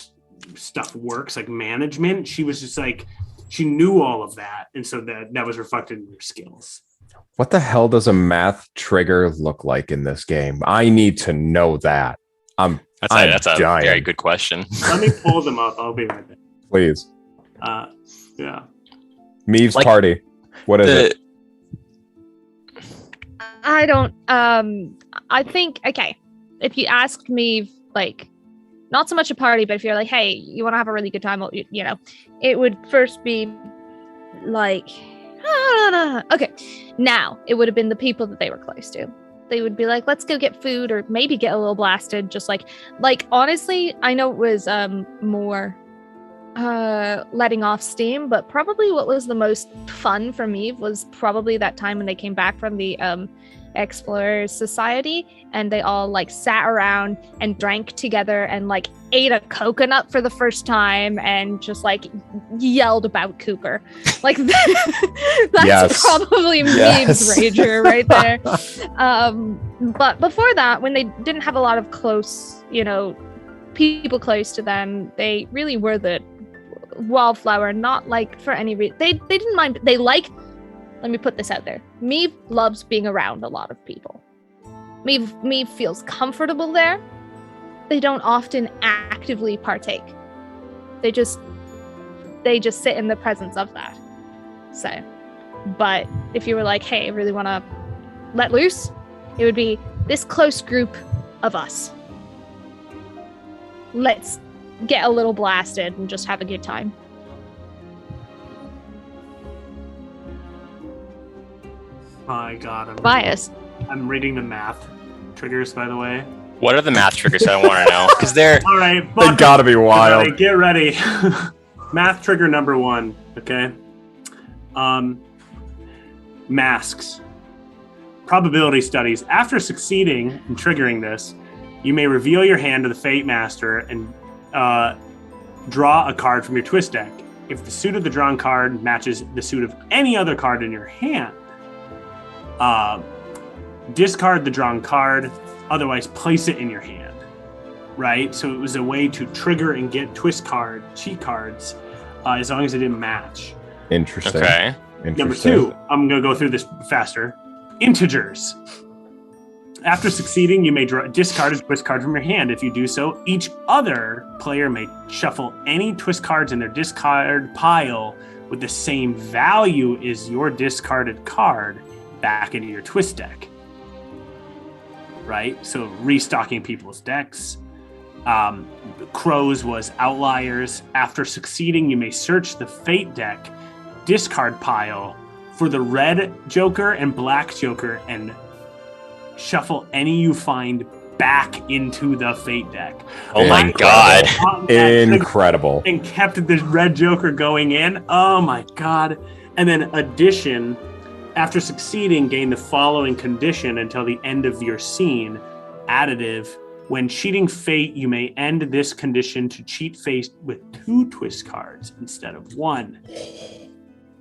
Speaker 3: stuff works, like management. She was just like, she knew all of that. And so that was reflected in her skills.
Speaker 4: What the hell does a math trigger look like in this game? I need to know that.
Speaker 1: That's a very good question.
Speaker 3: Let me pull them up. I'll be right back.
Speaker 4: Please.
Speaker 3: Yeah.
Speaker 4: Meeve's party. What is it?
Speaker 5: I don't. I think, okay, if you asked me, like, not so much a party, but if you're like, hey, you want to have a really good time, you know, it would first be like, okay, now it would have been the people that they were close to. They would be like, let's go get food, or maybe get a little blasted. Just like honestly, I know it was more letting off steam, but probably what was the most fun for me was probably that time when they came back from the Explorers Society, and they all like sat around and drank together and like ate a coconut for the first time and just like yelled about Cooper. Like that's probably Meade's rager right there. But before that, when they didn't have a lot of close, you know, people close to them, they really were the wallflower, not like for any reason. They didn't mind. They like, let me put this out there. Meave loves being around a lot of people. Meave feels comfortable there. They don't often actively partake. They just sit in the presence of that. So, but if you were like, hey, I really want to let loose, it would be this close group of us. Let's get a little blasted and just have a good time.
Speaker 3: My God,
Speaker 5: Bias.
Speaker 3: I'm reading the math triggers, by the way.
Speaker 1: What are the math triggers? I want to know, because they're
Speaker 3: all right.
Speaker 4: They gotta be wild.
Speaker 3: Get ready. Math trigger number 1. Okay. Masks. Probability studies. After succeeding in triggering this, you may reveal your hand to the Fate Master and draw a card from your twist deck. If the suit of the drawn card matches the suit of any other card in your hand, discard the drawn card, otherwise place it in your hand, right? So it was a way to trigger and get cheat cards, as long as it didn't match.
Speaker 4: Interesting.
Speaker 1: Okay.
Speaker 3: Number 2, I'm going to go through this faster. Integers. After succeeding, you may discard a twist card from your hand. If you do so, each other player may shuffle any twist cards in their discard pile with the same value as your discarded card back into your twist deck. Right? So restocking people's decks. Crows was outliers. After succeeding, you may search the Fate deck discard pile for the red Joker and black Joker and shuffle any you find back into the Fate deck.
Speaker 1: Oh my God.
Speaker 4: Incredible.
Speaker 3: And kept this red Joker going in. Oh my God. And then addition, after succeeding, gain the following condition until the end of your scene. Additive. When cheating Fate, you may end this condition to cheat Fate with 2 twist cards instead of 1.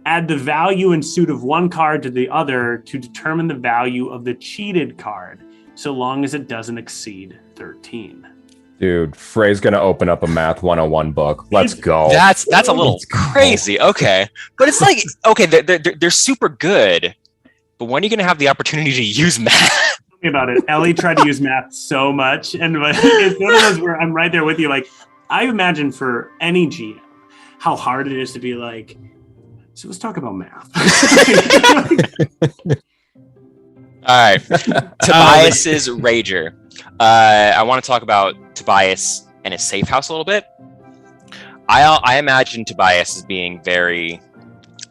Speaker 3: Add the value and suit of one card to the other to determine the value of the cheated card, so long as it doesn't exceed 13.
Speaker 4: Dude, Frey's gonna open up a Math 101 book. Let's go.
Speaker 1: That's a little crazy. Okay, but it's like, okay, they're super good, but when are you gonna have the opportunity to use math?
Speaker 3: Tell me about it. Ellie tried to use math so much, and it's one of those where I'm right there with you. Like, I imagine for any GM how hard it is to be like, so let's talk about math.
Speaker 1: All right, Tobias's Rager. I want to talk about Tobias and his safe house a little bit. I imagine Tobias as being very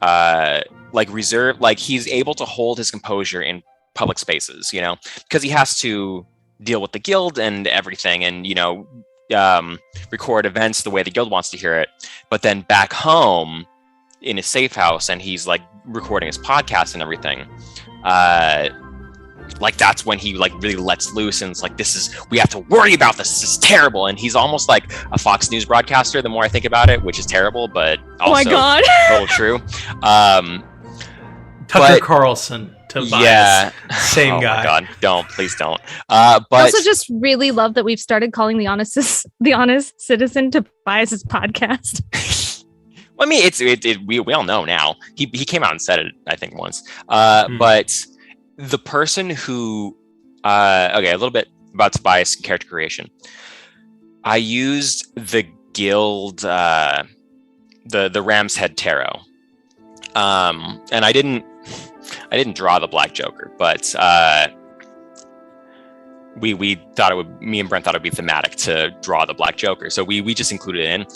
Speaker 1: like reserved, like he's able to hold his composure in public spaces, you know, because he has to deal with the guild and everything, and record events the way the guild wants to hear it. But then back home in his safe house, and he's like recording his podcast and everything, like that's when he like really lets loose and it's like, we have to worry about this is terrible. And he's almost like a Fox News broadcaster the more I think about it, which is terrible, but also
Speaker 5: oh my God.
Speaker 1: a little true.
Speaker 2: Tucker Carlson to Bias. Same guy.
Speaker 1: My God, please don't.
Speaker 5: I
Speaker 1: But
Speaker 5: also just really love that we've started calling the Honest Citizen to Bias's podcast.
Speaker 1: I mean, we all know now. He came out and said it, I think, once. But the person who, a little bit about Tobias character creation. I used the guild, the Ram's Head Tarot, and I didn't draw the Black Joker, but we thought me and Brent thought it would be thematic to draw the Black Joker, so we just included it in.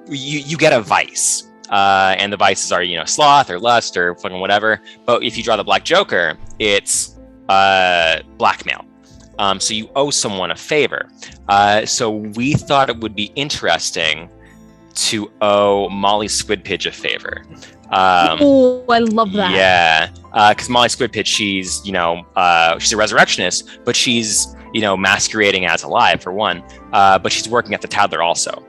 Speaker 1: You get a vice, and the vices are sloth or lust or fucking whatever. But if you draw the Black Joker, it's blackmail. So you owe someone a favor. So we thought it would be interesting to owe Molly Squidpidge a favor.
Speaker 5: Oh, I love that.
Speaker 1: Yeah, because Molly Squidpidge, she's she's a resurrectionist, but she's masquerading as alive for one. But she's working at the Tattler also.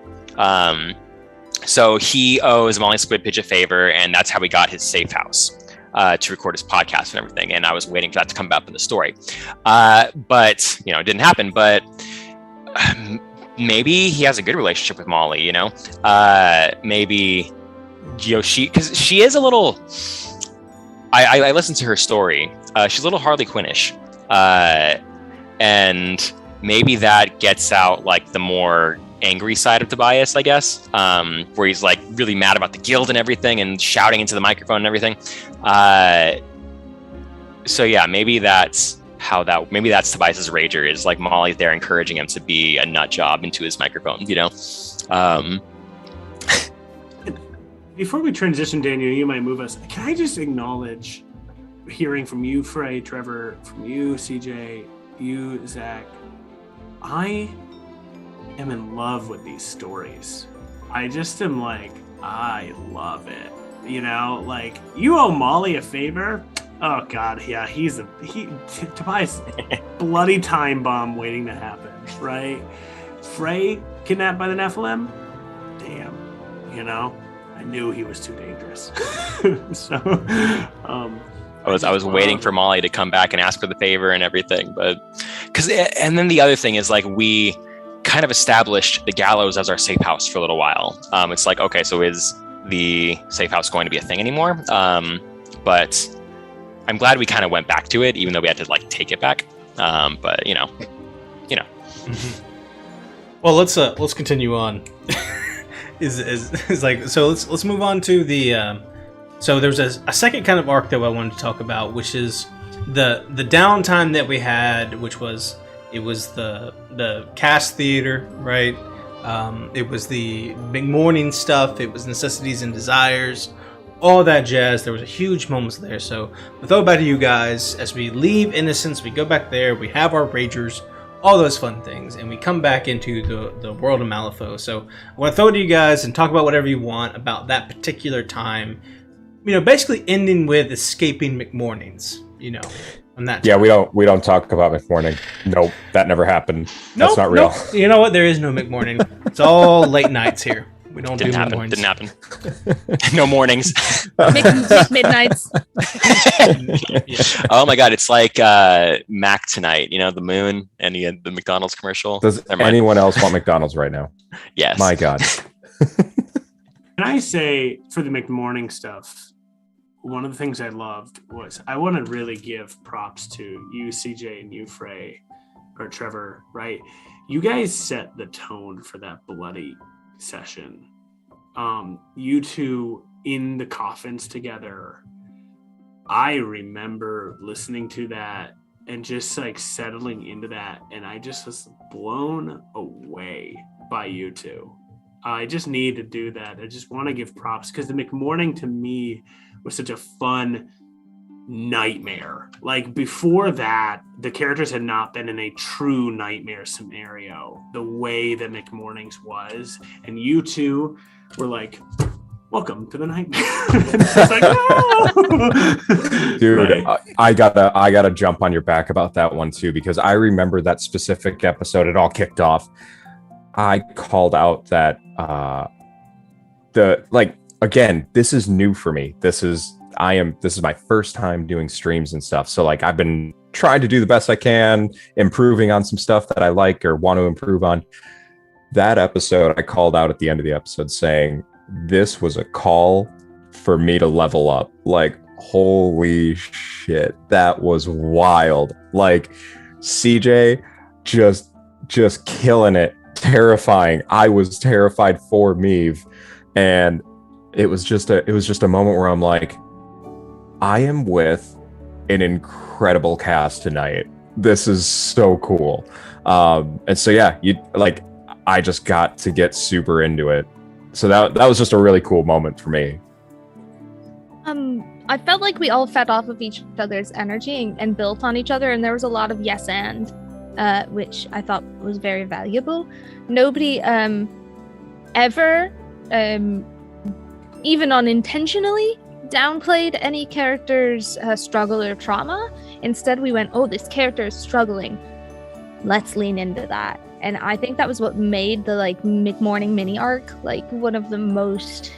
Speaker 1: So he owes Molly Squidpidge a favor, and that's how he got his safe house to record his podcast and everything. And I was waiting for that to come up in the story, but it didn't happen. But maybe he has a good relationship with Molly. Maybe because she is a little. I listened to her story. She's a little Harley Quinnish, and maybe that gets out like the more angry side of Tobias, I guess, where he's like really mad about the guild and everything and shouting into the microphone and everything. So yeah, maybe that's Tobias's rager, is like Molly's there encouraging him to be a nut job into his microphone,
Speaker 3: Before we transition, Daniel, you might move us. Can I just acknowledge hearing from you, Frey, Trevor, from you, CJ, you, Zach. I am in love with these stories. I just am like, I love it. Like, you owe Molly a favor. Oh God, yeah, Tobias, bloody time bomb waiting to happen, right? Frey kidnapped by the Nephilim. Damn, I knew he was too dangerous. So,
Speaker 1: I was waiting for Molly to come back and ask for the favor and everything, and then the other thing is like we kind of established the gallows as our safe house for a little while. It's like, okay, so is the safe house going to be a thing anymore? But I'm glad we kind of went back to it, even though we had to like take it back. But
Speaker 2: Well, let's continue on. is like, so let's move on to the so there's a second kind of arc that I wanted to talk about, which is the downtime that we had, which was the cast theater, right? It was the big morning stuff, it was necessities and desires, all that jazz. There was a huge moments there. So we'll throw it back to you guys as we leave Innocence. We go back there, we have our ragers, all those fun things, and we come back into the world of Malifaux. So I want to throw it to you guys and talk about whatever you want about that particular time. Basically ending with escaping McMornings. On that.
Speaker 4: Yeah, we don't talk about McMorning. Nope, that never happened. That's not real.
Speaker 2: Nope. You know what? There is no McMorning. It's all late nights here. We don't do mornings.
Speaker 1: Didn't happen. No mornings.
Speaker 5: Midnights.
Speaker 2: Yeah.
Speaker 1: Oh my God, it's like Mac Tonight. The moon and the McDonald's commercial.
Speaker 4: Does anyone else want McDonald's right now?
Speaker 1: Yes.
Speaker 4: My God.
Speaker 3: Can I say, for the McMorning stuff, one of the things I loved was, I want to really give props to you, CJ, and you, Frey, or Trevor, right? You guys set the tone for that bloody session. You two in the coffins together. I remember listening to that and just like settling into that, and I just was blown away by you two. I just need to do that. I just want to give props, because the McMorning to me was such a fun nightmare. Like before that, the characters had not been in a true nightmare scenario the way that McMorning's was, and you two were like, welcome to the nightmare. It's like, oh!
Speaker 4: Dude,
Speaker 3: right.
Speaker 4: I gotta jump on your back about that one too, because I remember that specific episode. It all kicked off. I called out that again, this is new for me. This is my first time doing streams and stuff. So like I've been trying to do the best I can, improving on some stuff that I like or want to improve on. That episode I called out at the end of the episode saying this was a call for me to level up. Like, holy shit, that was wild. Like CJ just killing it, terrifying. I was terrified for Meave, and it was just a moment where I'm like, I am with an incredible cast tonight. This is so cool. And so yeah, I just got to get super into it. So that was just a really cool moment for me.
Speaker 5: I felt like we all fed off of each other's energy and built on each other, and there was a lot of yes and, which I thought was very valuable. Nobody ever, even unintentionally, downplayed any character's struggle or trauma. Instead, we went, oh, this character is struggling. Let's lean into that. And I think that was what made the like McMorning mini arc like one of the most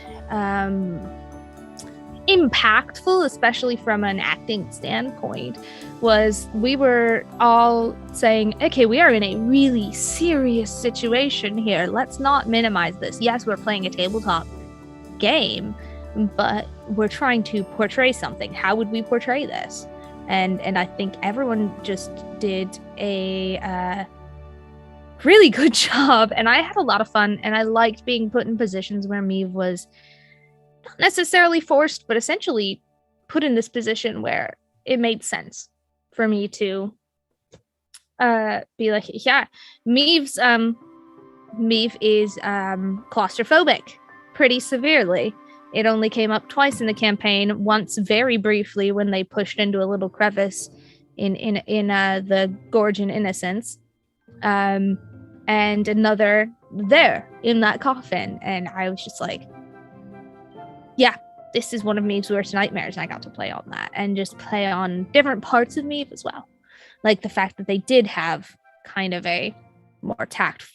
Speaker 5: impactful, especially from an acting standpoint, was we were all saying, okay, we are in a really serious situation here. Let's not minimize this. Yes, we're playing a tabletop game, but we're trying to portray something. How would we portray this? And I think everyone just did a really good job, and I had a lot of fun, and I liked being put in positions where Meave was not necessarily forced, but essentially put in this position where it made sense for me to be like, yeah, Meave is claustrophobic pretty severely. It only came up twice in the campaign, once very briefly when they pushed into a little crevice in the Gorge in Innocence, and another there in that coffin. And I was just like, yeah, this is one of Maeve's worst nightmares. I got to play on that and just play on different parts of Meave as well. Like the fact that they did have kind of a more tactics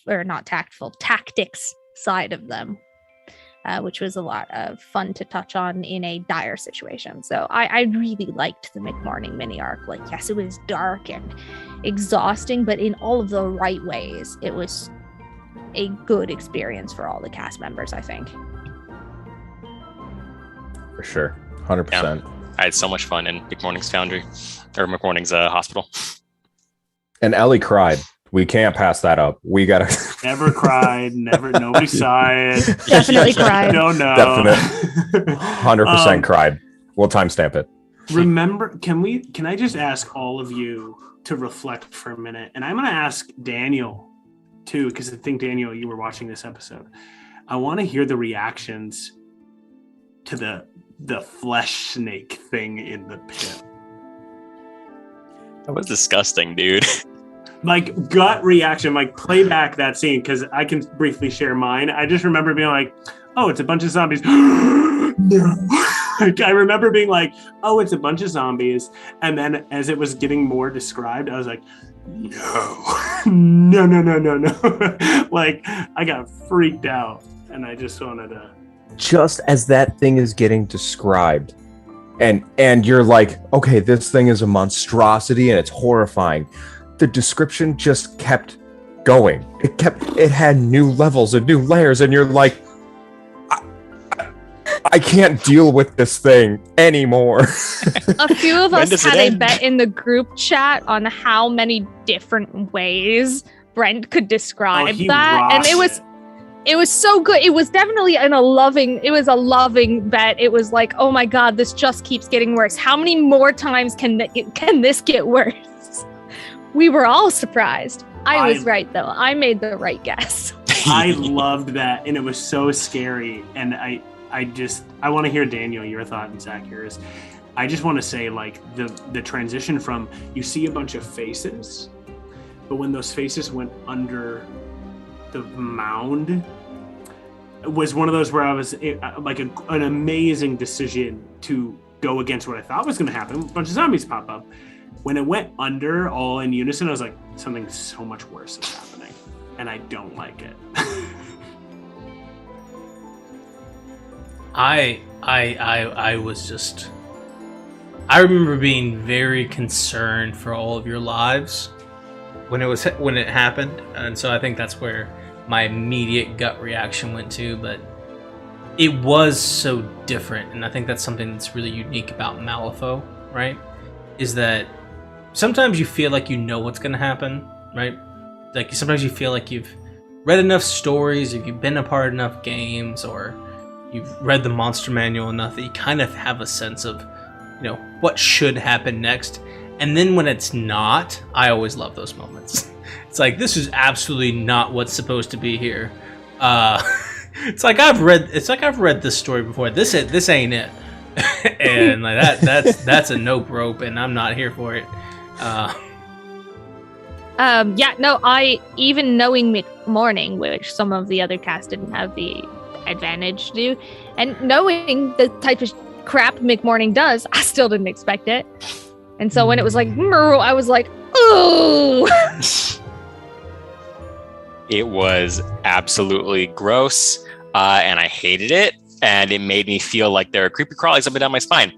Speaker 5: side of them. Which was a lot of fun to touch on in a dire situation. So I really liked the McMorning mini arc. Like, yes, it was dark and exhausting, but in all of the right ways. It was a good experience for all the cast members, I think.
Speaker 4: For sure. 100%.
Speaker 1: Yeah. I had so much fun in McMorning's Foundry, or McMorning's hospital.
Speaker 4: And Ellie cried. We can't pass that up. We gotta.
Speaker 3: Never cried. Never. Nobody saw it.
Speaker 5: Definitely cried.
Speaker 3: Don't know.
Speaker 4: Definitely. 100% cried. We'll timestamp it.
Speaker 3: Remember? Can I just ask all of you to reflect for a minute? And I'm going to ask Daniel too, because I think Daniel, you were watching this episode. I want to hear the reactions to the flesh snake thing in the pit.
Speaker 1: That was disgusting, dude.
Speaker 3: Like gut reaction, like play back that scene because I can briefly share mine. I just remember being like, oh, it's a bunch of zombies. No. Like, I remember being like, oh, it's a bunch of zombies. And then as it was getting more described, I was like, no. Like I got freaked out and I just wanted to.
Speaker 4: Just as that thing is getting described and you're like, okay, this thing is a monstrosity and it's horrifying. The description just kept going. It had new levels and new layers, and you're like, I can't deal with this thing anymore.
Speaker 5: A few of us had a bet in the group chat on how many different ways Brent could describe that, and it was so good. It was definitely a loving bet. It was like, oh my god, this just keeps getting worse. How many more times can this get worse? We were all surprised. I was right, though. I made the right guess.
Speaker 3: I loved that, and it was so scary. And I want to hear, Daniel, your thought, and Zach, yours. I just want to say, like, the transition from you see a bunch of faces, but when those faces went under the mound, it was one of those where I was like an amazing decision to go against what I thought was going to happen. A bunch of zombies pop up. When it went under all in unison, I was like, something so much worse is happening, and I don't like it.
Speaker 2: I was just. I remember being very concerned for all of your lives when it happened, and so I think that's where my immediate gut reaction went to. But it was so different, and I think that's something that's really unique about Malifaux, right? Is that sometimes you feel like you know what's going to happen, right? Like sometimes you feel like you've read enough stories, if you've been a part of enough games, or you've read the monster manual enough that you kind of have a sense of, you know, what should happen next. And then when it's not, I always love those moments. It's like, this is absolutely not what's supposed to be here. It's like I've read this story before. This ain't it. And like that's a nope rope, and I'm not here for it.
Speaker 5: I even knowing mid-morning, which some of the other cast didn't have the advantage to do, and knowing the type of crap mid-morning does, I still didn't expect it. And so when it was like, I was like, ooh.
Speaker 1: It was absolutely gross, and I hated it, and it made me feel like there are creepy crawlies up and down my spine.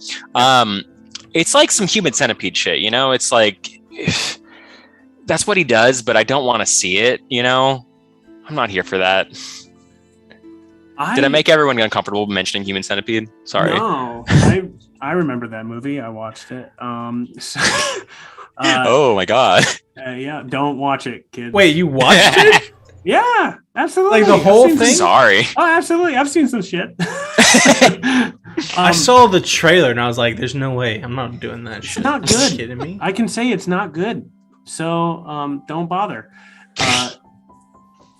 Speaker 1: It's like some human centipede shit, you know? It's like, that's what he does, but I don't want to see it, you know? I'm not here for that. Did I make everyone uncomfortable mentioning human centipede? Sorry.
Speaker 3: No, I remember that movie. I watched it.
Speaker 1: Oh my god.
Speaker 3: Yeah, don't watch it, kids.
Speaker 2: Wait, you watched it?
Speaker 3: Yeah, absolutely.
Speaker 2: Like the whole thing?
Speaker 1: Sorry.
Speaker 3: Oh, absolutely. I've seen some shit.
Speaker 2: I saw the trailer and I was like, there's no way. I'm not doing that shit.
Speaker 3: It's not good.
Speaker 2: Are you kidding me?
Speaker 3: I can say it's not good. So don't bother.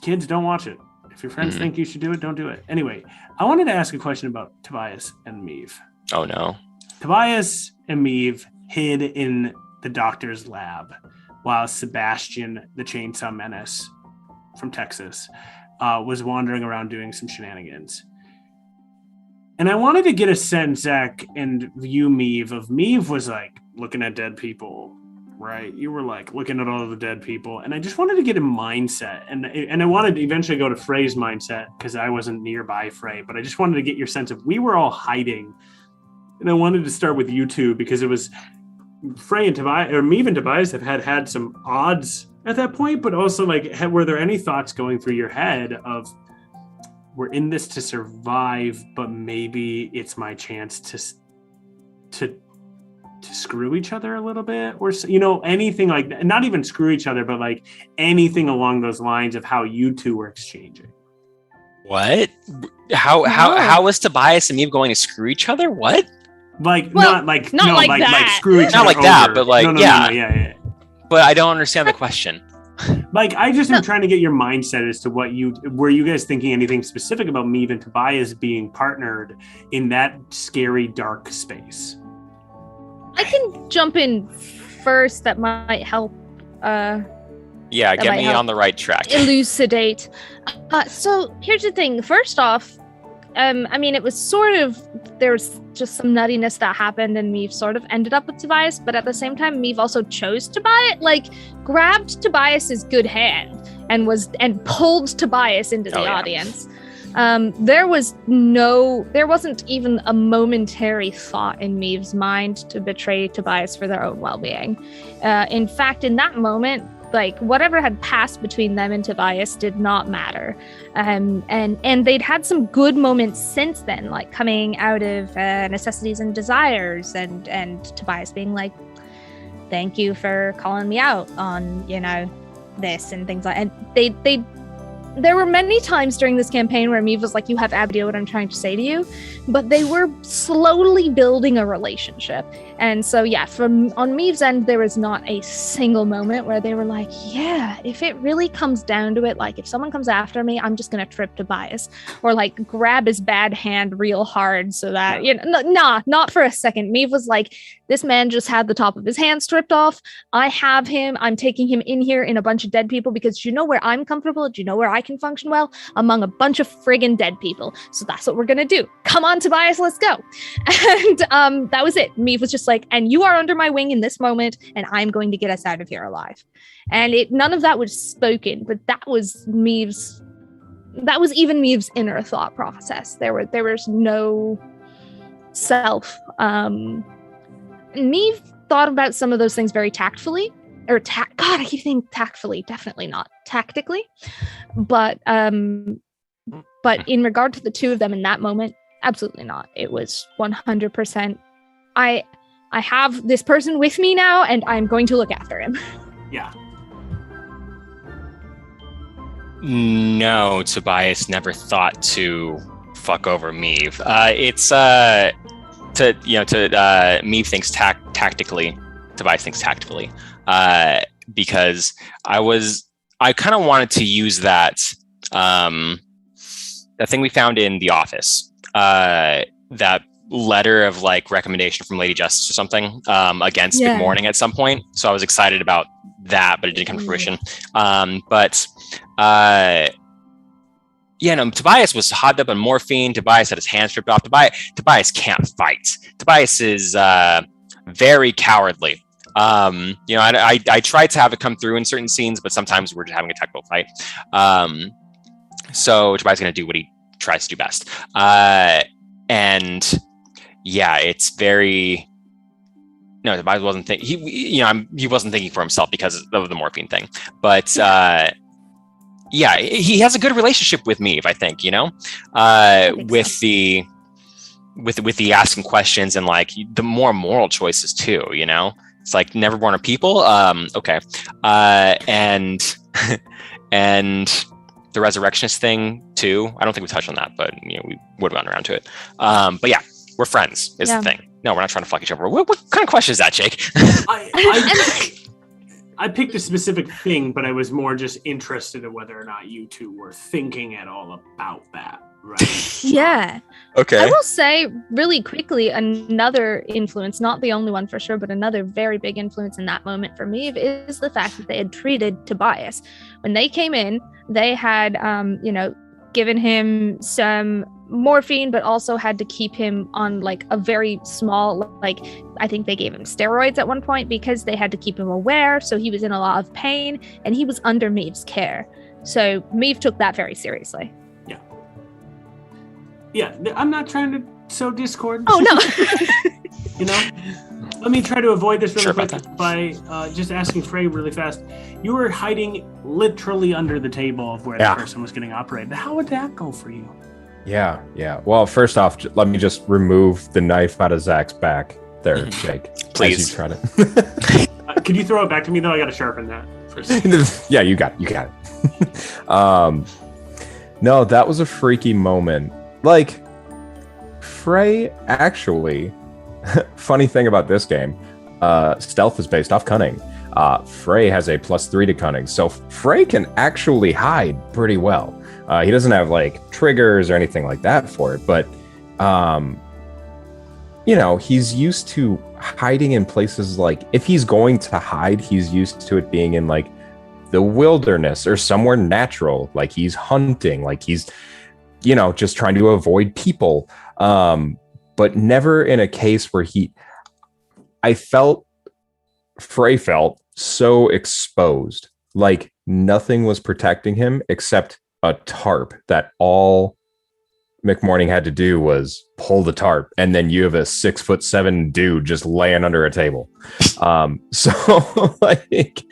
Speaker 3: Kids, don't watch it. If your friends think you should do it, don't do it. Anyway, I wanted to ask a question about Tobias and Meave.
Speaker 1: Oh no.
Speaker 3: Tobias and Meave hid in the doctor's lab while Sebastian, the Chainsaw Menace from Texas, was wandering around doing some shenanigans. And I wanted to get a sense, Zach, and you, Meave, of Meave was like looking at dead people, right? You were like looking at all of the dead people. And I just wanted to get a mindset. And I wanted to eventually go to Frey's mindset because I wasn't nearby Frey, but I just wanted to get your sense of, we were all hiding. And I wanted to start with you two because it was Frey and Tobias, or Meave and Tobias have had some odds at that point, but also like, were there any thoughts going through your head of, we're in this to survive, but maybe it's my chance to screw each other a little bit, or, you know, anything like that. Not even screw each other, but like anything along those lines of how you two were exchanging.
Speaker 1: What? How was Tobias and Meave going to screw each other? What?
Speaker 3: Like,
Speaker 5: well,
Speaker 3: not like screw each other.
Speaker 1: Not like that, but like,
Speaker 3: no, yeah.
Speaker 1: But I don't understand the question.
Speaker 3: Like, I just am trying to get your mindset as to were you guys thinking anything specific about Meave and Tobias being partnered in that scary, dark space?
Speaker 5: I can jump in first. That might help.
Speaker 1: Yeah, get me on the right track.
Speaker 5: Elucidate. So here's the thing. First off, I mean, it was sort of, there was just some nuttiness that happened and Meave sort of ended up with Tobias, but at the same time, Meave also chose Tobias, like grabbed Tobias's good hand and pulled Tobias into the audience. There wasn't even a momentary thought in Meave's mind to betray Tobias for their own well-being. In fact, in that moment, like whatever had passed between them and Tobias did not matter. And they'd had some good moments since then, like coming out of Necessities and Desires and Tobias being like, thank you for calling me out on, you know, this and things like, and there were many times during this campaign where Meave was like, you have no idea what I'm trying to say to you, but they were slowly building a relationship. And so, yeah, on Meave's end, there was not a single moment where they were like, yeah, if it really comes down to it, like if someone comes after me, I'm just going to trip Tobias or like grab his bad hand real hard so that, not for a second. Meave was like, this man just had the top of his hand stripped off. I have him. I'm taking him in here in a bunch of dead people because you know where I'm comfortable? Do you know where I can function well? Among a bunch of friggin' dead people. So that's what we're going to do. Come on, Tobias, let's go. And that was it. Meave was just like, and you are under my wing in this moment, and I'm going to get us out of here alive. And none of that was spoken, but that was even Meave's inner thought process. There was no self. Meave thought about some of those things very tactfully, or God, I keep saying tactfully, definitely not tactically. But in regard to the two of them in that moment, absolutely not. It was 100%. I have this person with me now, and I'm going to look after him.
Speaker 3: Yeah.
Speaker 1: No, Tobias never thought to fuck over Meave. Meave thinks tactically. Tobias thinks tactfully. Because I kind of wanted to use that thing we found in the office, that letter of like recommendation from Lady Justice or something against Big Morning at some point. So I was excited about that, but it didn't come to fruition. Tobias was hopped up on morphine. Tobias had his hands stripped off. Tobias can't fight. Tobias is very cowardly. I tried to have it come through in certain scenes, but sometimes we're just having a technical fight. So Tobias is going to do what he tries to do best. It's very... No, Tobias wasn't thinking... He wasn't thinking for himself because of the morphine thing. But... he has a good relationship with Meave, I think, with the asking questions and like the more moral choices too, It's like never born of people. Okay. And the resurrectionist thing too. I don't think we touched on that, but we would have gone around to it. But yeah, we're friends is the thing. No, we're not trying to fuck each other. What kind of question is that, Jake?
Speaker 3: I picked a specific thing, but I was more just interested in whether or not you two were thinking at all about that, right?
Speaker 5: Yeah.
Speaker 1: Okay.
Speaker 5: I will say really quickly, another influence, not the only one for sure, but another very big influence in that moment for me is the fact that they had treated Tobias. When they came in, they had, given him some morphine, but also had to keep him on like a very small, like I think they gave him steroids at one point because they had to keep him aware. So he was in a lot of pain and he was under Maeve's care. So Maeve took that very seriously.
Speaker 3: Yeah, I'm not trying to sow discord.
Speaker 5: Oh, no.
Speaker 3: Let me try to avoid this really quick by just asking Frey really fast. You were hiding literally under the table of where the person was getting operated. How would that go for you?
Speaker 4: Yeah. Well, first off, let me just remove the knife out of Zach's back there, Jake.
Speaker 1: Please.
Speaker 4: As you try to...
Speaker 3: Could you throw it back to me, though? I got to sharpen that for a second.
Speaker 4: Yeah, you got it. No, that was a freaky moment. Like, Frey actually... Funny thing about this game, stealth is based off cunning. Frey has a +3 to cunning, so Frey can actually hide pretty well. He doesn't have like triggers or anything like that for it, but he's used to hiding in places like, if he's going to hide, he's used to it being in like the wilderness or somewhere natural, like he's hunting, like he's just trying to avoid people. But never in a case where Frey felt so exposed, like nothing was protecting him except a tarp that all McMorning had to do was pull the tarp, and then you have a 6'7" dude just laying under a table. So like,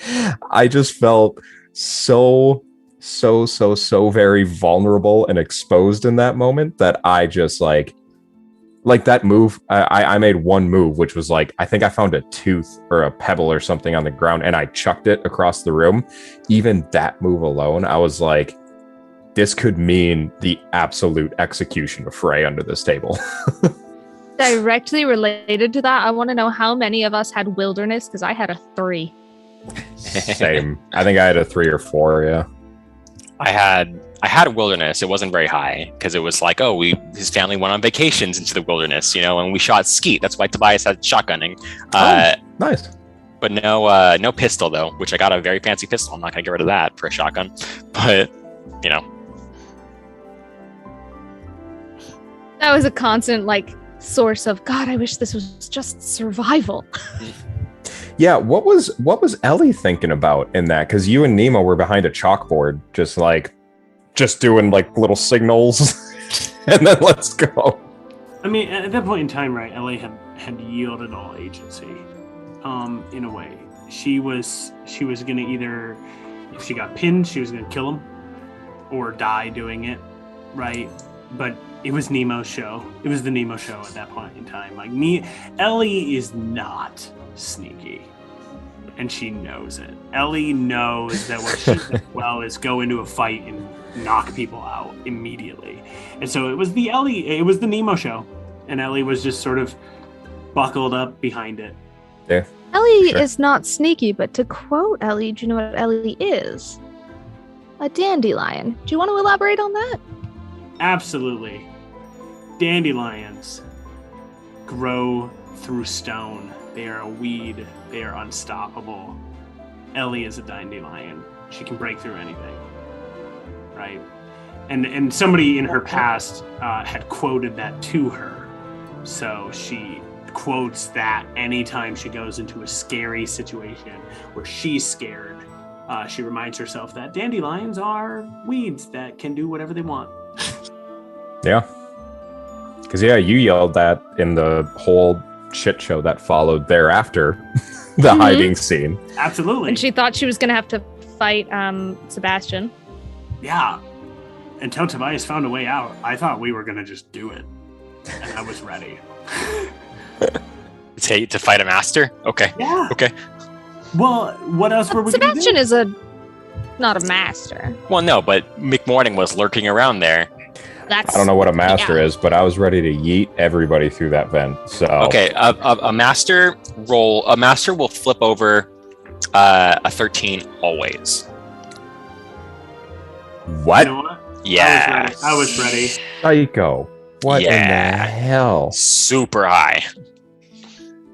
Speaker 4: I just felt so very vulnerable and exposed in that moment that I just like that move. I made one move, which was like, I think I found a tooth or a pebble or something on the ground and I chucked it across the room. Even that move alone, I was like, this could mean the absolute execution of Frey under this table.
Speaker 5: Directly related to that, I want to know how many of us had wilderness, because I had a 3.
Speaker 4: Same. I think I had a 3 or 4, yeah.
Speaker 1: I had a wilderness. It wasn't very high because it was like, his family went on vacations into the wilderness, and we shot skeet. That's why Tobias had shotgunning.
Speaker 4: Nice.
Speaker 1: But no pistol though, which I got a very fancy pistol. I'm not gonna get rid of that for a shotgun. But
Speaker 5: that was a constant source of God. I wish this was just survival.
Speaker 4: Yeah, what was Ellie thinking about in that? Because you and Nemo were behind a chalkboard, just doing little signals, and then let's go.
Speaker 3: I mean, at that point in time, right? Ellie had yielded all agency. In a way, she was gonna either, if she got pinned, she was gonna kill him, or die doing it, right? But it was Nemo's show. It was the Nemo show at that point in time. Ellie is not sneaky, and she knows it. Ellie knows that what she does well is go into a fight and knock people out immediately. And so it was the Nemo show, and Ellie was just sort of buckled up behind it.
Speaker 4: Yeah.
Speaker 5: Ellie
Speaker 4: Sure.
Speaker 5: is not sneaky, but to quote Ellie, do you know what Ellie is? A dandelion. Do you want to elaborate on that?
Speaker 3: Absolutely. Dandelions grow through stone. They are a weed. They are unstoppable. Ellie is a dandelion. She can break through anything. Right? And somebody in her past had quoted that to her. So she quotes that anytime she goes into a scary situation where she's scared. She reminds herself that dandelions are weeds that can do whatever they want.
Speaker 4: Yeah. Because, you yelled that in the whole shit show that followed thereafter the hiding scene.
Speaker 3: Absolutely.
Speaker 5: And she thought she was going to have to fight Sebastian.
Speaker 3: Yeah. Until Tobias found a way out, I thought we were going to just do it. And I was ready.
Speaker 1: To fight a master? Okay.
Speaker 3: Yeah.
Speaker 1: Okay.
Speaker 3: Well, what else were we going to do?
Speaker 5: Sebastian is not a master.
Speaker 1: Well, no, but McMorning was lurking around there.
Speaker 4: I don't know what a master is, but I was ready to yeet everybody through that vent. So
Speaker 1: Okay, a master will flip over a 13 always.
Speaker 4: What?
Speaker 3: You know what?
Speaker 1: Yeah.
Speaker 3: I was ready.
Speaker 4: Psycho. What in the hell?
Speaker 1: Super high.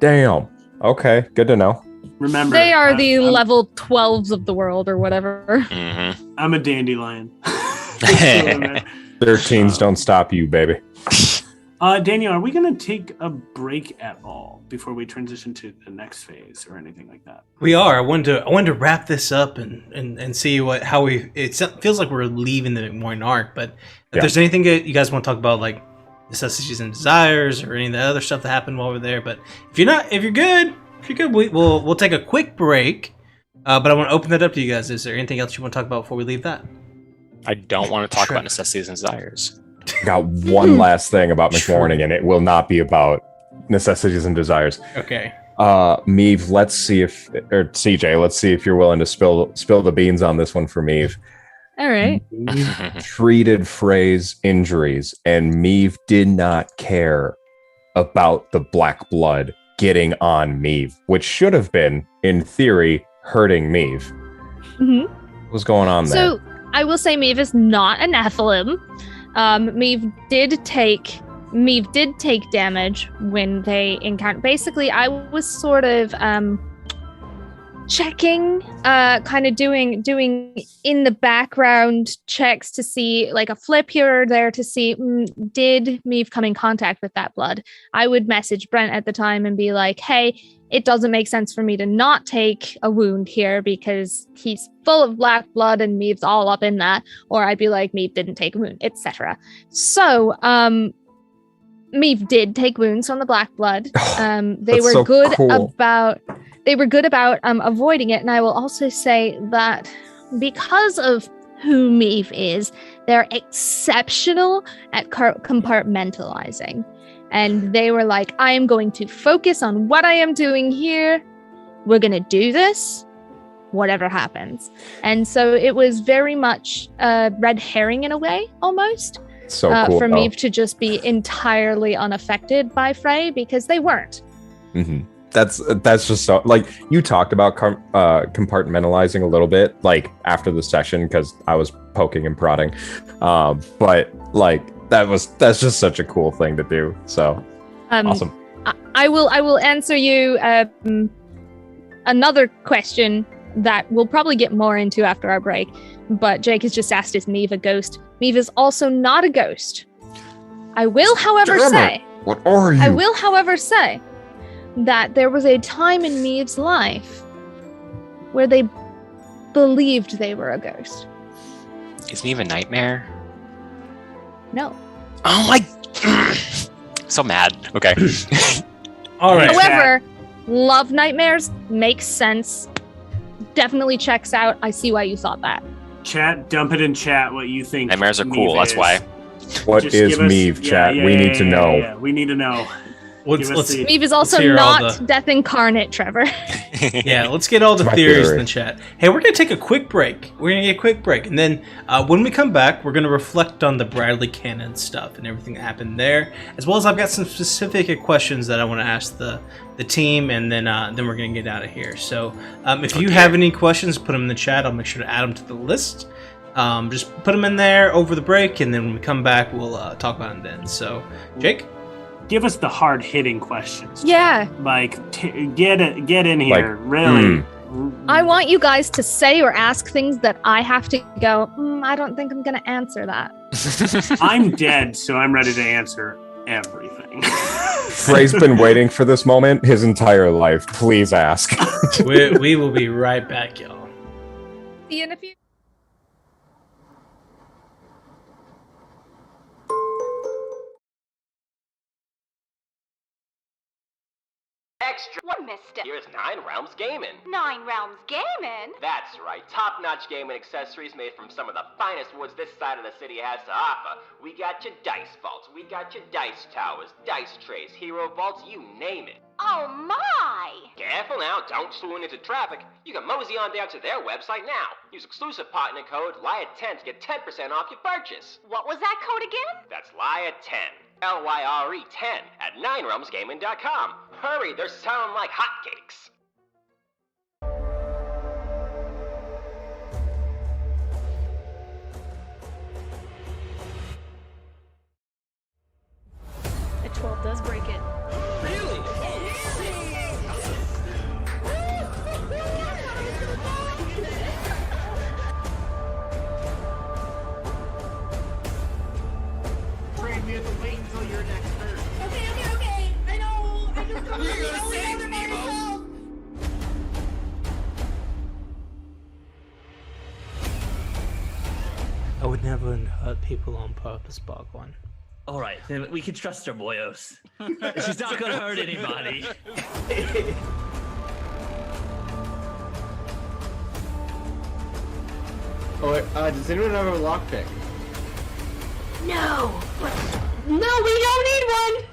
Speaker 4: Damn. Okay, good to know.
Speaker 3: Remember,
Speaker 5: They are the
Speaker 3: I'm,
Speaker 5: level 12s of the world or whatever.
Speaker 1: Mm-hmm.
Speaker 3: I'm a dandelion.
Speaker 4: 13s don't stop you, baby.
Speaker 3: Daniel, are we going to take a break at all before we transition to the next phase or anything like that?
Speaker 2: We are. I wanted to wrap this up and see how it feels like we're leaving the McMorning arc. But if there's anything that you guys want to talk about, like necessities and desires, or any of the other stuff that happened while we're there. But if you're good, we'll take a quick break. But I want to open that up to you guys. Is there anything else you want to talk about before we leave that?
Speaker 1: I don't want to talk about necessities and desires.
Speaker 4: Got one last thing about McMorning, and it will not be about necessities and desires.
Speaker 2: Okay.
Speaker 4: Meave, CJ, let's see if you're willing to spill the beans on this one for Meave.
Speaker 5: All right.
Speaker 4: Meave treated Frey's injuries, and Meave did not care about the black blood getting on Meave, which should have been, in theory, hurting Meave.
Speaker 5: Mm-hmm.
Speaker 4: What's going on there?
Speaker 5: So I will say Meave is not an Nephilim. Meave did take damage when they encountered. Basically, I was sort of checking, kind of doing in the background checks to see, like a flip here or there to see, did Meave come in contact with that blood? I would message Brent at the time and be like, hey, it doesn't make sense for me to not take a wound here because he's full of black blood and Meave's all up in that. Or I'd be like, Meave didn't take a wound, etc. So, Meave did take wounds from the black blood. They were good about avoiding it. And I will also say that because of who Meave is, they're exceptional at compartmentalizing. And they were like, I am going to focus on what I am doing here. We're going to do this. whatever happens. And so it was very much a red herring in a way, almost.
Speaker 4: So cool
Speaker 5: for
Speaker 4: though.
Speaker 5: Meave to just be entirely unaffected by Frey, because they weren't.
Speaker 4: Mm-hmm. That's just so, like, you talked about compartmentalizing a little bit, like, after the session, because I was poking and prodding, but like that's just such a cool thing to do. So awesome.
Speaker 5: I will answer you another question that we'll probably get more into after our break, but Jake has just asked, is Meave a ghost? Meave is also not a ghost. I will, however, say
Speaker 4: what are you?
Speaker 5: I will, however, say that there was a time in Meave's life where they believed they were a ghost.
Speaker 1: Is Meave a nightmare?
Speaker 5: No.
Speaker 1: Oh my! So mad. Okay.
Speaker 2: All right.
Speaker 5: However, love nightmares makes sense. Definitely checks out. I see why you thought that.
Speaker 3: Chat, dump it in chat what you think.
Speaker 1: Nightmares are cool.
Speaker 3: Meave
Speaker 1: That's
Speaker 3: is.
Speaker 1: why.
Speaker 4: What
Speaker 3: Just
Speaker 4: is
Speaker 3: give us-
Speaker 4: Meave, chat? We need to know.
Speaker 3: Yeah. We need to know. Give us the-
Speaker 5: Meave is also
Speaker 2: hear all
Speaker 5: not
Speaker 2: the-
Speaker 5: death incarnate, Trevor.
Speaker 2: Yeah, let's get all the
Speaker 4: my
Speaker 2: theories
Speaker 4: theory.
Speaker 2: in the chat. Hey, we're going to take a quick break. And then when we come back, we're going to reflect on the Bradley canon stuff and everything that happened there, as well as I've got some specific questions that I want to ask the team, and then we're going to get out of here. So if you have any questions, put them in the chat. I'll make sure to add them to the list. Just put them in there over the break, and then when we come back, we'll talk about them then. So, Jake?
Speaker 3: Give us the hard-hitting questions.
Speaker 5: Yeah.
Speaker 3: Like, get in here.
Speaker 4: Like,
Speaker 3: really.
Speaker 5: I want you guys to say or ask things that I have to go, I don't think I'm going to answer that.
Speaker 3: I'm dead, so I'm ready to answer everything.
Speaker 4: Frey's been waiting for this moment his entire life. Please ask.
Speaker 2: we will be right back, y'all.
Speaker 5: See you in a few.
Speaker 6: Extra.
Speaker 7: What, mister?
Speaker 6: Here's 9 Realms Gaming.
Speaker 7: 9 Realms Gaming?
Speaker 6: That's right, top-notch gaming accessories made from some of the finest woods this side of the city has to offer. We got your dice vaults, we got your dice towers, dice trays, hero vaults, you name it.
Speaker 7: Oh my!
Speaker 6: Careful now, don't swoon into traffic. You can mosey on down to their website now. Use exclusive partner code LYRE10 to get 10% off your purchase.
Speaker 7: What was that code again?
Speaker 6: That's LYRE10. LYRE10 at 9realmsgaming.com. Hurry, they're selling like hotcakes.
Speaker 5: A 12 does break it.
Speaker 8: Train me to wait until your next turn. Okay. I know. I just don't know. Everybody help!
Speaker 2: I would never hurt people on purpose, Bhagwan.
Speaker 9: All right, then we can trust her, boyos. She's not gonna hurt anybody.
Speaker 8: Oh, wait, does anyone have a lockpick?
Speaker 7: No! No, we don't need one!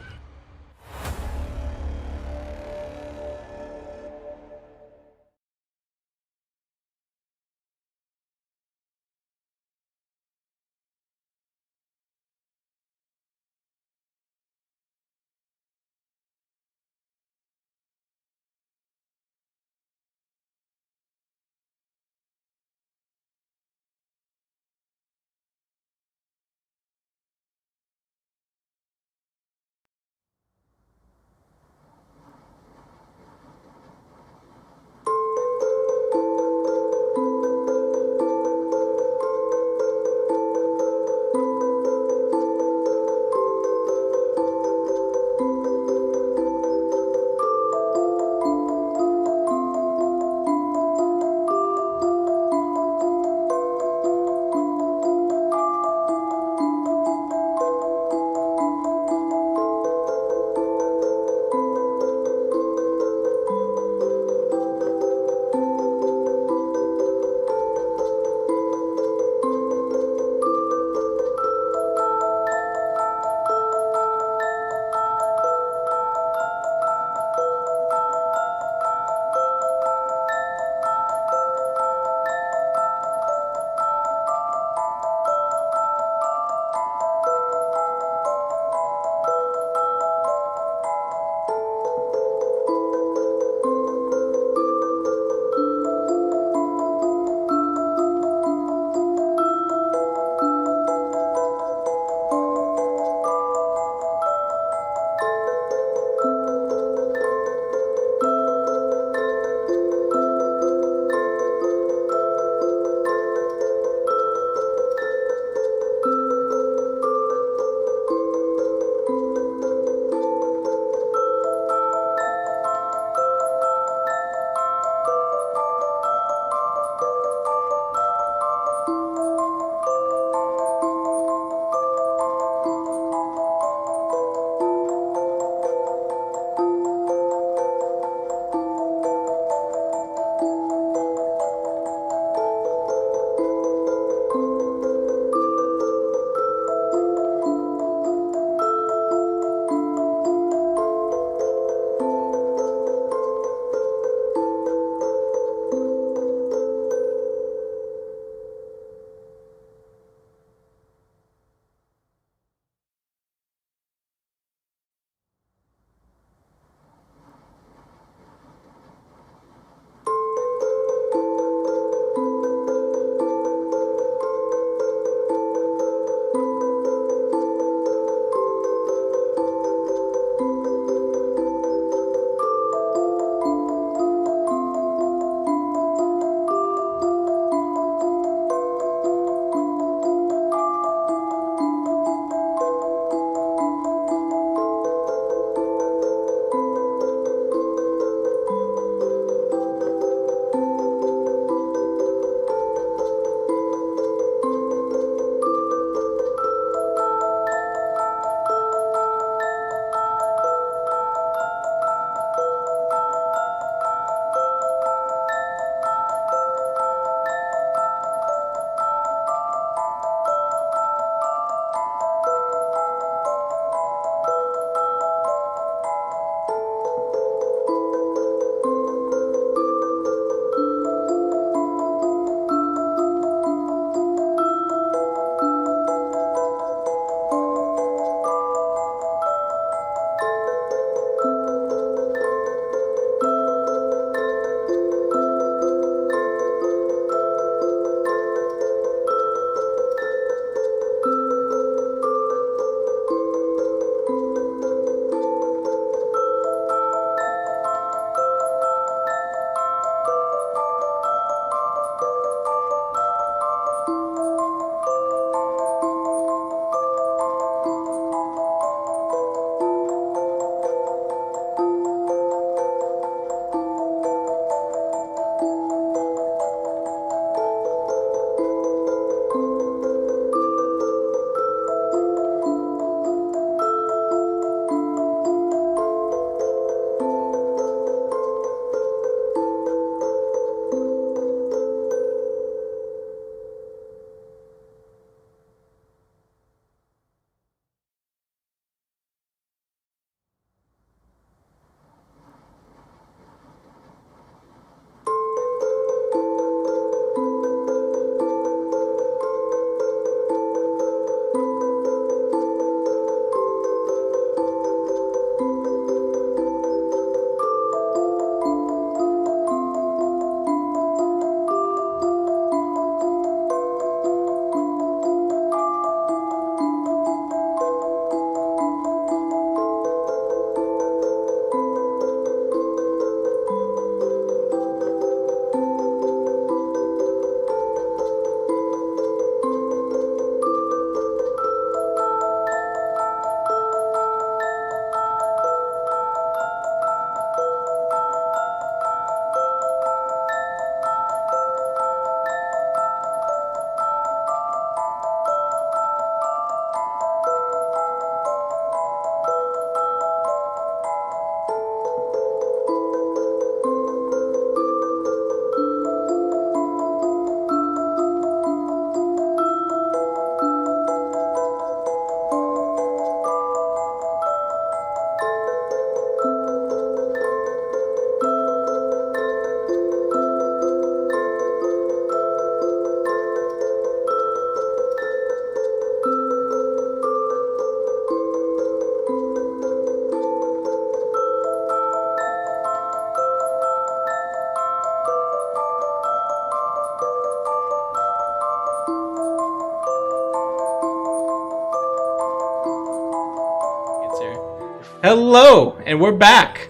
Speaker 2: Hello, and we're back.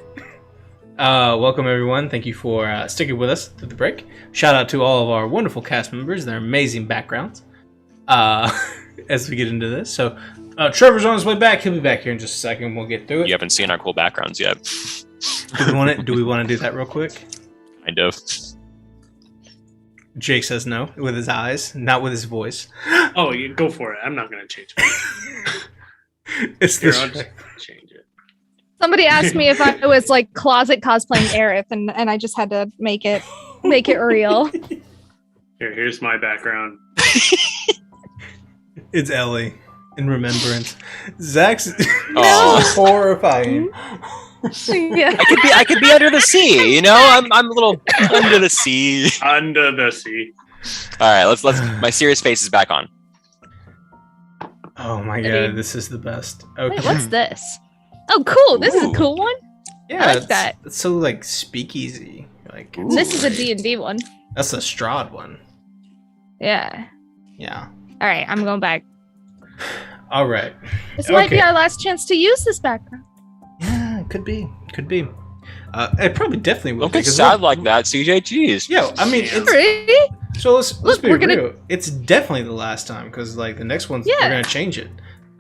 Speaker 2: Welcome everyone. Thank you for sticking with us through the break. Shout out to all of our wonderful cast members, their amazing backgrounds. As we get into this, so Trevor's on his way back. He'll be back here in just a second. We'll get through it.
Speaker 1: You haven't seen our cool backgrounds yet.
Speaker 2: Do we want to do that real quick?
Speaker 1: Kind of.
Speaker 2: Jake says no with his eyes, not with his voice.
Speaker 3: Oh, you go for it. I'm not going to change it.
Speaker 2: It's
Speaker 3: Here,
Speaker 2: this.
Speaker 3: I'll just change it.
Speaker 5: Somebody asked me if I was like closet cosplaying Aerith, and I just had to make it real.
Speaker 3: Here's my background.
Speaker 2: It's Ellie in remembrance. Zach's
Speaker 1: Oh.
Speaker 2: horrifying.
Speaker 5: Yeah.
Speaker 1: I could be under the sea, you know? I'm a little under the sea.
Speaker 3: Under the sea.
Speaker 1: All right, let's my serious face is back on.
Speaker 2: Oh my god, this is the best. Okay.
Speaker 5: Wait, what's this? Oh, cool! This is a
Speaker 1: Ooh.
Speaker 5: cool one.
Speaker 2: Yeah,
Speaker 5: I like that.
Speaker 2: It's so like speakeasy. Like
Speaker 5: This is a D&D one.
Speaker 2: that's the Strahd one.
Speaker 5: Yeah.
Speaker 2: Yeah.
Speaker 5: All right, I'm going back.
Speaker 2: All right.
Speaker 5: This might be
Speaker 2: Okay.
Speaker 5: our last chance to use this background.
Speaker 2: Yeah, it could be. Could be. It probably definitely will.
Speaker 1: Don't get
Speaker 2: because
Speaker 1: sad like that, CJ. Jeez.
Speaker 2: Yeah, I mean, it's,
Speaker 5: Really?
Speaker 2: so let's
Speaker 5: Look,
Speaker 2: be
Speaker 5: we're gonna-
Speaker 2: real. It's definitely the last time because like the next one's we're
Speaker 5: Yeah.
Speaker 2: gonna change it.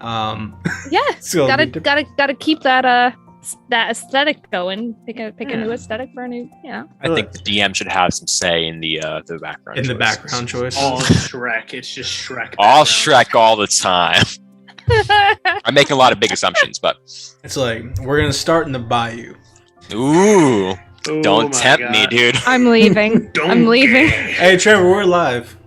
Speaker 5: Yeah.
Speaker 2: So it'll be
Speaker 5: Gotta keep that that aesthetic going. Pick a new aesthetic for a new. Yeah.
Speaker 1: I think the DM should have some say in the background.
Speaker 2: in the
Speaker 1: choices.
Speaker 2: background choice.
Speaker 3: All Shrek. It's just Shrek.
Speaker 1: All
Speaker 3: background.
Speaker 1: Shrek all the time. I'm making a lot of big assumptions, but
Speaker 2: It's like we're gonna start in the bayou.
Speaker 1: ooh,
Speaker 3: Oh
Speaker 1: don't
Speaker 3: my
Speaker 1: tempt me,
Speaker 3: God.
Speaker 1: dude.
Speaker 5: I'm leaving.
Speaker 3: Don't
Speaker 5: I'm leaving.
Speaker 3: care.
Speaker 2: Hey Trevor, we're live.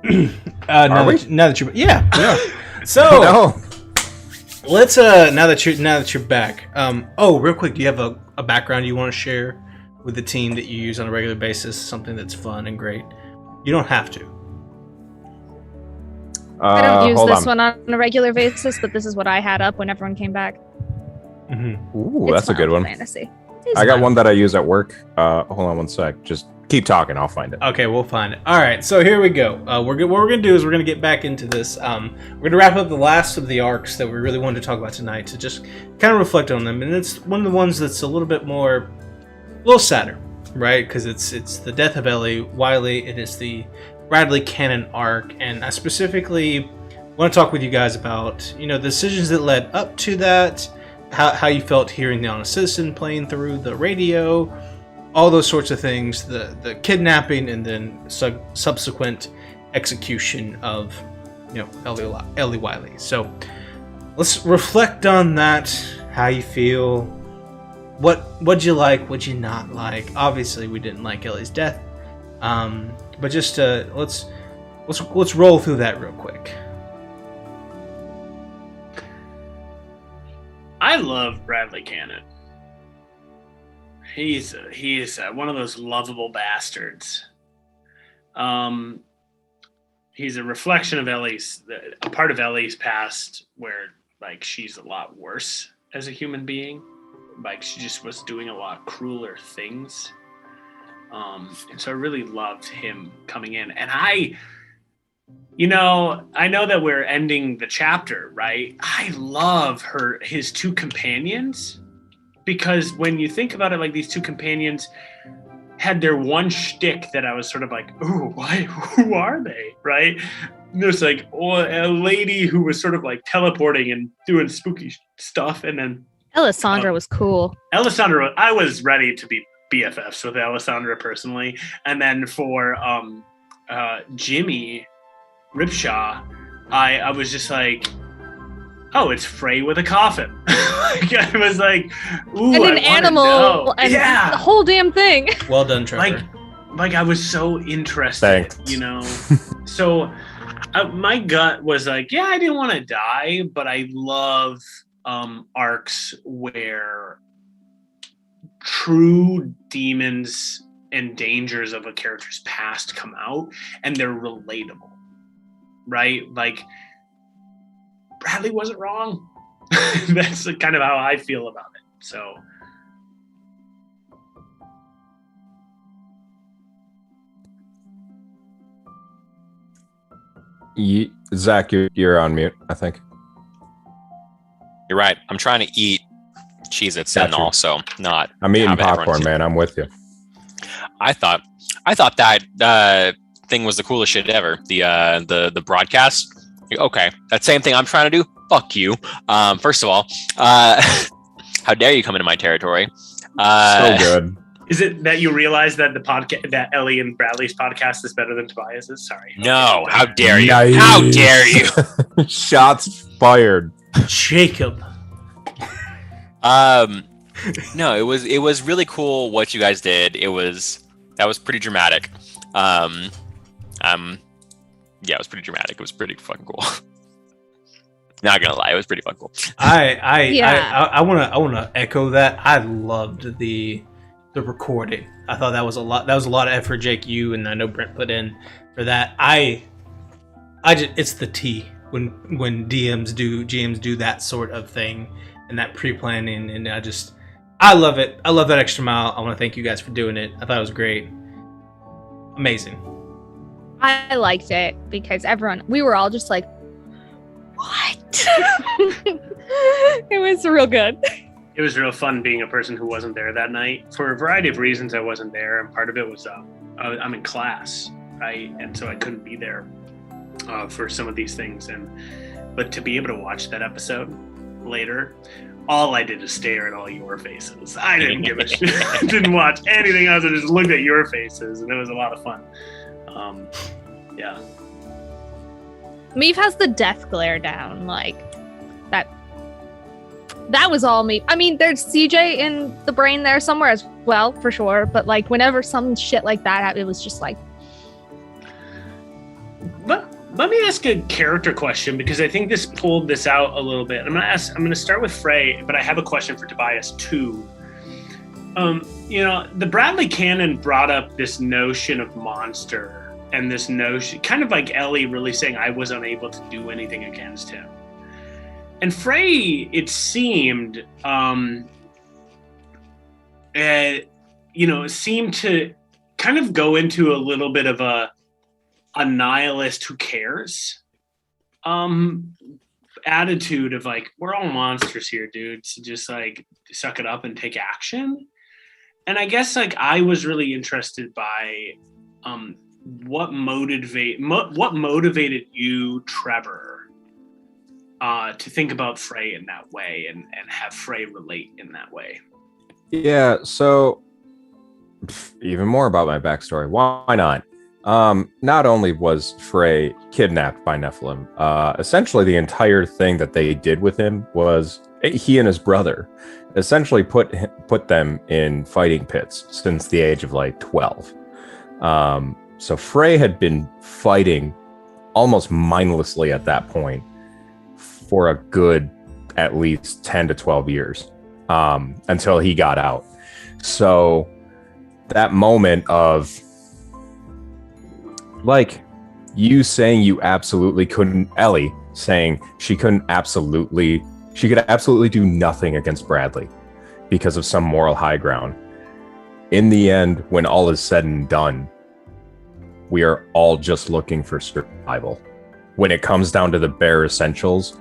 Speaker 2: Now
Speaker 4: we?
Speaker 2: that you're yeah. So
Speaker 4: No.
Speaker 2: let's now that you're back. Real quick, do you have a background you want to share with the team that you use on a regular basis? Something that's fun and great. You don't have to.
Speaker 5: I don't use
Speaker 4: hold
Speaker 5: this
Speaker 4: on.
Speaker 5: one on a regular basis, but this is what I had up when everyone came back.
Speaker 2: Mm-hmm.
Speaker 4: Ooh,
Speaker 5: It's
Speaker 4: that's a good
Speaker 5: Final
Speaker 4: one.
Speaker 5: Fantasy. It's
Speaker 4: I got
Speaker 5: fun.
Speaker 4: one that I use at work. Hold on one sec. Just keep talking. I'll find it.
Speaker 2: Okay, we'll find it. All right, so here we go. What we're gonna do is we're gonna get back into this. We're gonna wrap up the last of the arcs that we really wanted to talk about tonight to just kind of reflect on them, and it's one of the ones that's a little sadder, right? Because it's the death of Ellie Wiley. It is the Bradley Cannon arc, and I specifically want to talk with you guys about the decisions that led up to that, how you felt hearing the Honest Citizen playing through the radio. All those sorts of things, the kidnapping and then subsequent execution of, Ellie Wiley. So let's reflect on that. How you feel? What'd you like? What'd you not like? Obviously, we didn't like Ellie's death, but just let's roll through that real quick.
Speaker 3: I love Bradley Cannon. He's one of those lovable bastards. He's a reflection of a part of Ellie's past where like she's a lot worse as a human being. Like she just was doing a lot crueler things. And so I really loved him coming in. And I know that we're ending the chapter, right? I love his two companions. Because when you think about it, like these two companions had their one shtick that I was sort of like, ooh, why? Who are they? Right? There's like a lady who was sort of like teleporting and doing spooky stuff, and then
Speaker 5: Alessandra was cool.
Speaker 3: Alessandra. I was ready to be BFFs with Alessandra personally, and then for Jimmy Ripshaw, I was just like, oh, it's Frey with a coffin. Like, I was like, ooh,
Speaker 5: And
Speaker 3: I
Speaker 5: an
Speaker 3: wanna
Speaker 5: animal
Speaker 3: know.
Speaker 5: and
Speaker 3: yeah,
Speaker 5: the whole damn thing.
Speaker 2: Well done, Trevor.
Speaker 3: like I was so interested,
Speaker 4: Thanks.
Speaker 3: So my gut was like, yeah, I didn't want to die, but I love arcs where true demons and dangers of a character's past come out and they're relatable, right? Like Bradley wasn't wrong. That's kind of how I feel about it. So
Speaker 4: Zach, you're on mute, I think.
Speaker 1: You're right. I'm trying to eat Cheez-Its and also not.
Speaker 4: I'm eating
Speaker 1: have everyone
Speaker 4: popcorn, man. I'm with you.
Speaker 1: I thought that thing was the coolest shit ever. The broadcast. Okay, that same thing I'm trying to do. Fuck you. First of all, how dare you come into my territory?
Speaker 4: So good.
Speaker 3: Is it that you realize that the podcast, that Ellie and Bradley's podcast, is better than Tobias's? Sorry.
Speaker 1: No, how dare you?
Speaker 4: Nice.
Speaker 1: How dare you?
Speaker 4: Shots fired.
Speaker 2: Jacob.
Speaker 1: No, it was really cool what you guys did. That was pretty dramatic. Yeah, it was pretty dramatic. It was pretty fucking cool. Not gonna lie, it was pretty fucking cool.
Speaker 2: I wanna echo that. I loved the recording. I thought that was a lot. That was a lot of effort, Jake. You and I know Brent put in for that. It's the T when GMs do that sort of thing and that pre-planning, and I love it. I love that extra mile. I want to thank you guys for doing it. I thought it was great. Amazing.
Speaker 5: I liked it because we were all just like, what? It was real good.
Speaker 3: It was real fun being a person who wasn't there that night. For a variety of reasons, I wasn't there, and part of it was I'm in class, right? And so I couldn't be there for some of these things. But to be able to watch that episode later, all I did is stare at all your faces. I didn't give a shit. I didn't watch anything else. I just looked at your faces, and it was a lot of fun. Yeah.
Speaker 5: Meave has the death glare down, like that. That was all me. I mean, there's CJ in the brain there somewhere as well, for sure. But like, whenever some shit like that happened, it was just like.
Speaker 3: But let me ask a character question, because I think this pulled this out a little bit. I'm gonna start with Frey, but I have a question for Tobias too. The Bradley canon brought up this notion of monster, and this notion, kind of like Ellie really saying, I was unable to do anything against him. And Frey, it seemed, seemed to kind of go into a little bit of a nihilist who cares attitude of like, we're all monsters here, dude. So just like suck it up and take action. And I guess like I was really interested by what motivated you, Trevor, to think about Frey in that way and have Frey relate in that way.
Speaker 4: Yeah, so even more about my backstory. Why not? Not only was Frey kidnapped by Nephilim, essentially the entire thing that they did with him was he and his brother essentially put them in fighting pits since the age of like 12. So Frey had been fighting almost mindlessly at that point for a good at least 10 to 12 years until he got out. So that moment of like you saying you absolutely couldn't, Ellie saying she could absolutely do nothing against Bradley because of some moral high ground. In the end, when all is said and done, we are all just looking for survival. When it comes down to the bare essentials,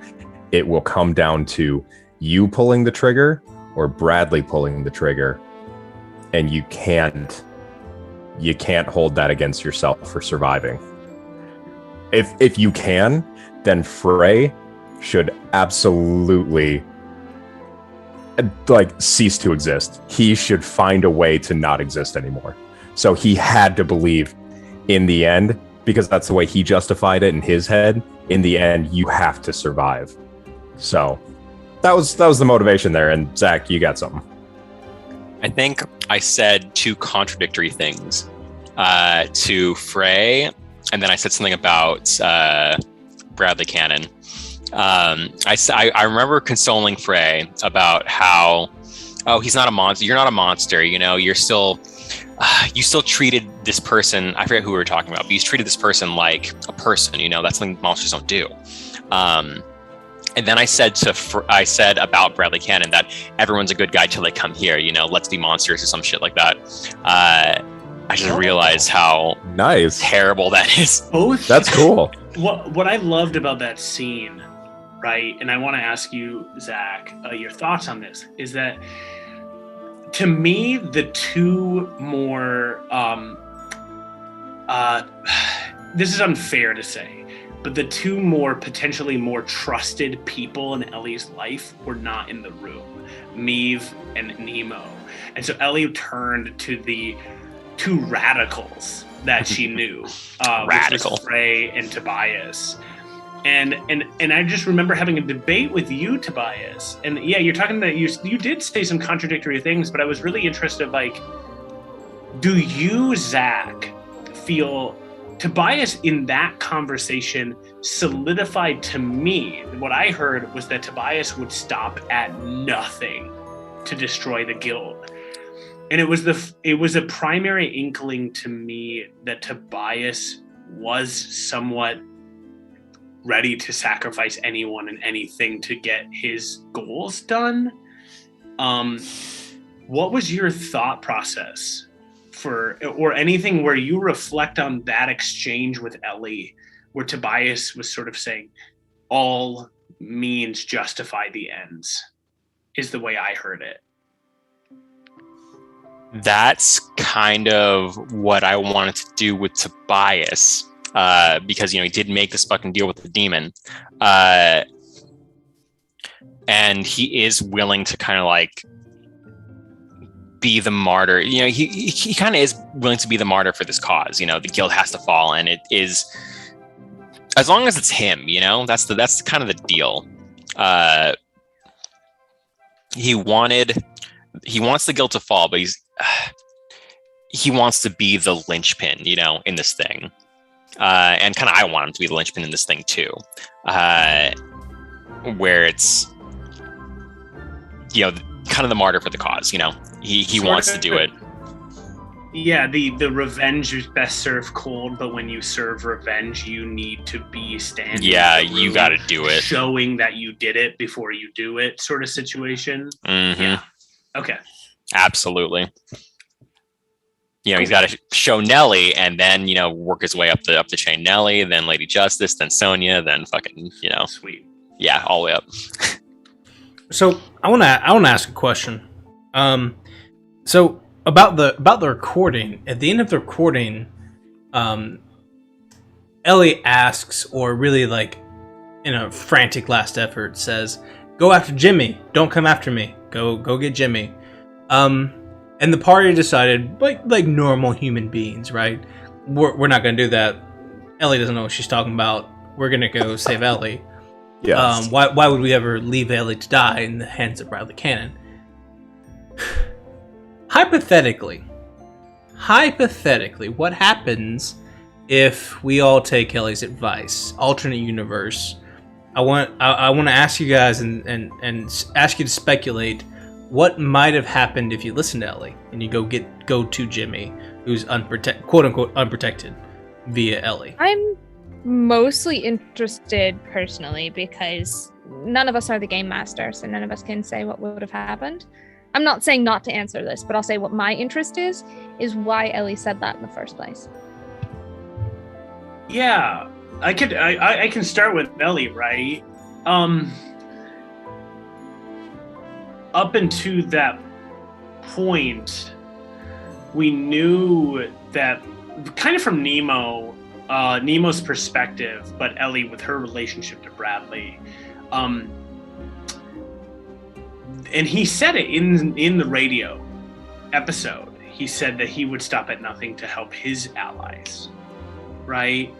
Speaker 4: it will come down to you pulling the trigger or Bradley pulling the trigger. And you can't hold that against yourself for surviving. If you can, then Frey should absolutely like cease to exist. He should find a way to not exist anymore. So he had to believe in the end, because that's the way he justified it in his head. In the end, you have to survive. So that was the motivation there. And Zach, you got something.
Speaker 1: I think I said two contradictory things to Frey, and then I said something about Bradley Cannon. I remember consoling Frey about how, oh, he's not a monster. You're not a monster. You still treated this person. I forget who we were talking about, but you treated this person like a person. That's something monsters don't do. And then I said about Bradley Cannon that everyone's a good guy till they come here. Let's be monsters or some shit like that. I just realized how
Speaker 4: nice,
Speaker 1: terrible that is.
Speaker 3: Both.
Speaker 4: That's cool.
Speaker 3: What I loved about that scene right? And I want to ask you, Zach, your thoughts on this. Is that, to me, the two more, this is unfair to say, but the two more potentially more trusted people in Ellie's life were not in the room, Maeve and Nemo. And so Ellie turned to the two radicals that she knew, which was Frey and Tobias. And I just remember having a debate with you, Tobias. And yeah, you're talking about, you did say some contradictory things, but I was really interested, like, do you, Zach, feel Tobias in that conversation solidified to me, what I heard was that Tobias would stop at nothing to destroy the guild. And it was a primary inkling to me that Tobias was somewhat ready to sacrifice anyone and anything to get his goals done. What was your thought process or anything where you reflect on that exchange with Ellie, where Tobias was sort of saying, all means justify the ends, is the way I heard it.
Speaker 1: That's kind of what I wanted to do with Tobias, because, he did make this fucking deal with the demon. And he is willing to kind of like be the martyr. He kind of is willing to be the martyr for this cause. The guild has to fall, and it is, as long as it's him, that's kind of the deal. He wants the guild to fall, but he wants to be the linchpin, in this thing. And kind of I want him to be the linchpin in this thing too. Where it's, kind of the martyr for the cause, he wants to do it.
Speaker 3: Yeah, the revenge is best served cold, but when you serve revenge, you need to be standing.
Speaker 1: Yeah, you got to do it,
Speaker 3: showing that you did it before you do it, sort of situation.
Speaker 1: Mm-hmm.
Speaker 3: Yeah. Okay.
Speaker 1: Absolutely. He's got to show Nellie, and then work his way up the chain. Nellie, then Lady Justice, then Sonya, then fucking
Speaker 3: Sweet.
Speaker 1: Yeah, all the way up.
Speaker 2: So I want to ask a question. So about the recording. At the end of the recording, Ellie asks, or really like in a frantic last effort, says, "Go after Jimmy. Don't come after me. Go get Jimmy." And the party decided, like normal human beings, right? We're not going to do that. Ellie doesn't know what she's talking about. We're going to go save Ellie.
Speaker 4: Yes.
Speaker 2: Why would we ever leave Ellie to die in the hands of Bradley Cannon? Hypothetically, what happens if we all take Ellie's advice? Alternate universe. I want to ask you guys and ask you to speculate what might have happened if you listen to Ellie and you go to Jimmy, who's quote unquote unprotected via Ellie.
Speaker 5: I'm mostly interested personally because none of us are the game master, so none of us can say what would have happened. I'm not saying not to answer this, but I'll say what my interest is why Ellie said that in the first place.
Speaker 3: Yeah, I can start with Ellie, right? Up until that point, we knew that kind of from Nemo's perspective, but Ellie with her relationship to Bradley, and he said it in the radio episode. He said that he would stop at nothing to help his allies, right?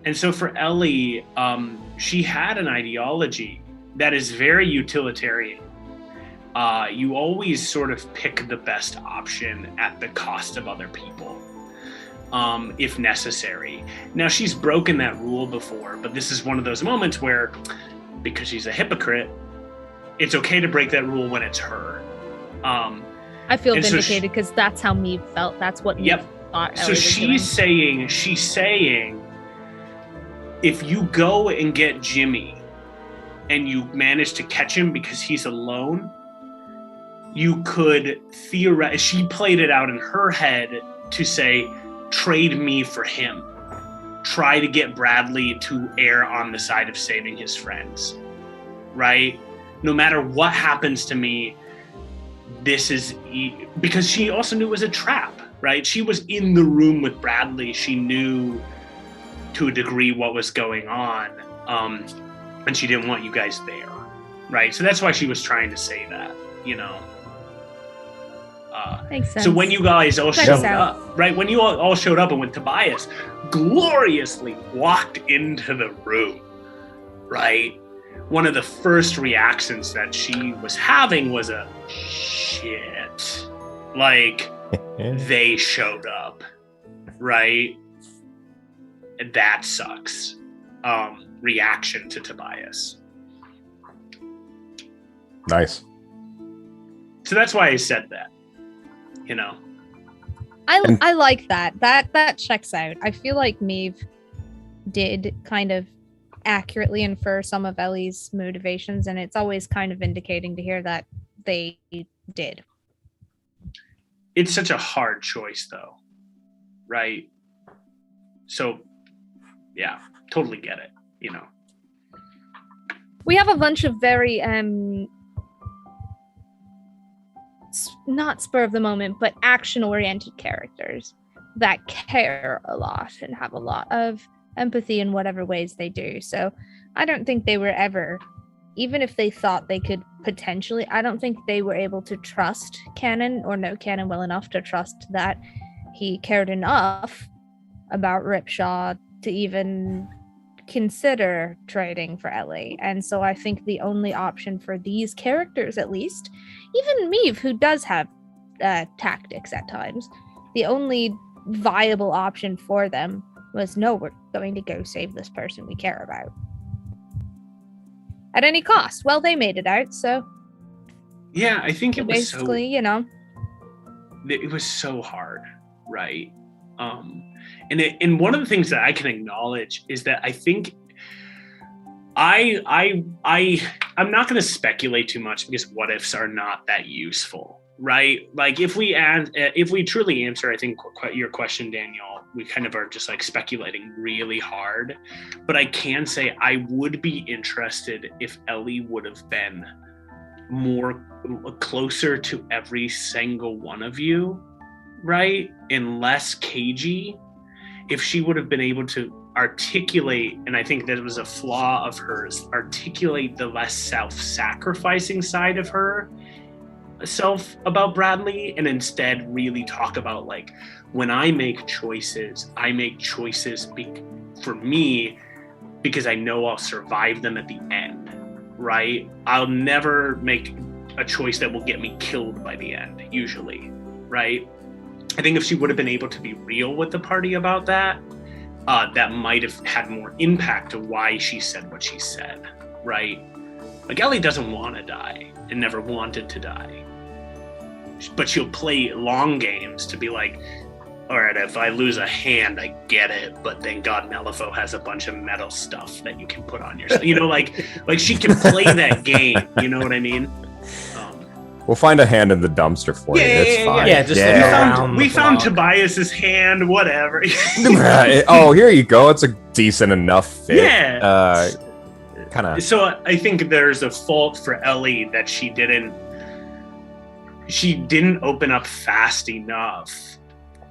Speaker 3: And so for Ellie, she had an ideology that is very utilitarian. You always sort of pick the best option at the cost of other people, if necessary. Now, she's broken that rule before, but this is one of those moments where, because she's a hypocrite, it's okay to break that rule when it's her.
Speaker 5: I feel vindicated because that's how me felt. That's what me thought.
Speaker 3: So she's saying, if you go and get Jimmy and you manage to catch him because he's alone, you could theoretically, she played it out in her head to say, trade me for him. Try to get Bradley to err on the side of saving his friends. right? No matter what happens to me, this is because she also knew it was a trap, right? She was in the room with Bradley. She knew to a degree what was going on, and she didn't want you guys there, right? So that's why she was trying to say that, you know.
Speaker 5: Makes sense.
Speaker 3: So when you guys all
Speaker 5: Checks
Speaker 3: showed
Speaker 5: out.
Speaker 3: up, right? When you all showed up and when Tobias gloriously walked into the room, right? One of the first reactions that she was having was a shit. Like, they showed up, right? And that sucks. Reaction to Tobias.
Speaker 4: Nice.
Speaker 3: So that's why I said that, you know.
Speaker 5: I like that. That checks out. I feel like Maeve did kind of accurately infer some of Ellie's motivations, and it's always kind of vindicating to hear that they did.
Speaker 3: It's such a hard choice, though, right? So, yeah, totally get it, you know.
Speaker 5: We have a bunch of very not spur of the moment, but action-oriented characters that care a lot and have a lot of empathy in whatever ways they do. So I don't think they were ever, even if they thought they could potentially, I don't think they were able to trust Canon or know Canon well enough to trust that he cared enough about Ripshaw to even consider trading for Ellie. And so I think the only option for these characters, at least, even Maeve, who does have tactics at times, the only viable option for them was, no, we're going to go save this person we care about. At any cost. Well, they made it out, so...
Speaker 3: Yeah, I think it was
Speaker 5: basically, you know...
Speaker 3: It was so hard, right? And one of the things that I can acknowledge is that I think I'm not going to speculate too much because what ifs are not that useful, right? Like if we truly answer, I think your question, Daniel, we kind of are just like speculating really hard. But I can say I would be interested if Ellie would have been more closer to every single one of you, right? And less cagey. If she would have been able to articulate, and I think that it was a flaw of hers, articulate the less self-sacrificing side of herself about Bradley, and instead really talk about, like, when I make choices for me because I know I'll survive them at the end, right? I'll never make a choice that will get me killed by the end, usually, right? I think if she would have been able to be real with the party about that, that might have had more impact to why she said what she said, right? Like, Ellie doesn't want to die and never wanted to die. But she'll play long games to be like, all right, if I lose a hand, I get it, but thank God Malifaux has a bunch of metal stuff that you can put on yourself. You know, like she can play that game, you know what I mean?
Speaker 4: We'll find a hand in the dumpster for you. It's fine.
Speaker 2: Yeah, just
Speaker 3: we found Tobias's hand, whatever.
Speaker 4: Oh, here you go. It's a decent enough fit.
Speaker 3: Yeah.
Speaker 4: Kind of.
Speaker 3: So I think there's a fault for Ellie that she didn't open up fast enough,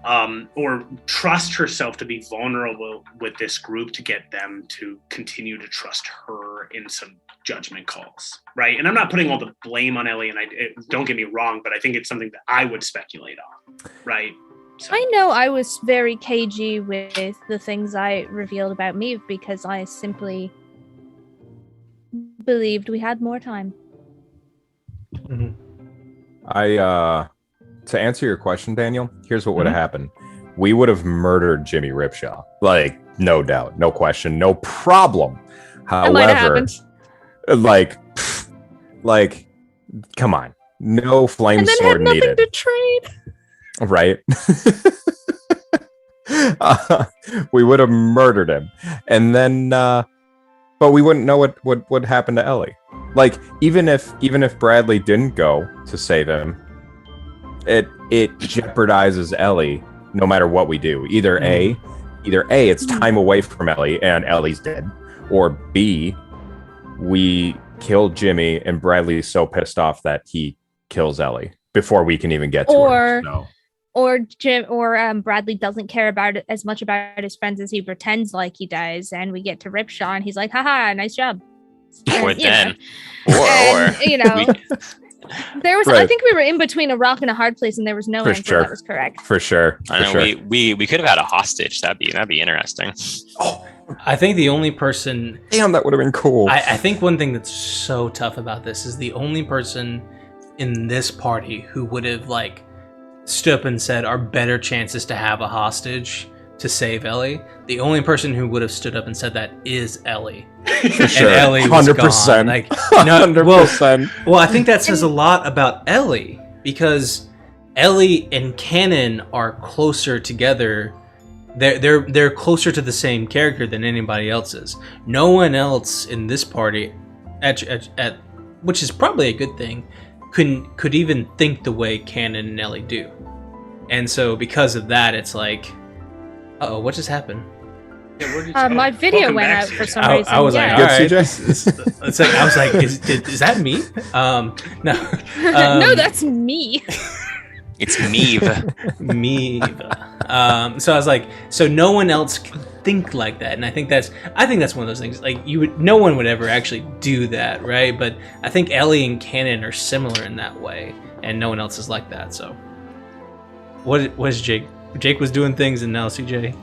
Speaker 3: or trust herself to be vulnerable with this group to get them to continue to trust her in some judgment calls, right? And I'm not putting all the blame on Ellie, and don't get me wrong, but I think it's something that I would speculate on, right? So.
Speaker 5: I know I was very cagey with the things I revealed about Maeve because I simply believed we had more time.
Speaker 4: Mm-hmm. To answer your question, Daniel, here's what would have happened. We would have murdered Jimmy Ripshaw. Like, no doubt, no question, no problem. However, like, come on. No flame sword needed.
Speaker 5: And then had nothing to trade.
Speaker 4: Right? We would have murdered him. And then, but we wouldn't know what would happen to Ellie. Like, even if Bradley didn't go to save him, it jeopardizes Ellie no matter what we do. Either A, it's time away from Ellie and Ellie's dead, or B, we kill Jimmy, and Bradley's so pissed off that he kills Ellie before we can even get to her. So.
Speaker 5: Or Bradley doesn't care about it as much about his friends as he pretends like he does, and we get to Ripshaw, and he's like, "Haha, nice job."
Speaker 1: Or then,
Speaker 5: there was. Right. I think we were in between a rock and a hard place, and there was no answer that was correct.
Speaker 4: For sure.
Speaker 1: I know. We could have had a hostage. That'd be interesting.
Speaker 2: Oh, I think the only person.
Speaker 4: Damn, that would have been cool.
Speaker 2: I think one thing that's so tough about this is the only person in this party who would have stood up and said our better chances to have a hostage to save Ellie. The only person who would have stood up and said that is Ellie.
Speaker 4: For sure.
Speaker 2: And Ellie was
Speaker 4: 100%.
Speaker 2: Gone.
Speaker 4: 100%.
Speaker 2: Well, I think that says a lot about Ellie, because Ellie and Cannon are closer together. They're closer to the same character than anybody else is. No one else in this party, at which is probably a good thing, could even think the way Cannon and Ellie do. And so because of that, it's like, uh-oh, what just happened?
Speaker 3: Yeah,
Speaker 5: my video went out for some reason.
Speaker 2: I was like, all right. It's like, I was like, is that me? No.
Speaker 5: No, that's me.
Speaker 1: It's Meave.
Speaker 2: Meave. So I was like, so no one else can think like that, and I think that's one of those things. Like no one would ever actually do that, right? But I think Ellie and Cannon are similar in that way, and no one else is like that. So, what was Jake? Jake was doing things, and now CJ.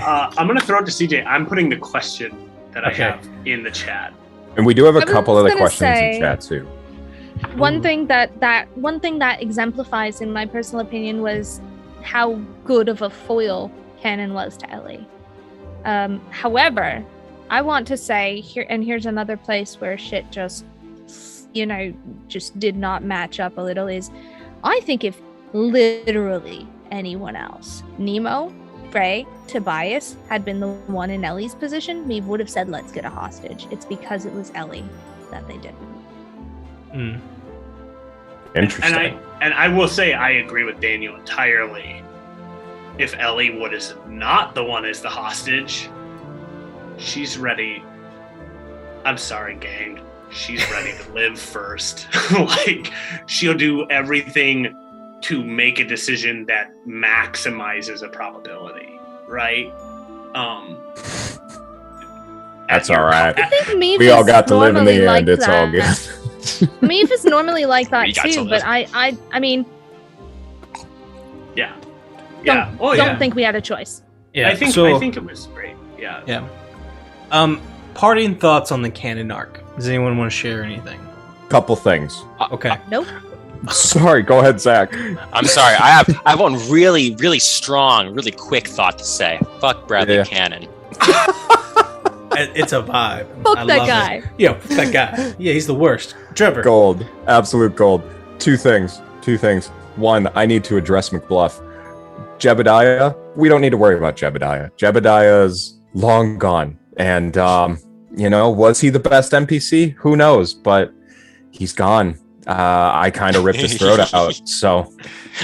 Speaker 3: I'm gonna throw it to CJ. I'm putting the question that I have in the chat,
Speaker 4: and we do have a couple other questions in chat too.
Speaker 5: One thing that exemplifies, in my personal opinion, was how good of a foil Cannon was to Ellie. However, I want to say here, and here's another place where shit just did not match up a little, is I think if literally anyone else, Nemo, Frey, Tobias, had been the one in Ellie's position, we would have said, let's get a hostage. It's because it was Ellie that they didn't.
Speaker 4: Interesting.
Speaker 3: And I will say I agree with Daniel entirely. If Ellie Wood is not the one as the hostage, she's ready. I'm sorry, gang. She's ready to live first. She'll do everything to make a decision that maximizes a probability, right?
Speaker 4: That's all right.
Speaker 5: I think Meave
Speaker 4: we all got to live in the
Speaker 5: like
Speaker 4: end. It's
Speaker 5: that.
Speaker 4: all good.
Speaker 5: Meave is normally like that too, but I mean,
Speaker 3: yeah.
Speaker 5: Don't think we had a choice.
Speaker 3: Yeah, I think it was great. Yeah.
Speaker 2: Yeah. Parting thoughts on the Cannon arc. Does anyone want to share anything?
Speaker 4: Couple things.
Speaker 2: Okay.
Speaker 5: Nope.
Speaker 4: Sorry, go ahead, Zach.
Speaker 1: I'm sorry. I have one really, really strong, really quick thought to say. Fuck Bradley Cannon.
Speaker 2: It's a vibe.
Speaker 5: Fuck that guy.
Speaker 2: It. Yeah, fuck that guy. Yeah, he's the worst. Trevor.
Speaker 4: Gold. Absolute gold. Two things. One, I need to address McBluff. Jebediah, we don't need to worry about Jebediah. Jebediah's long gone. And, was he the best NPC? Who knows? But he's gone. I kind of ripped his throat out, so...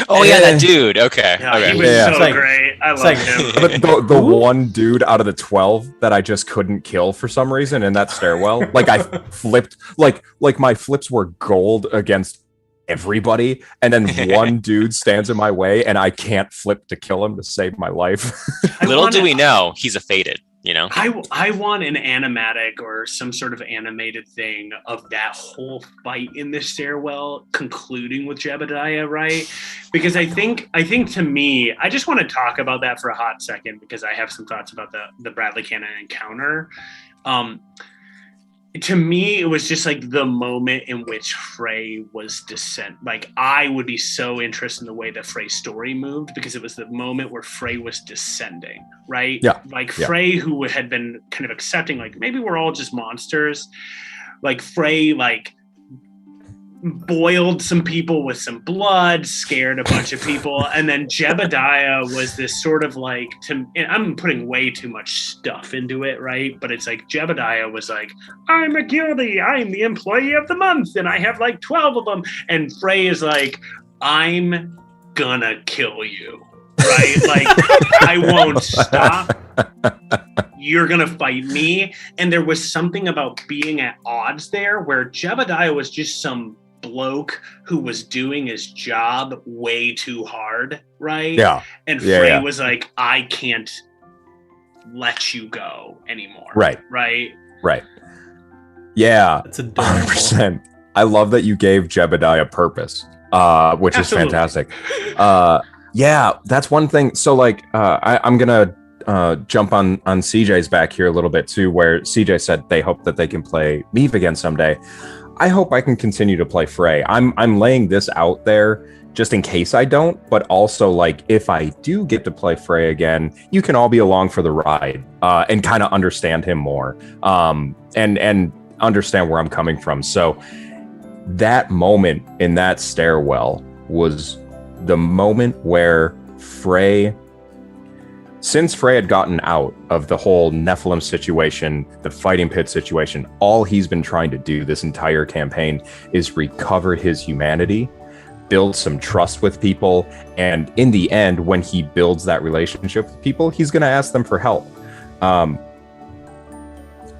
Speaker 1: Oh, yeah, that dude. Okay.
Speaker 3: Yeah, he was so great. I love him.
Speaker 4: But the one dude out of the 12 that I just couldn't kill for some reason in that stairwell, I flipped... Like, my flips were gold against everybody, and then one dude stands in my way, and I can't flip to kill him to save my life.
Speaker 1: Little do we know, he's a fated.
Speaker 3: I want an animatic or some sort of animated thing of that whole fight in the stairwell concluding with Jebediah, right? Because I think to me, I just want to talk about that for a hot second because I have some thoughts about the Bradley Cannon encounter. To me, it was just the moment in which Frey was descent. I would be so interested in the way that Frey's story moved because it was the moment where Frey was descending, right?
Speaker 4: Yeah.
Speaker 3: Frey, who had been kind of accepting, maybe we're all just monsters. Frey, boiled some people with some blood, scared a bunch of people, and then Jebediah was this sort of and I'm putting way too much stuff into it, right? But it's Jebediah was I'm a guilty, I'm the employee of the month, and I have 12 of them, and Frey is I'm gonna kill you, right? I won't stop you're gonna fight me. And there was something about being at odds there where Jebediah was just some bloke who was doing his job way too hard, right?
Speaker 4: Yeah.
Speaker 3: And Frey was like, I can't let you go anymore.
Speaker 4: Right. Yeah.
Speaker 2: That's adorable.
Speaker 4: 100%. I love that you gave Jebediah purpose, which is fantastic. Yeah, that's one thing. So like, I'm gonna jump on CJ's back here a little bit too, where CJ said they hope that they can play Meave again someday. I hope I can continue to play Frey. I'm laying this out there just in case I don't, but also like if I do get to play Frey again, you can all be along for the ride and kind of understand him more and understand where I'm coming from. So that moment in that stairwell was the moment where Frey, since Frey had gotten out of the whole Nephilim situation, the fighting pit situation, all he's been trying to do this entire campaign is recover his humanity, build some trust with people, and in the end, when he builds that relationship with people, he's going to ask them for help.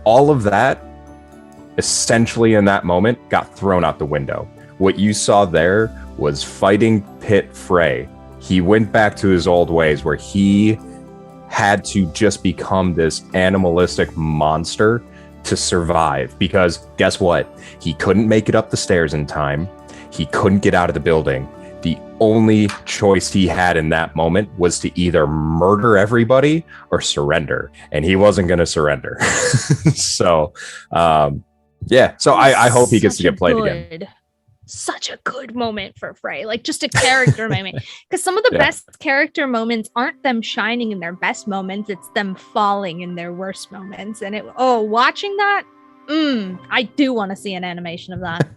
Speaker 4: All of that, essentially in that moment, got thrown out the window. What you saw there was fighting pit Frey. He went back to his old ways where he had to just become this animalistic monster to survive, because guess what? He couldn't make it up the stairs in time. He couldn't get out of the building. The only choice he had in that moment was to either murder everybody or surrender, and he wasn't going to surrender. So, yeah. So I hope he gets to get played again.
Speaker 5: Such a good moment for Frey, like just a character moment, because some of the best character moments aren't them shining in their best moments, it's them falling in their worst moments. And watching that, I do want to see an animation of that.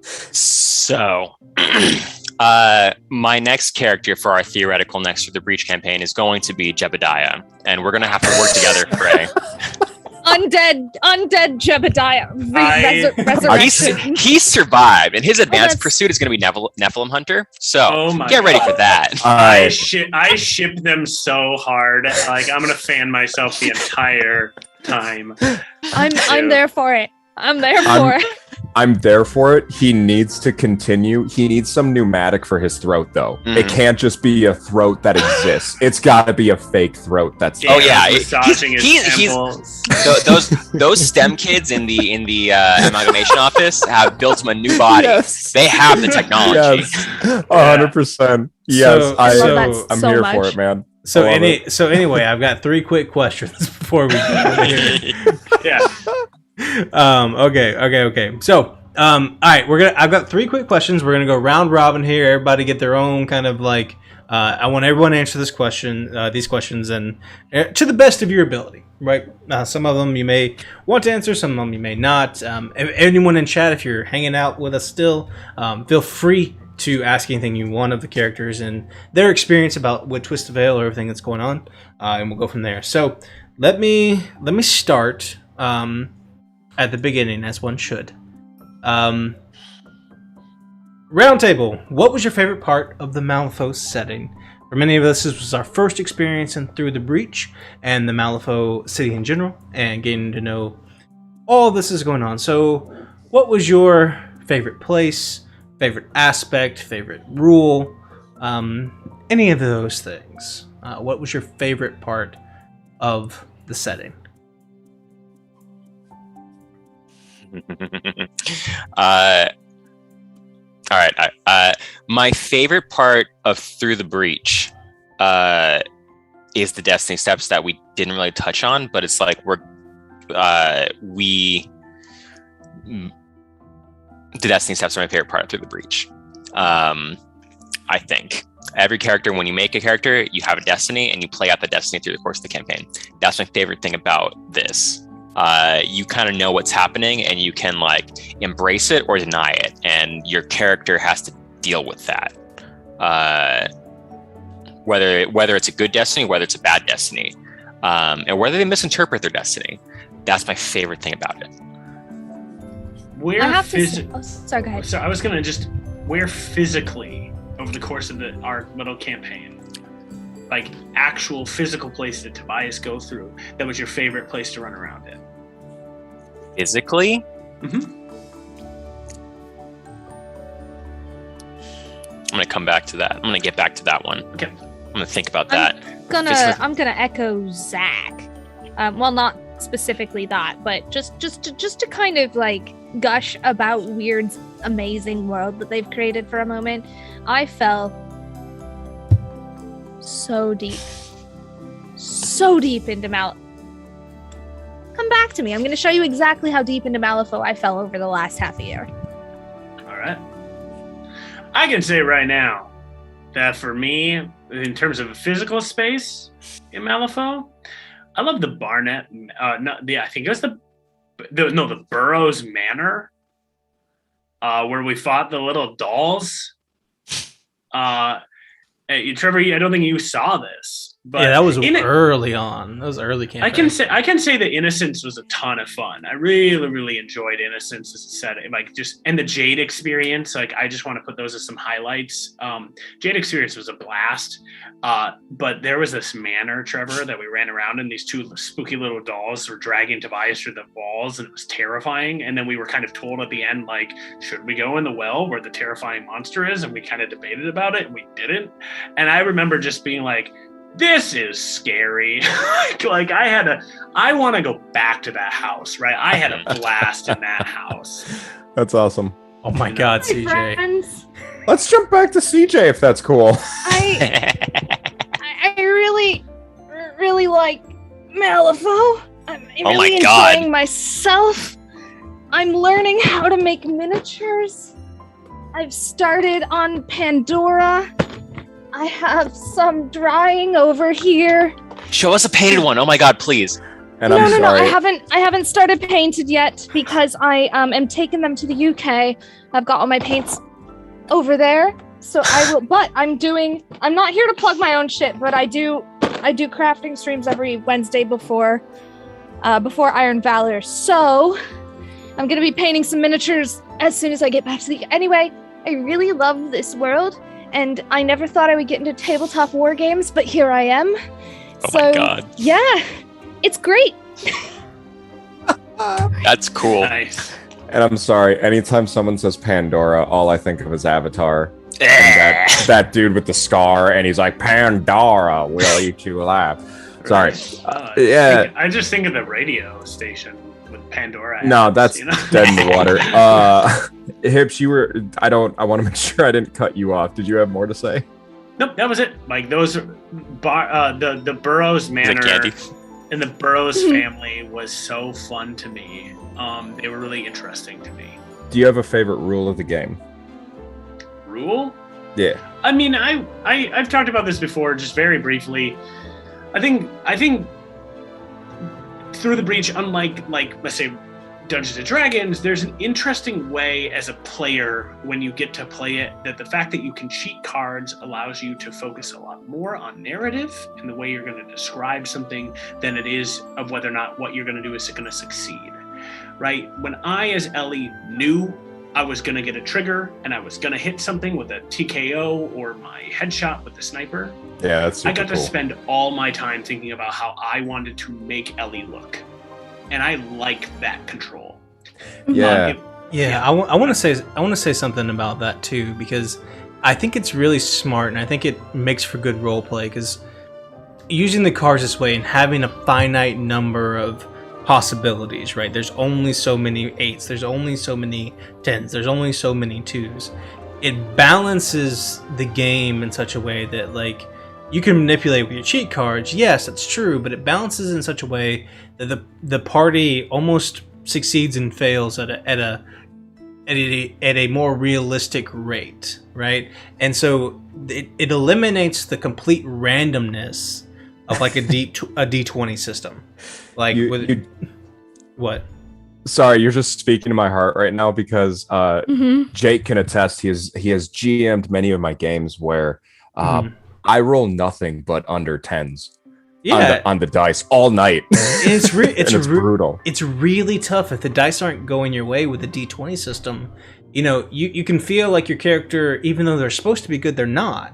Speaker 1: So my next character for our theoretical Next to the Breach campaign is going to be Jebediah, and we're going to have to work together, Frey.
Speaker 5: Undead Jebediah resurrection.
Speaker 1: He survived, and his advanced pursuit is going to be Nephilim Hunter. So get ready for that.
Speaker 3: I ship them so hard. Like I'm gonna fan myself the entire time.
Speaker 5: I'm there for it. I'm there for it.
Speaker 4: He needs to continue. He needs some pneumatic for his throat, though. It can't just be a throat that exists. It's got to be a fake throat. That's
Speaker 3: massaging his temples.
Speaker 1: Those STEM kids in the amalgamation office have built him a new body. Yes. They have the technology.
Speaker 4: Yes, 100%. Yes, I'm here for it, man.
Speaker 2: So anyway, I've got 3 quick questions before we go here.
Speaker 3: Yeah.
Speaker 2: Okay. So, all right, I've got 3 quick questions. We're gonna go round robin here. Everybody get their own kind of like. I want everyone to answer these questions, and to the best of your ability, right? Some of them you may want to answer, some of them you may not. Anyone in chat, if you're hanging out with us still, feel free to ask anything you want of the characters and their experience with Twist of Veil or everything that's going on, and we'll go from there. So let me start. At the beginning, as one should. Roundtable, what was your favorite part of the Malifaux setting? For many of us, this was our first experience in Through the Breach and the Malifaux city in general, and getting to know all this is going on. So, what was your favorite place, favorite aspect, favorite rule, any of those things? What was your favorite part of the setting?
Speaker 1: All right. My favorite part of Through the Breach is the Destiny steps that we didn't really touch on, but it's like the Destiny steps are my favorite part of Through the Breach. I think every character, when you make a character, you have a destiny and you play out the destiny through the course of the campaign. That's my favorite thing about this. You kind of know what's happening and you can like embrace it or deny it, and your character has to deal with that. Whether it's a good destiny, whether it's a bad destiny, and whether they misinterpret their destiny. That's my favorite thing about it.
Speaker 5: Sorry, go ahead.
Speaker 3: So I was gonna where physically over the course of our little campaign. like actual physical place did Tobias go through that was your favorite place to run around in?
Speaker 1: Physically?
Speaker 3: Mm-hmm.
Speaker 1: I'm gonna come back to that. I'm gonna get back to that one.
Speaker 3: Okay.
Speaker 1: I'm gonna think about that.
Speaker 5: I'm gonna echo Zach. Well, not specifically that, but just to kind of like gush about Weird's amazing world that they've created for a moment. I fell so deep into Come back to me. I'm going to show you exactly how deep into Malifaux I fell over the last half a year.
Speaker 3: All right. I can say right now that for me, in terms of a physical space in Malifaux, I love the Barnet. I think it was the Burroughs Manor, where we fought the little dolls. Trevor, I don't think you saw this, but
Speaker 2: yeah, that was early on. That was early campaign.
Speaker 3: I can say that Innocence was a ton of fun. I really, really enjoyed Innocence as a setting, and the Jade experience. Like, I just want to put those as some highlights. Jade experience was a blast, but there was this manor, Trevor, that we ran around in. These two spooky little dolls were dragging Tobias through the walls, and it was terrifying. And then we were kind of told at the end, like, should we go in the well where the terrifying monster is? And we kind of debated about it, and we didn't. And I remember just being like, this is scary. like I want to go back to that house, right? I had a blast in that house.
Speaker 4: That's awesome.
Speaker 2: Oh my God,
Speaker 5: Hi,
Speaker 2: CJ.
Speaker 5: friends.
Speaker 4: Let's jump back to CJ if that's cool.
Speaker 5: I really, really like Malifaux. I'm
Speaker 1: Oh my
Speaker 5: really
Speaker 1: God.
Speaker 5: enjoying myself. I'm learning how to make miniatures. I've started on Pandora. I have some drying over here.
Speaker 1: Show us a painted one. Oh my God, please.
Speaker 4: And I'm sorry.
Speaker 5: I haven't started painted yet because I am taking them to the UK. I've got all my paints over there, so I will. But I'm not here to plug my own shit, but I do crafting streams every Wednesday before Iron Valor. So I'm gonna be painting some miniatures as soon as I get back to the. Anyway, I really love this world. And I never thought I would get into tabletop war games, but here I am.
Speaker 1: Oh my God.
Speaker 5: Yeah, it's great.
Speaker 1: That's cool.
Speaker 3: Nice.
Speaker 4: And I'm sorry, anytime someone says Pandora, all I think of is Avatar. And that dude with the scar, and he's like, Pandora will eat you alive. Sorry.
Speaker 3: I just think of the radio station with Pandora.
Speaker 4: No, that's dead in the water. Hips, I want to make sure I didn't cut you off. Did you have more to say?
Speaker 3: Nope, that was it. Like those, the Burroughs Manor and the Burroughs family was so fun to me. They were really interesting to me.
Speaker 4: Do you have a favorite rule of the game?
Speaker 3: Rule?
Speaker 4: Yeah.
Speaker 3: I mean, I've talked about this before, just very briefly. I think Through the Breach, unlike let's say Dungeons and Dragons, there's an interesting way as a player when you get to play it that the fact that you can cheat cards allows you to focus a lot more on narrative and the way you're going to describe something than it is of whether or not what you're going to do is going to succeed, right? When I, as Ellie, knew I was going to get a trigger and I was going to hit something with a TKO or my headshot with the sniper,
Speaker 4: yeah, that's super
Speaker 3: I got to
Speaker 4: cool.
Speaker 3: spend all my time thinking about how I wanted to make Ellie look. And I like that control.
Speaker 4: Yeah.
Speaker 2: I want to say something about that too, because I think it's really smart, and I think it makes for good role play. Because using the cards this way and having a finite number of possibilities, right? There's only so many 8s, there's only so many 10s, there's only so many 2s. It balances the game in such a way that, like, you can manipulate with your cheat cards. Yes, that's true, but it balances in such a way that the party almost succeeds and fails at a more realistic rate, right? And so it eliminates the complete randomness of like a D20 system. Like what?
Speaker 4: Sorry, you're just speaking to my heart right now because Jake can attest. He has GM'd many of my games where I roll nothing but under 10s.
Speaker 2: Yeah.
Speaker 4: On the dice all night.
Speaker 2: It's
Speaker 4: brutal.
Speaker 2: It's really tough if the dice aren't going your way with the D20 system. You know, you can feel like your character, even though they're supposed to be good, they're not.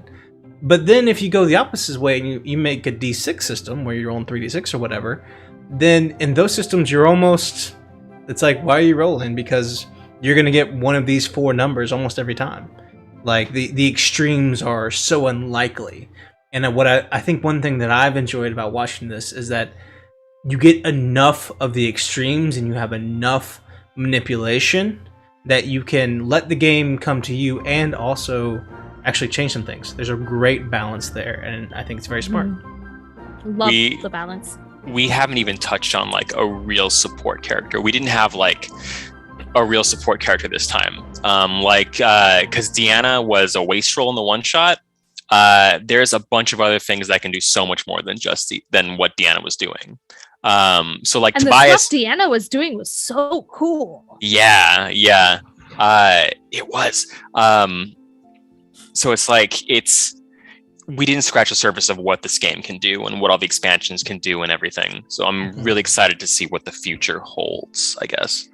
Speaker 2: But then if you go the opposite way and you make a D6 system where you're on 3D6 or whatever, then in those systems you're almost, it's like, why are you rolling? Because you're going to get one of these 4 numbers almost every time. Like the extremes are so unlikely. And what I think one thing that I've enjoyed about watching this is that you get enough of the extremes and you have enough manipulation that you can let the game come to you and also actually change some things. There's a great balance there, and I think it's very smart.
Speaker 5: Love the balance.
Speaker 1: We haven't even touched on like a real support character. We didn't have like a real support character this time. Because Deanna was a wastrel in the one shot. There's a bunch of other things that can do so much more than what Deanna was doing. So like, and Tobias,
Speaker 5: the stuff Deanna was doing was so cool.
Speaker 1: Yeah. It was. So it's like, we didn't scratch the surface of what this game can do and what all the expansions can do and everything. So I'm really excited to see what the future holds, I guess.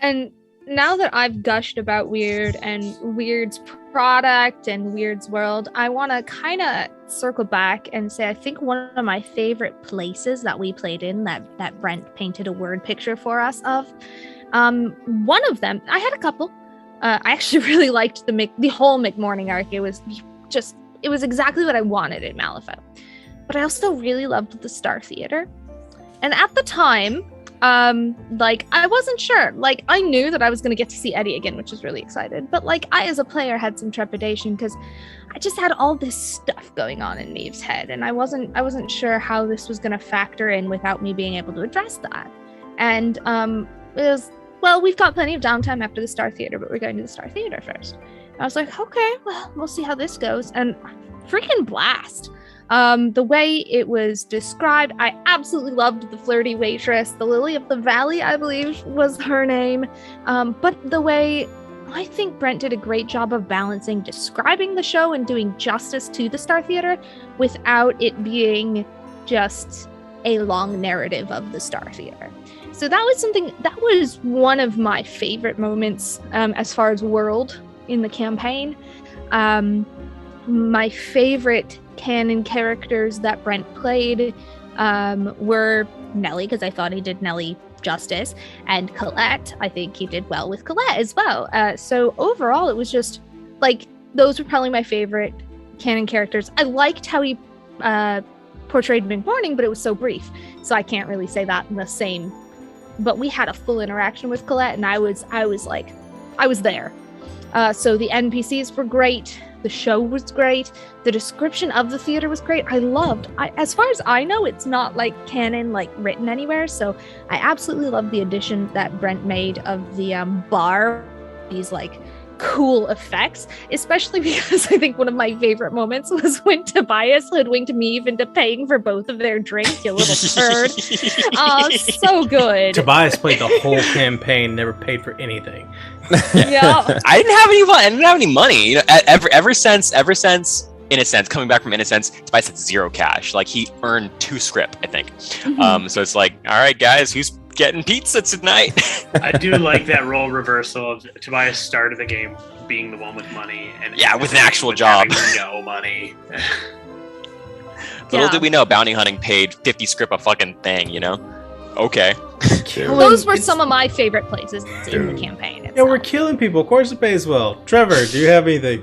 Speaker 5: And now that I've gushed about Weird and Weird's product and Weird's world, I want to kind of circle back and say I think one of my favorite places that we played in that Brent painted a word picture for us of, one of them, I had a couple. I actually really liked the whole McMorning arc. It was exactly what I wanted in Malifaux. But I also really loved the Star Theater. And at the time, I wasn't sure. Like, I knew that I was going to get to see Eddie again, which was really excited. But like, I as a player had some trepidation because I just had all this stuff going on in Maeve's head, and I wasn't sure how this was going to factor in without me being able to address that. And it was, well, we've got plenty of downtime after the Star Theater, but we're going to the Star Theater first. And I was like, okay, well, we'll see how this goes. And freaking blast. The way it was described, I absolutely loved the flirty waitress. The Lily of the Valley, I believe, was her name. But the way I think Brent did a great job of balancing describing the show and doing justice to the Star Theater without it being just a long narrative of the Star Theater. So that was one of my favorite moments as far as world in the campaign. My favorite canon characters that Brent played were Nellie, because I thought he did Nellie justice, and Colette. I think he did well with Colette as well. So overall, it was just like, those were probably my favorite canon characters. I liked how he portrayed McMorning, but it was so brief, so I can't really say that in the same. But we had a full interaction with Colette, and I was there. So the NPCs were great. The show was great. The description of the theater was great. As far as I know, it's not like canon, like written anywhere. So I absolutely love the addition that Brent made of the bar, these like cool effects, especially because I think one of my favorite moments was when Tobias hoodwinked Meave into paying for both of their drinks, you little turd. Oh, so good.
Speaker 2: Tobias played the whole campaign, never paid for anything.
Speaker 5: Yeah.
Speaker 1: I didn't have any money. You know, ever since Innocence, coming back from Innocence, Tobias had 0 cash. Like, he earned 2 script, I think.
Speaker 5: Mm-hmm.
Speaker 1: So it's like, all right, guys, who's getting pizza tonight?
Speaker 3: I do like that role reversal of Tobias started the game being the one with money, and
Speaker 1: with an actual job.
Speaker 3: No money.
Speaker 1: Little did we know, bounty hunting paid 50 script a fucking thing, you know? Okay.
Speaker 5: Those were some of my favorite places in the campaign itself.
Speaker 2: Yeah, we're killing people. Of course it pays well. Trevor, do you have anything?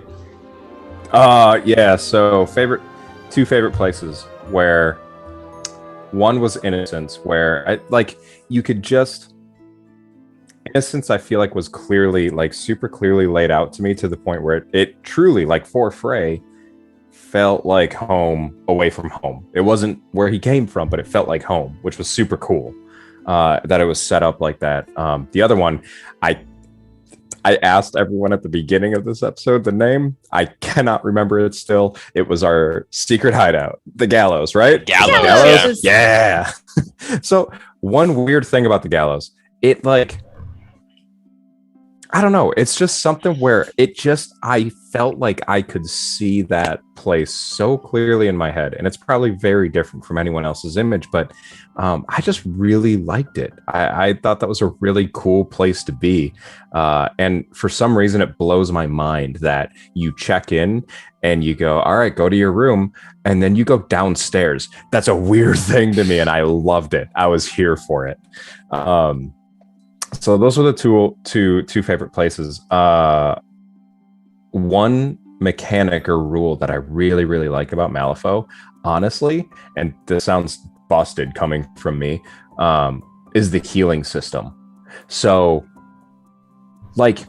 Speaker 4: Yeah, so two favorite places, where one was Innocence, where you could just, Innocence I feel like was clearly, like, super clearly laid out to me, to the point where it truly, like, for Frey, felt like home away from home. It wasn't where he came from, but it felt like home, which was super cool, that it was set up like that. The other one, I asked everyone at the beginning of this episode the name. I cannot remember it still. It was our secret hideout, the Gallows, right?
Speaker 1: Gallows.
Speaker 4: Yeah. So one weird thing about the Gallows, it, like, I don't know. It's just something where I felt like I could see that place so clearly in my head. And it's probably very different from anyone else's image, but I just really liked it. I thought that was a really cool place to be. And for some reason, it blows my mind that you check in and you go, all right, go to your room. And then you go downstairs. That's a weird thing to me. And I loved it. I was here for it. So those were the two favorite places. One mechanic or rule that I really, really like about Malifaux, honestly, and this sounds busted coming from me, is the healing system. So, like,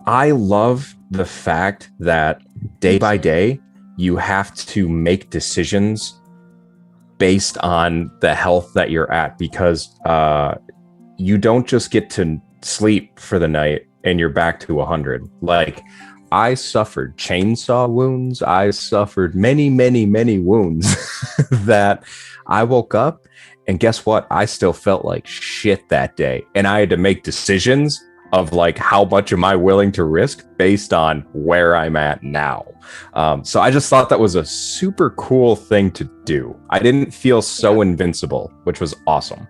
Speaker 4: I love the fact that day by day, you have to make decisions based on the health that you're at, because you don't just get to sleep for the night and you're back to 100. Like, I suffered chainsaw wounds. I suffered many, many, many wounds that I woke up and guess what? I still felt like shit that day. And I had to make decisions of like, how much am I willing to risk based on where I'm at now? So I just thought that was a super cool thing to do. I didn't feel so invincible, which was awesome.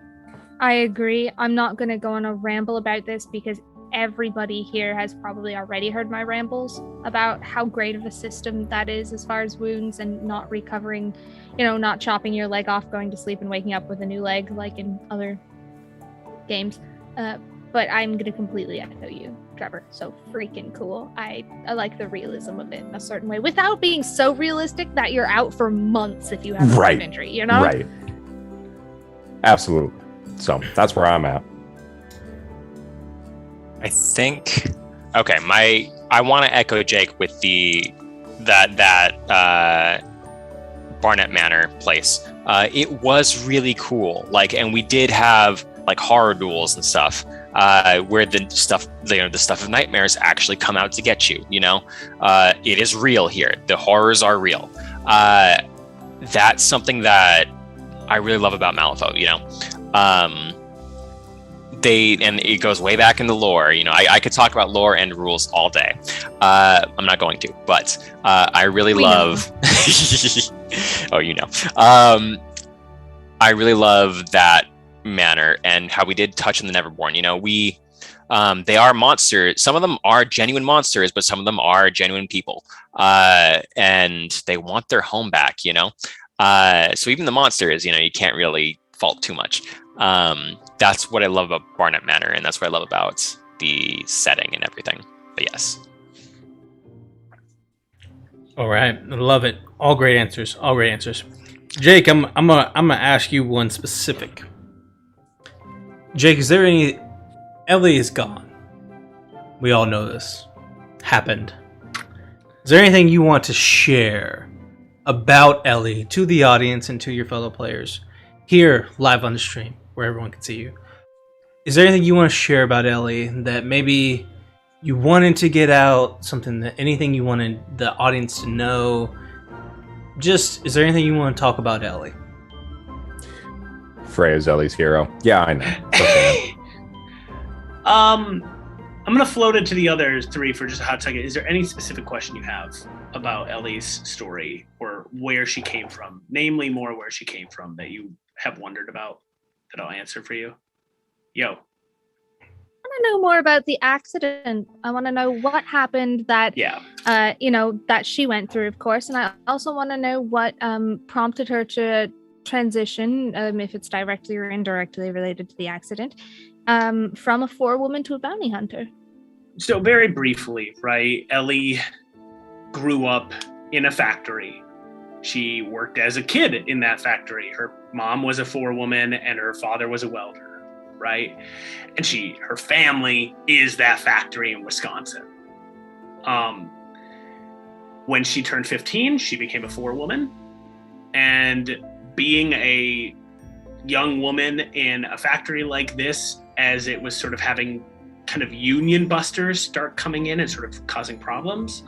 Speaker 5: I agree. I'm not going to go on a ramble about this because everybody here has probably already heard my rambles about how great of a system that is as far as wounds and not recovering, not chopping your leg off, going to sleep and waking up with a new leg like in other games. But I'm going to completely echo you, Trevor. So freaking cool. I like the realism of it in a certain way without being so realistic that you're out for months if you have a brain injury,
Speaker 4: Right. Absolutely. So that's where I'm at.
Speaker 1: I think, okay, I want to echo Jake with that Barnett Manor place. It was really cool. Like, and we did have like horror duels and stuff, where the stuff of nightmares actually come out to get you. It is real here. The horrors are real. That's something that I really love about Malifaux. And it goes way back in the lore. I could talk about lore and rules all day. I'm not going to, but I really love. Oh, I really love that manor and how we did touch on the Neverborn. They are monsters. Some of them are genuine monsters, but some of them are genuine people, and they want their home back. So even the monsters, you can't really fault too much. That's what I love about Barnett Manor, and that's what I love about the setting and everything. But yes.
Speaker 2: All right, I love it. All great answers. All great answers. Jake, I'm gonna ask you one specific. Jake, is there any? Ellie is gone. We all know this happened. Is there anything you want to share about Ellie to the audience and to your fellow players here live on the stream, where everyone can see you? Is there anything you want to share about Ellie that maybe you wanted to get out, anything you wanted the audience to know? Just, is there anything you want to talk about Ellie?
Speaker 4: Freya's Ellie's hero. Yeah, I know. Okay.
Speaker 3: I'm gonna float it to the other three for just a hot second. Is there any specific question you have about Ellie's story or where she came from? Namely, more where she came from that you have wondered about that I'll answer for you. Yo.
Speaker 5: I want to know more about the accident. I want to know what happened that, that she went through, of course. And I also want to know what prompted her to transition, if it's directly or indirectly related to the accident, from a forewoman to a bounty hunter.
Speaker 3: So very briefly, right? Ellie grew up in a factory. She worked as a kid in that factory. Her mom was a forewoman and her father was a welder, right? And her family is that factory in Wisconsin. When she turned 15, she became a forewoman. And being a young woman in a factory like this, as it was sort of having kind of union busters start coming in and sort of causing problems,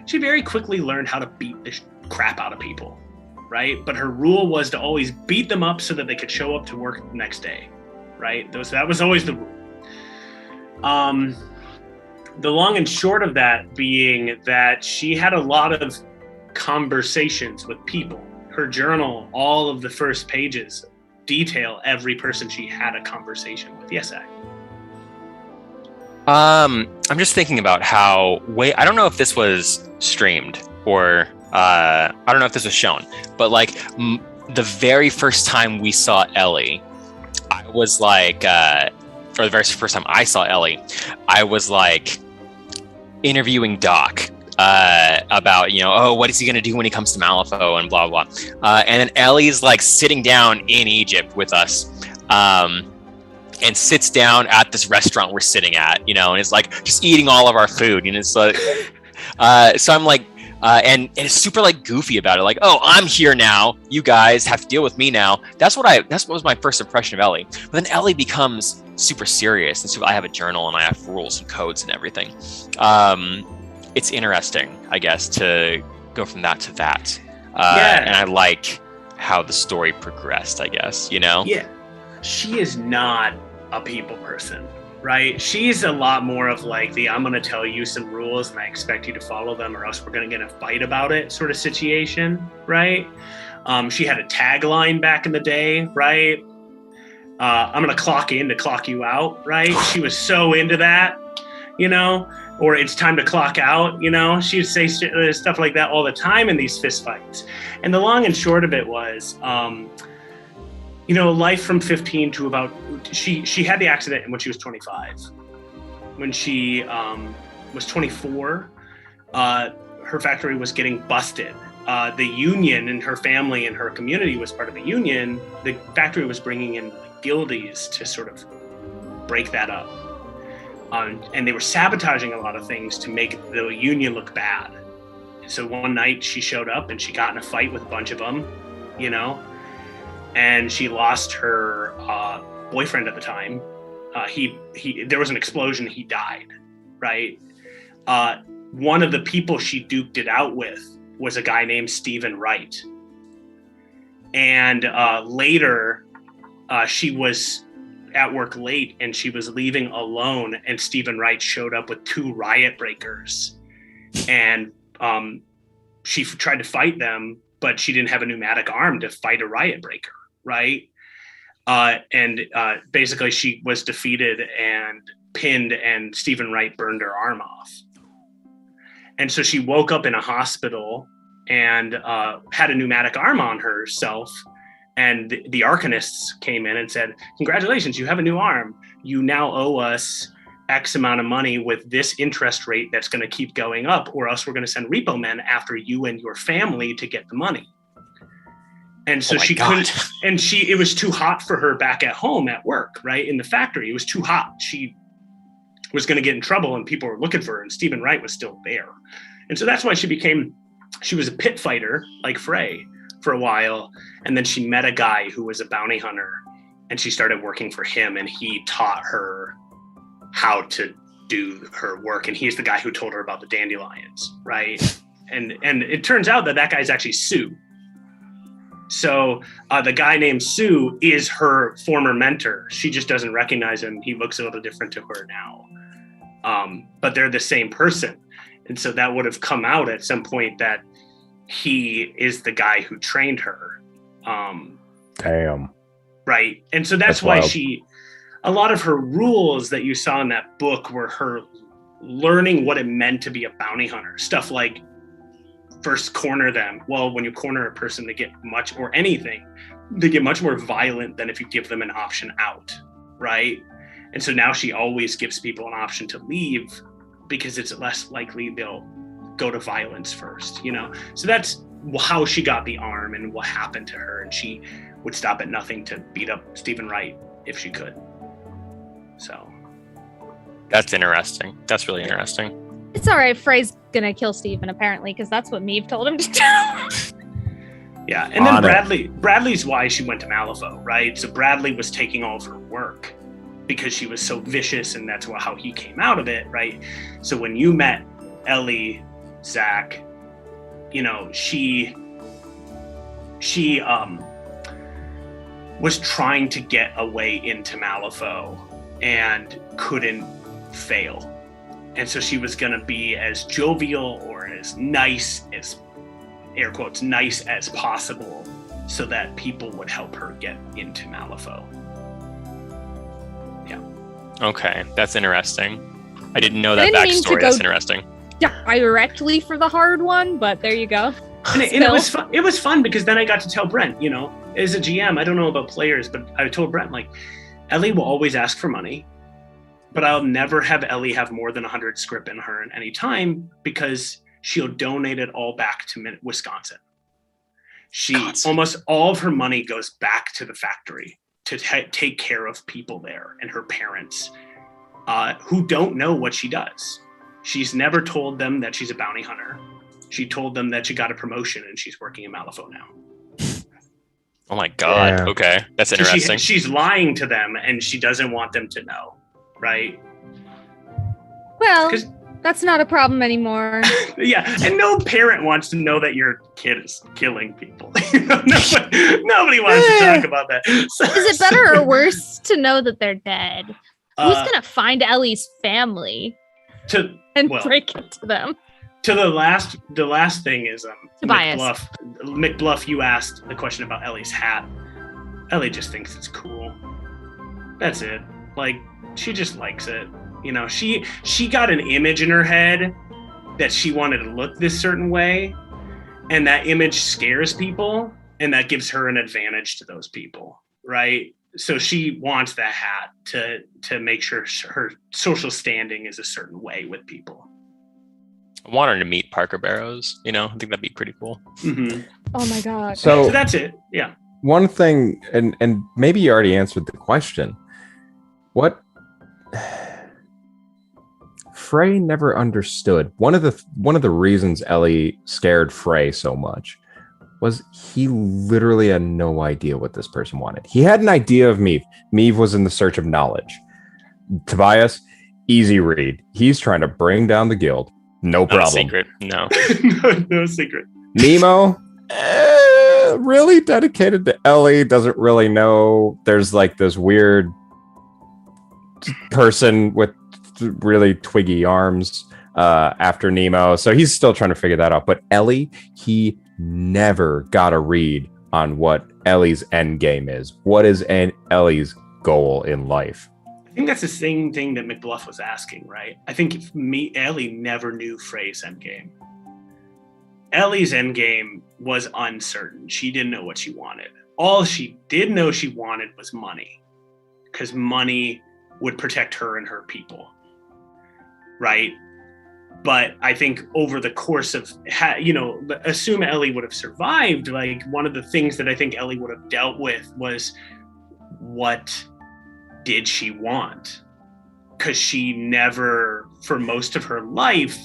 Speaker 3: she very quickly learned how to beat the crap out of people, right? But her rule was to always beat them up so that they could show up to work the next day, right? That was always the rule. The long and short of that being that she had a lot of conversations with people. Her journal, all of the first pages, detail every person she had a conversation with. Yes, Zach.
Speaker 1: I'm just thinking about how I don't know if this was streamed or I don't know if this was shown, but like the very first time we saw Ellie, I was like, or the very first time I saw Ellie, I was like interviewing Doc about, what is he going to do when he comes to Malifaux and blah, blah. And then Ellie's like sitting down in Egypt with us and sits down at this restaurant we're sitting at, and is like just eating all of our food. And it's like, so I'm like, and it's super like goofy about it. Like, oh, I'm here now. You guys have to deal with me now. That's what was my first impression of Ellie. But then Ellie becomes super serious. And so I have a journal and I have rules and codes and everything. It's interesting, I guess, to go from that to that. And I like how the story progressed, I guess, Yeah.
Speaker 3: She is not a people person, right? She's a lot more of like I'm going to tell you some rules and I expect you to follow them or else we're going to get in a fight about it sort of situation, right? She had a tagline back in the day, right? I'm going to clock in to clock you out, right? She was so into that, or it's time to clock out, she would say stuff like that all the time in these fist fights. And the long and short of it was, life from 15 to about, she had the accident when she was 25. When she was 24, her factory was getting busted. The union and her family and her community was part of the union. The factory was bringing in guildies to sort of break that up. And they were sabotaging a lot of things to make the union look bad. So one night she showed up and she got in a fight with a bunch of them, and she lost her boyfriend at the time. There was an explosion, he died, right? One of the people she duked it out with was a guy named Stephen Wright. And later, she was at work late and she was leaving alone and Stephen Wright showed up with 2 riot breakers. And she tried to fight them, but she didn't have a pneumatic arm to fight a riot breaker, right? And basically she was defeated and pinned and Stephen Wright burned her arm off. And so she woke up in a hospital and had a pneumatic arm on herself. And the Arcanists came in and said, congratulations, you have a new arm. You now owe us X amount of money with this interest rate that's going to keep going up, or else we're going to send repo men after you and your family to get the money. And so she couldn't, and it was too hot for her back at home at work, right? In the factory, it was too hot. She was going to get in trouble and people were looking for her and Stephen Wright was still there. And so that's why she was a pit fighter like Frey for a while. And then she met a guy who was a bounty hunter and she started working for him and he taught her how to do her work. And he's the guy who told her about the dandelions, right? And it turns out that guy's actually Sue. So the guy named Sue is her former mentor. She just doesn't recognize him. He looks a little different to her now. But they're the same person. And so that would have come out at some point that he is the guy who trained her.
Speaker 4: Damn.
Speaker 3: Right. And so that's why
Speaker 4: wild.
Speaker 3: A lot of her rules that you saw in that book were her learning what it meant to be a bounty hunter. Stuff like first corner them. Well, when you corner a person, they get much more violent than if you give them an option out. Right. And so now she always gives people an option to leave because it's less likely they'll go to violence first, So that's how she got the arm and what happened to her. And she would stop at nothing to beat up Stephen Wright if she could. So.
Speaker 1: That's interesting. That's really interesting.
Speaker 5: It's all right. Frey's gonna kill Stephen apparently because that's what Meave told him to do.
Speaker 3: Yeah, and then Bradley's why she went to Malifaux, right? So Bradley was taking all of her work because she was so vicious, and that's how he came out of it, right? So when you met Ellie, Zach, she was trying to get a way into Malifaux and couldn't fail, And so she was going to be as jovial or as nice as, air quotes, nice as possible so that people would help her get into Malifaux. Yeah.
Speaker 1: Okay, that's interesting. I didn't know
Speaker 5: I
Speaker 1: that
Speaker 5: didn't mean to
Speaker 1: backstory.
Speaker 5: go
Speaker 1: That's interesting.
Speaker 5: directly for the hard one, but there you go.
Speaker 3: And it was fun. It was fun because then I got to tell Brent, you know, as a GM, I don't know about players, but I told Brent, like, Ellie will always ask for money, but I'll never have Ellie have more than 100 script in her at any time because she'll donate it all back to Wisconsin. Almost all of her money goes back to the factory to take care of people there and her parents who don't know what she does. She's never told them that she's a bounty hunter. She told them that she got a promotion and she's working in Malifaux now.
Speaker 1: Oh my God. Yeah. Okay. That's interesting.
Speaker 3: She's lying to them and she doesn't want them to know. Right.
Speaker 5: Well, that's not a problem anymore.
Speaker 3: Yeah. And no parent wants to know that your kid is killing people. Nobody wants to talk about that. So,
Speaker 5: is it better or worse to know that they're dead? Who's going to find Ellie's family and break it to them?
Speaker 3: To the last thing is
Speaker 5: Tobias.
Speaker 3: McBluff, you asked the question about Ellie's hat. Ellie just thinks it's cool. That's it. Like, she just likes it. You know, she got an image in her head that she wanted to look this certain way, and that image scares people, and that gives her an advantage to those people, right? So she wants that hat to make sure her social standing is a certain way with people.
Speaker 1: I want her to meet Parker Barrows. You know, I think that'd be pretty cool.
Speaker 3: Mm-hmm.
Speaker 5: Oh my God.
Speaker 3: So that's it. Yeah.
Speaker 4: One thing, and maybe you already answered the question. What Frey never understood. One of the reasons Ellie scared Frey so much was he literally had no idea what this person wanted. He had an idea of Meave. Meave was in the search of knowledge. Tobias, easy read. He's trying to bring down the guild. No problem.
Speaker 1: Not a secret. No.
Speaker 3: No secret.
Speaker 4: Nemo, really dedicated to Ellie. Doesn't really know. There's like this weird person with really twiggy arms after Nemo. So he's still trying to figure that out. But Ellie, he never got a read on what Ellie's end game is. What is Ellie's goal in life?
Speaker 3: I think that's the same thing that McBluff was asking, right? I think Ellie never knew Frey's endgame. Ellie's endgame was uncertain. She didn't know what she wanted. All she did know she wanted was money, because money would protect her and her people, right? But I think over the course of, assume Ellie would have survived, like one of the things that I think Ellie would have dealt with was what did she want? Because she never, for most of her life,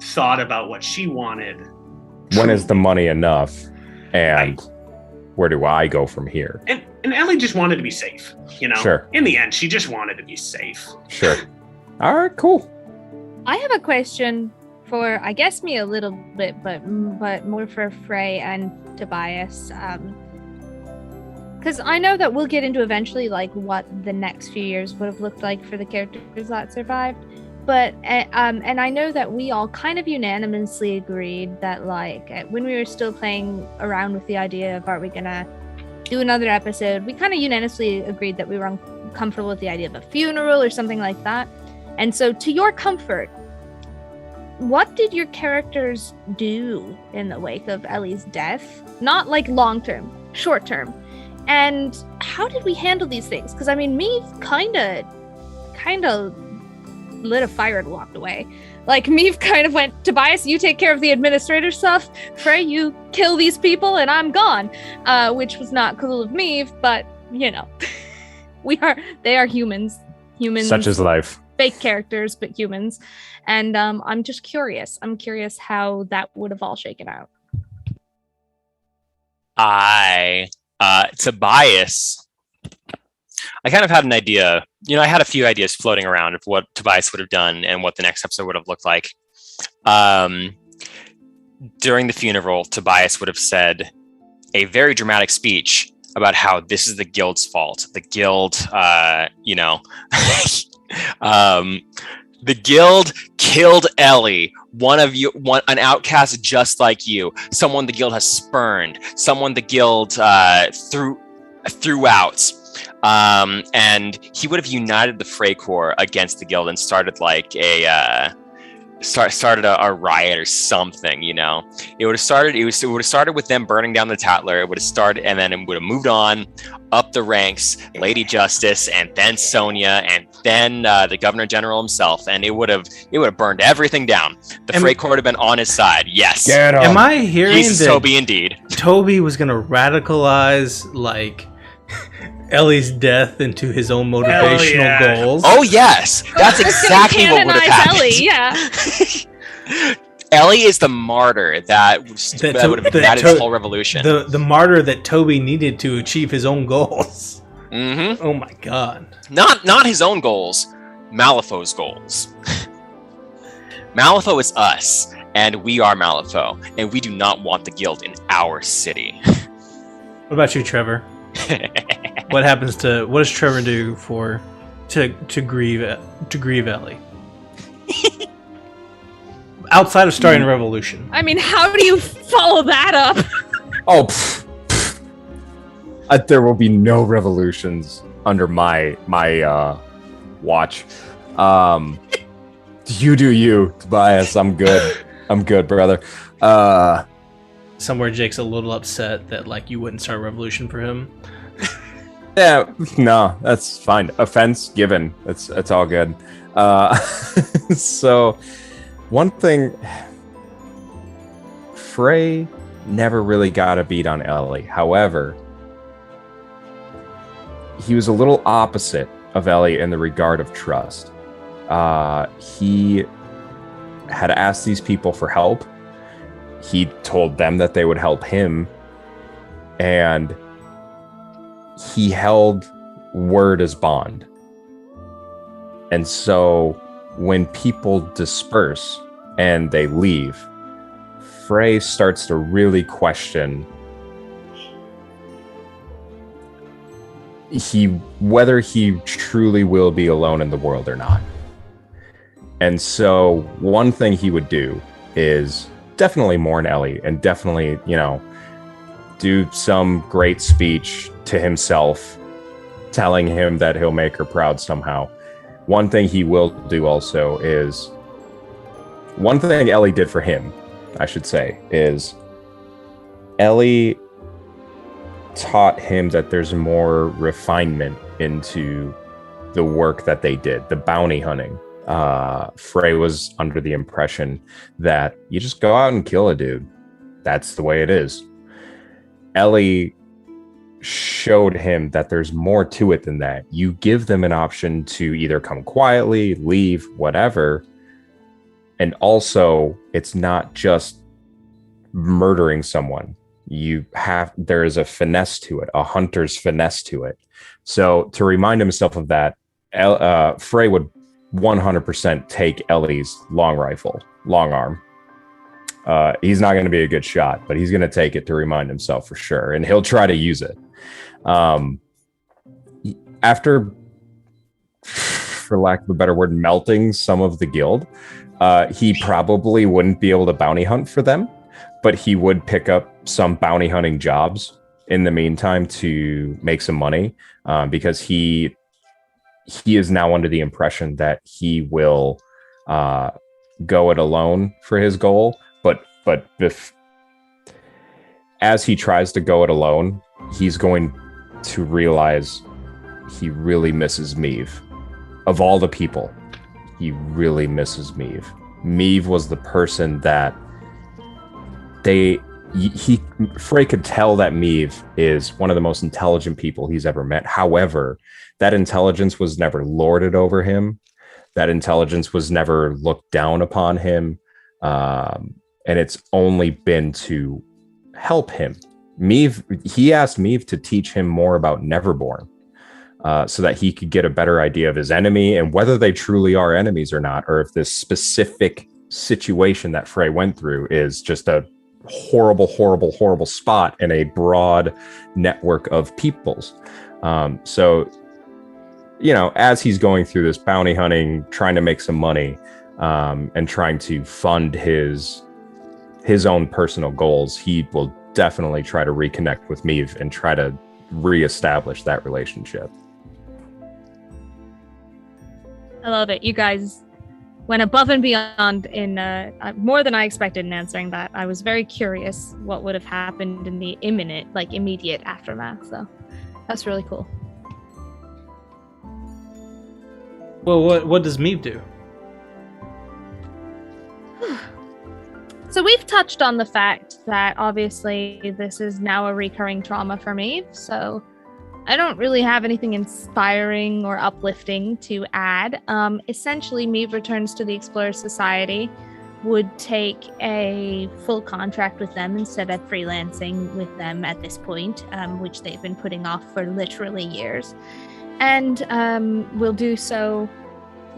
Speaker 3: thought about what she wanted.
Speaker 4: When is the money enough? And where do I go from here?
Speaker 3: And Ellie just wanted to be safe,
Speaker 4: Sure.
Speaker 3: In the end, she just wanted to be safe.
Speaker 4: Sure. All right, cool.
Speaker 5: I have a question for, I guess, me a little bit, but more for Frey and Tobias. Because I know that we'll get into eventually, like, what the next few years would have looked like for the characters that survived. But, and I know that we all kind of unanimously agreed that, like, when we were still playing around with the idea of, are we going to do another episode, we kind of unanimously agreed that we were uncomfortable with the idea of a funeral or something like that. And so, to your comfort, what did your characters do in the wake of Ellie's death? Not, like, long-term, short-term. And how did we handle these things? Because, I mean, Meave kind of lit a fire and walked away. Like, Meave kind of went, Tobias, you take care of the administrator stuff. Frey, you kill these people and I'm gone. Which was not cool of Meave, but, they are humans. Humans.
Speaker 4: Such is life.
Speaker 5: Fake characters, but humans. And I'm just curious. I'm curious how that would have all shaken out.
Speaker 1: Tobias, I kind of had an idea. I had a few ideas floating around of what Tobias would have done and what the next episode would have looked like. During the funeral, Tobias would have said a very dramatic speech about how this is the guild's fault. The guild, The guild killed Ellie, an outcast just like you, someone the guild has spurned, someone the guild threw out. And he would have united the Frey Corps against the guild and started like a riot or something, you know. It would have started with them burning down the Tatler. It would have started, and then it would have moved on up the ranks, Lady Justice, and then Sonia, and then the Governor General himself, and it would have burned everything down. The Frey Corps would have been on his side. Yes.
Speaker 2: Am I hearing
Speaker 1: Jesus,
Speaker 2: that
Speaker 1: Toby indeed.
Speaker 2: Toby was gonna radicalize like Ellie's death into his own motivational goals?
Speaker 1: Oh yes, that's exactly what would have happened.
Speaker 5: Ellie, yeah.
Speaker 1: Ellie is the martyr that would have ignited his whole revolution.
Speaker 2: The martyr that Toby needed to achieve his own goals.
Speaker 1: Mm-hmm.
Speaker 2: Oh my god!
Speaker 1: Not his own goals, Malifaux's goals. Malifaux is us, and we are Malifaux, and we do not want the guild in our city.
Speaker 2: What about you, Trevor? What does Trevor do to grieve Ellie? Outside of starting a revolution.
Speaker 5: I mean, how do you follow that up?
Speaker 4: Oh, there will be no revolutions under my watch. You do you, Tobias. I'm good. I'm good, brother.
Speaker 2: Somewhere Jake's a little upset that like you wouldn't start a revolution for him.
Speaker 4: Yeah, no, that's fine. Offense given. It's all good. So one thing, Frey never really got a beat on Ellie. However, he was a little opposite of Ellie in the regard of trust. He had asked these people for help. He told them that they would help him, and he held word as bond. And so when people disperse and they leave, Frey starts to really question whether he truly will be alone in the world or not. And so one thing he would do is definitely mourn Ellie and definitely, do some great speech to himself, telling him that he'll make her proud somehow. One thing he will do also is, one thing Ellie did for him, I should say, is Ellie taught him that there's more refinement into the work that they did, the bounty hunting. Frey was under the impression that you just go out and kill a dude. That's the way it is. Ellie showed him that there's more to it than that. You give them an option to either come quietly, leave, whatever. And also, it's not just murdering someone. There is a finesse to it, a hunter's finesse to it. So to remind himself of that, Frey would 100% take Ellie's long arm. He's not going to be a good shot, but he's going to take it to remind himself for sure. And he'll try to use it. After, for lack of a better word, melting some of the guild, he probably wouldn't be able to bounty hunt for them, but he would pick up some bounty hunting jobs in the meantime to make some money, because he is now under the impression that he will go it alone for his goal. But as he tries to go it alone, he's going to realize he really misses Meave. Of all the people, he really misses Meave. Meave was the person that Frey could tell that Meave is one of the most intelligent people he's ever met. However, that intelligence was never lorded over him. That intelligence was never looked down upon him. And it's only been to help him. He asked Meave to teach him more about Neverborn, so that he could get a better idea of his enemy and whether they truly are enemies or not, or if this specific situation that Frey went through is just a horrible, horrible, horrible spot in a broad network of peoples. So as he's going through this bounty hunting, trying to make some money, and trying to fund his own personal goals, he will definitely try to reconnect with Meave and try to reestablish that relationship.
Speaker 5: I love it. You guys went above and beyond in more than I expected in answering that. I was very curious what would have happened in the immediate aftermath. So that's really cool.
Speaker 2: Well, what does Meave do?
Speaker 5: So we've touched on the fact that obviously this is now a recurring trauma for me, so I don't really have anything inspiring or uplifting to add. Essentially, Meave returns to the Explorer Society, would take a full contract with them instead of freelancing with them at this point, which they've been putting off for literally years, and will do so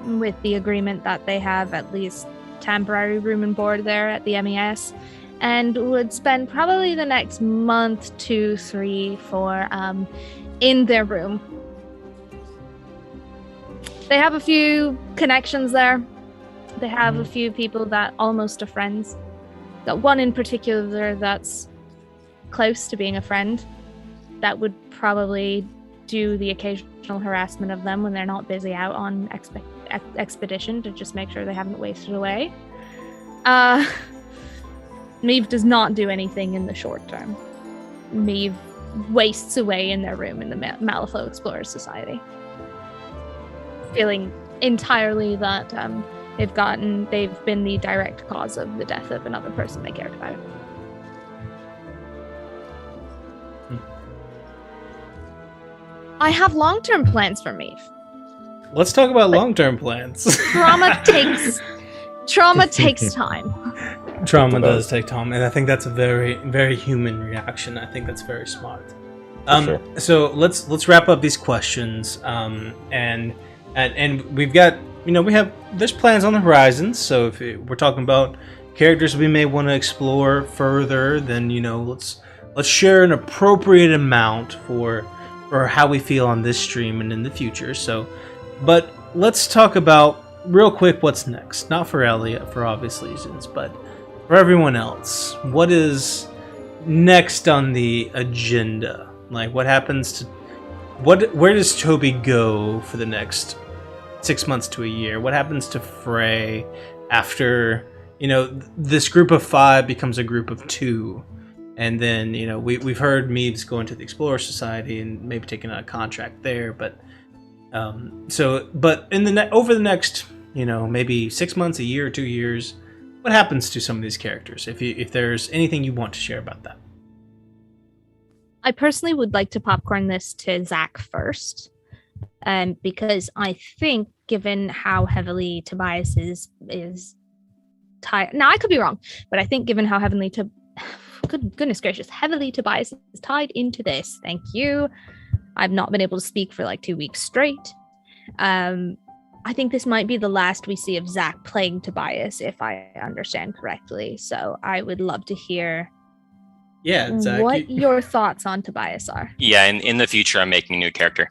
Speaker 5: with the agreement that they have at least temporary room and board there at the MES, and would spend probably the next month, 2, 3, 4 in their room. They have a few connections there. They have a few people that almost are friends. Got one in particular that's close to being a friend that would probably do the occasional harassment of them when they're not busy out on expedition to just make sure they haven't wasted away. Meave does not do anything in the short term. Meave wastes away in their room in the Malifaux Explorers Society, feeling entirely that they've been the direct cause of the death of another person they cared about. I have long-term plans for Meave.
Speaker 2: Let's talk about long-term plans.
Speaker 5: Trauma takes time.
Speaker 2: Trauma does take time, and I think that's a very, very human reaction. I think that's very smart.
Speaker 4: Sure.
Speaker 2: So let's wrap up these questions. And we've got, there's plans on the horizon. So if we're talking about characters we may want to explore further, then let's share an appropriate amount for how we feel on this stream and in the future. So, but let's talk about real quick what's next. Not for Elliot for obvious reasons, but for everyone else. What is next on the agenda? Like, what happens to where does Toby go for the next 6 months to a year? What happens to Frey after this group of 5 becomes a group of 2? And then, we've heard Meave's going to the Explorer Society and maybe taking on a contract there. But but in over the next, maybe 6 months, a year, 2 years, what happens to some of these characters? If there's anything you want to share about that.
Speaker 5: I personally would like to popcorn this to Zach first, because I think, given how heavily Tobias is tied. Now, I could be wrong, but I think given how heavily goodness gracious, heavily Tobias is tied into this. Thank you. I've not been able to speak for like 2 weeks straight. I think this might be the last we see of Zach playing Tobias, if I understand correctly. So I would love to hear Zach, what your thoughts on Tobias are.
Speaker 1: Yeah, in the future, I'm making a new character.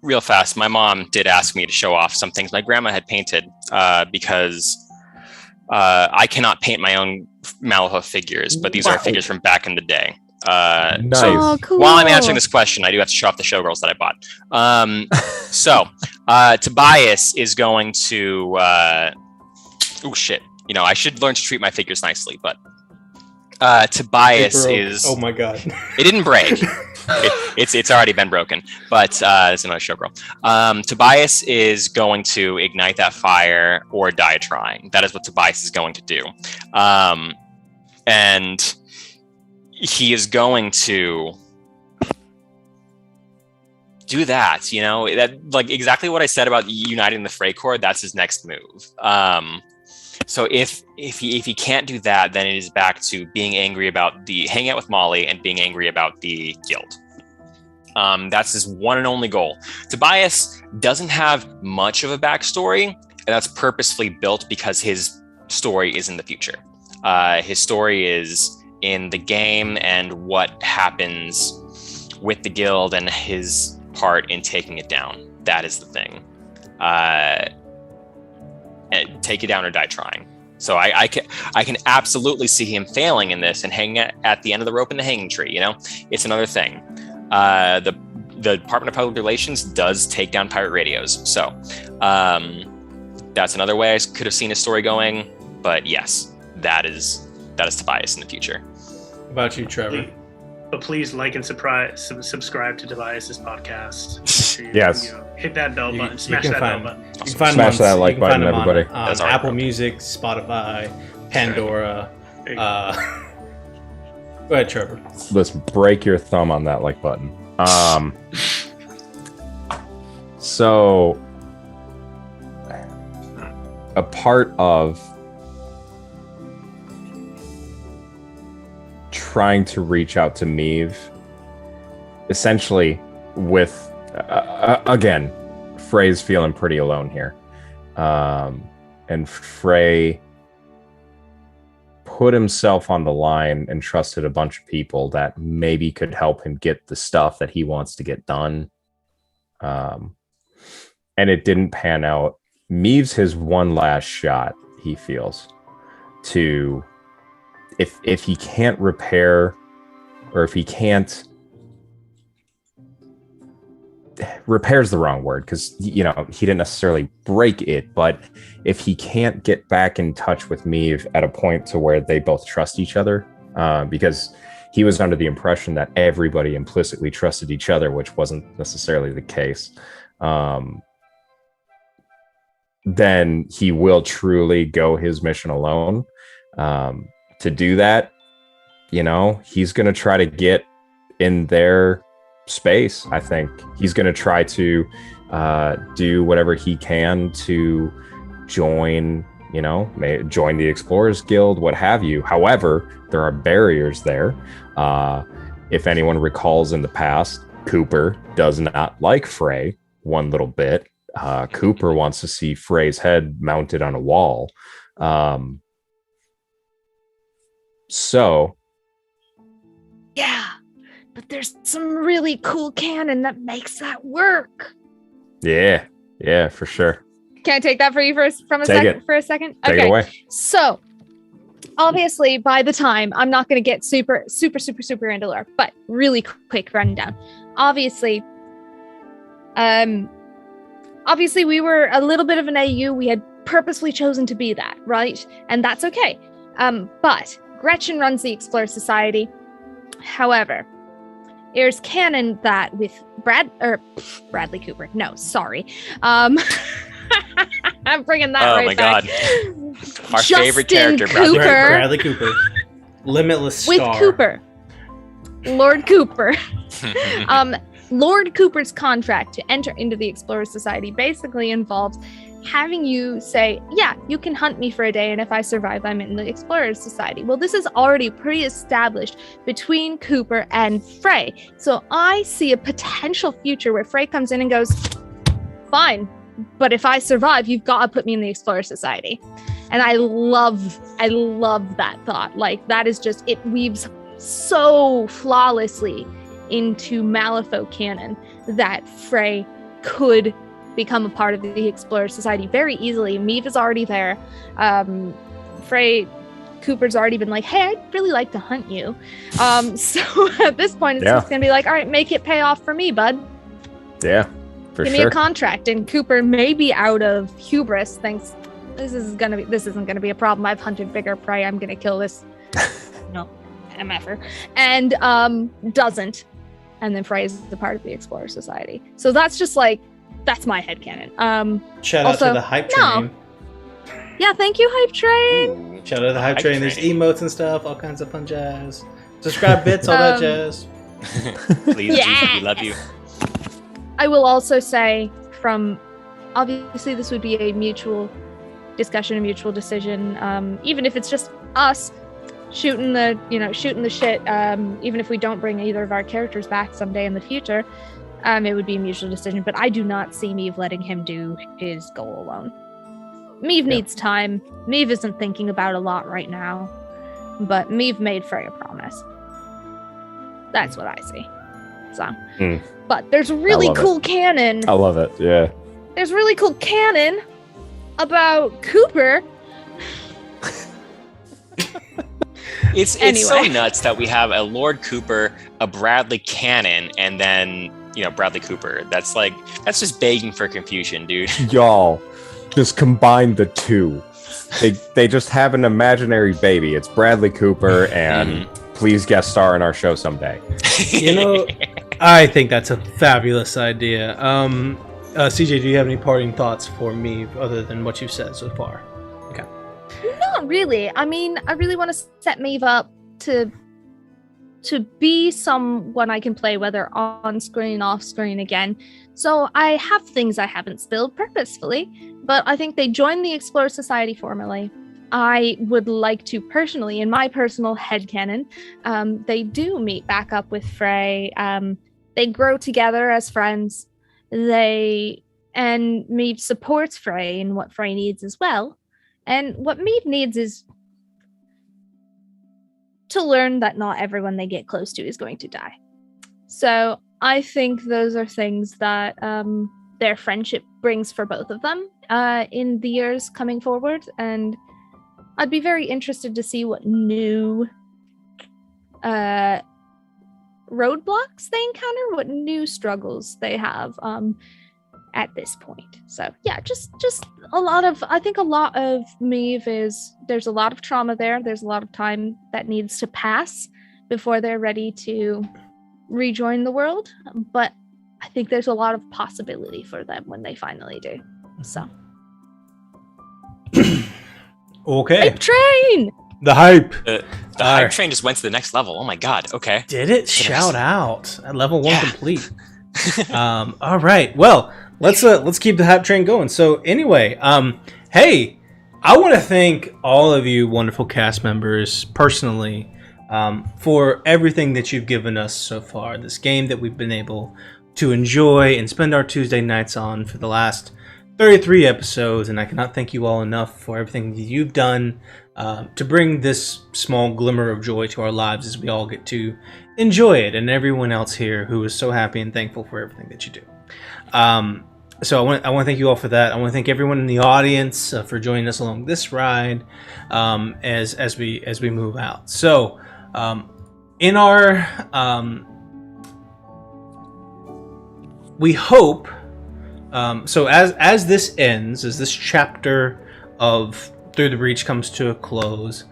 Speaker 1: Real fast, my mom did ask me to show off some things my grandma had painted because I cannot paint my own Malifaux figures, but these are figures from back in the day.
Speaker 4: Nice.
Speaker 5: So cool.
Speaker 1: While I'm answering this question, I do have to show off the showgirls that I bought. Tobias is going to oh shit, I should learn to treat my figures nicely, but Tobias is,
Speaker 2: oh my god,
Speaker 1: it didn't break. It's already been broken, but it's another showgirl. Tobias is going to ignite that fire or die trying. That is what Tobias is going to do. And he is going to do that, that, like, exactly what I said about uniting the Frey Corps. That's his next move. So if he can't do that, then it is back to being angry about the hanging out with Molly and being angry about the guild. That's his one and only goal. Tobias doesn't have much of a backstory, and that's purposefully built because his story is in the future. His story is in the game and what happens with the guild and his part in taking it down. That is the thing. Take it down or die trying. So I can absolutely see him failing in this and hanging at the end of the rope in the hanging tree. You know, it's another thing. The Department of Public Relations does take down pirate radios. So that's another way I could have seen a story going. But yes, that is Tobias in the future.
Speaker 2: What about you, Trevor?
Speaker 10: But please like and subscribe to Tobias's podcast.
Speaker 4: Yes.
Speaker 10: Hit that bell button. Smash that bell button.
Speaker 2: You can find
Speaker 4: Smash that like button, everybody.
Speaker 2: On Apple Music, Spotify, Pandora. Go ahead, Trevor.
Speaker 4: Let's break your thumb on that like button. So a part of trying to reach out to Meave, essentially with, again, Frey's feeling pretty alone here. And Frey put himself on the line and trusted a bunch of people that maybe could help him get the stuff that he wants to get done. And it didn't pan out. Meave's his one last shot, he feels, to if he can't repair, or if he can't, repair's the wrong word, because he didn't necessarily break it, but if he can't get back in touch with Meave at a point to where they both trust each other, because he was under the impression that everybody implicitly trusted each other, which wasn't necessarily the case, then he will truly go his mission alone. To do that, he's going to try to get in their space. I think he's going to try to do whatever he can to join the Explorers Guild, what have you. However, there are barriers there. If anyone recalls in the past, Cooper does not like Frey one little bit. Cooper wants to see Frey's head mounted on a wall. So
Speaker 5: yeah, but there's some really cool canon that makes that work.
Speaker 4: Yeah, for sure.
Speaker 5: Can I take that for you for a second?
Speaker 4: Take it away.
Speaker 5: So obviously, by the time, I'm not going to get super into LURK, but really quick rundown. Obviously, we were a little bit of an AU. We had purposely chosen to be that, right? And that's okay. But Gretchen runs the Explorer Society. However, there's canon that with Bradley Cooper. No, sorry. I'm bringing that right back.
Speaker 1: Oh my god. Our
Speaker 5: Justin
Speaker 1: favorite character,
Speaker 2: Bradley Cooper. Limitless Star.
Speaker 5: With Cooper. Lord Cooper. Lord Cooper's contract to enter into the Explorer Society basically involves having you say, yeah, you can hunt me for a day, and if I survive, I'm in the Explorer Society. Well, this is already pre-established between Cooper and Frey. So I see a potential future where Frey comes in and goes, fine, but if I survive, you've got to put me in the Explorer Society. And I love that thought. Like, that is just, it weaves so flawlessly into Malifaux canon that Frey could become a part of the Explorer Society very easily. Meave is already there. Frey, Cooper's already been like, hey, I'd really like to hunt you. So at this point, it's just going to be like, all right, make it pay off for me, bud.
Speaker 4: Yeah, for
Speaker 5: Give me a contract. And Cooper, maybe out of hubris, thinks, this isn't going to be a problem. I've hunted bigger prey. I'm going to kill this MFer. And doesn't. And then Frey is the part of the Explorer Society. So that's just like, that's my headcanon.
Speaker 2: Shout out to the Hype Train.
Speaker 5: Yeah, thank you, Hype Train.
Speaker 2: Ooh, shout out to the Hype Train. There's emotes and stuff, all kinds of fun jazz. Subscribe bits, all that jazz.
Speaker 1: Please, Jesus, we love you.
Speaker 5: I will also say, obviously this would be a mutual discussion, a mutual decision. Even if it's just us shooting the shit. Even if we don't bring either of our characters back someday in the future. It would be a mutual decision, but I do not see Meave letting him do his goal alone. Meave needs time. Meave isn't thinking about a lot right now, but Meave made Frey a promise. That's what I see. So, but there's really cool canon.
Speaker 4: I love it. Yeah.
Speaker 5: There's really cool canon about Cooper.
Speaker 1: It's so nuts that we have a Lord Cooper, a Bradley Cannon, and then Bradley Cooper. That's just begging for confusion, dude.
Speaker 4: Y'all, just combine the two. They just have an imaginary baby. It's Bradley Cooper, and please guest star in our show someday.
Speaker 2: I think that's a fabulous idea. CJ, do you have any parting thoughts for me other than what you've said so far? Okay.
Speaker 5: Not really. I mean, I really want to set Maeve up to be someone I can play, whether on screen, off screen again. So I have things I haven't spilled purposefully, but I think they joined the Explorer Society formally. I would like to personally, in my personal headcanon, they do meet back up with Frey. They grow together as friends. And Maeve supports Frey in what Frey needs as well. And what Maeve needs is to learn that not everyone they get close to is going to die. So I think those are things that their friendship brings for both of them in the years coming forward. And I'd be very interested to see what new roadblocks they encounter, what new struggles they have at this point. So yeah, just I think a lot of Maeve is, there's a lot of trauma there. There's a lot of time that needs to pass before they're ready to rejoin the world. But I think there's a lot of possibility for them when they finally do. So.
Speaker 2: Okay.
Speaker 5: Hype train!
Speaker 2: The hype.
Speaker 1: The hype train just went to the next level. Oh my god. Okay.
Speaker 2: Did it? Shout out. At level 1 complete. All right. Well, let's keep the hype train going. So anyway, hey, I want to thank all of you wonderful cast members personally for everything that you've given us so far. This game that we've been able to enjoy and spend our Tuesday nights on for the last 33 episodes, and I cannot thank you all enough for everything that you've done to bring this small glimmer of joy to our lives as we all get to enjoy it, and everyone else here who is so happy and thankful for everything that you do. So I want to thank you all for that. I want to thank everyone in the audience for joining us along this ride as we move out. So in our we hope. So as this ends, as this chapter of Through the Breach comes to a close,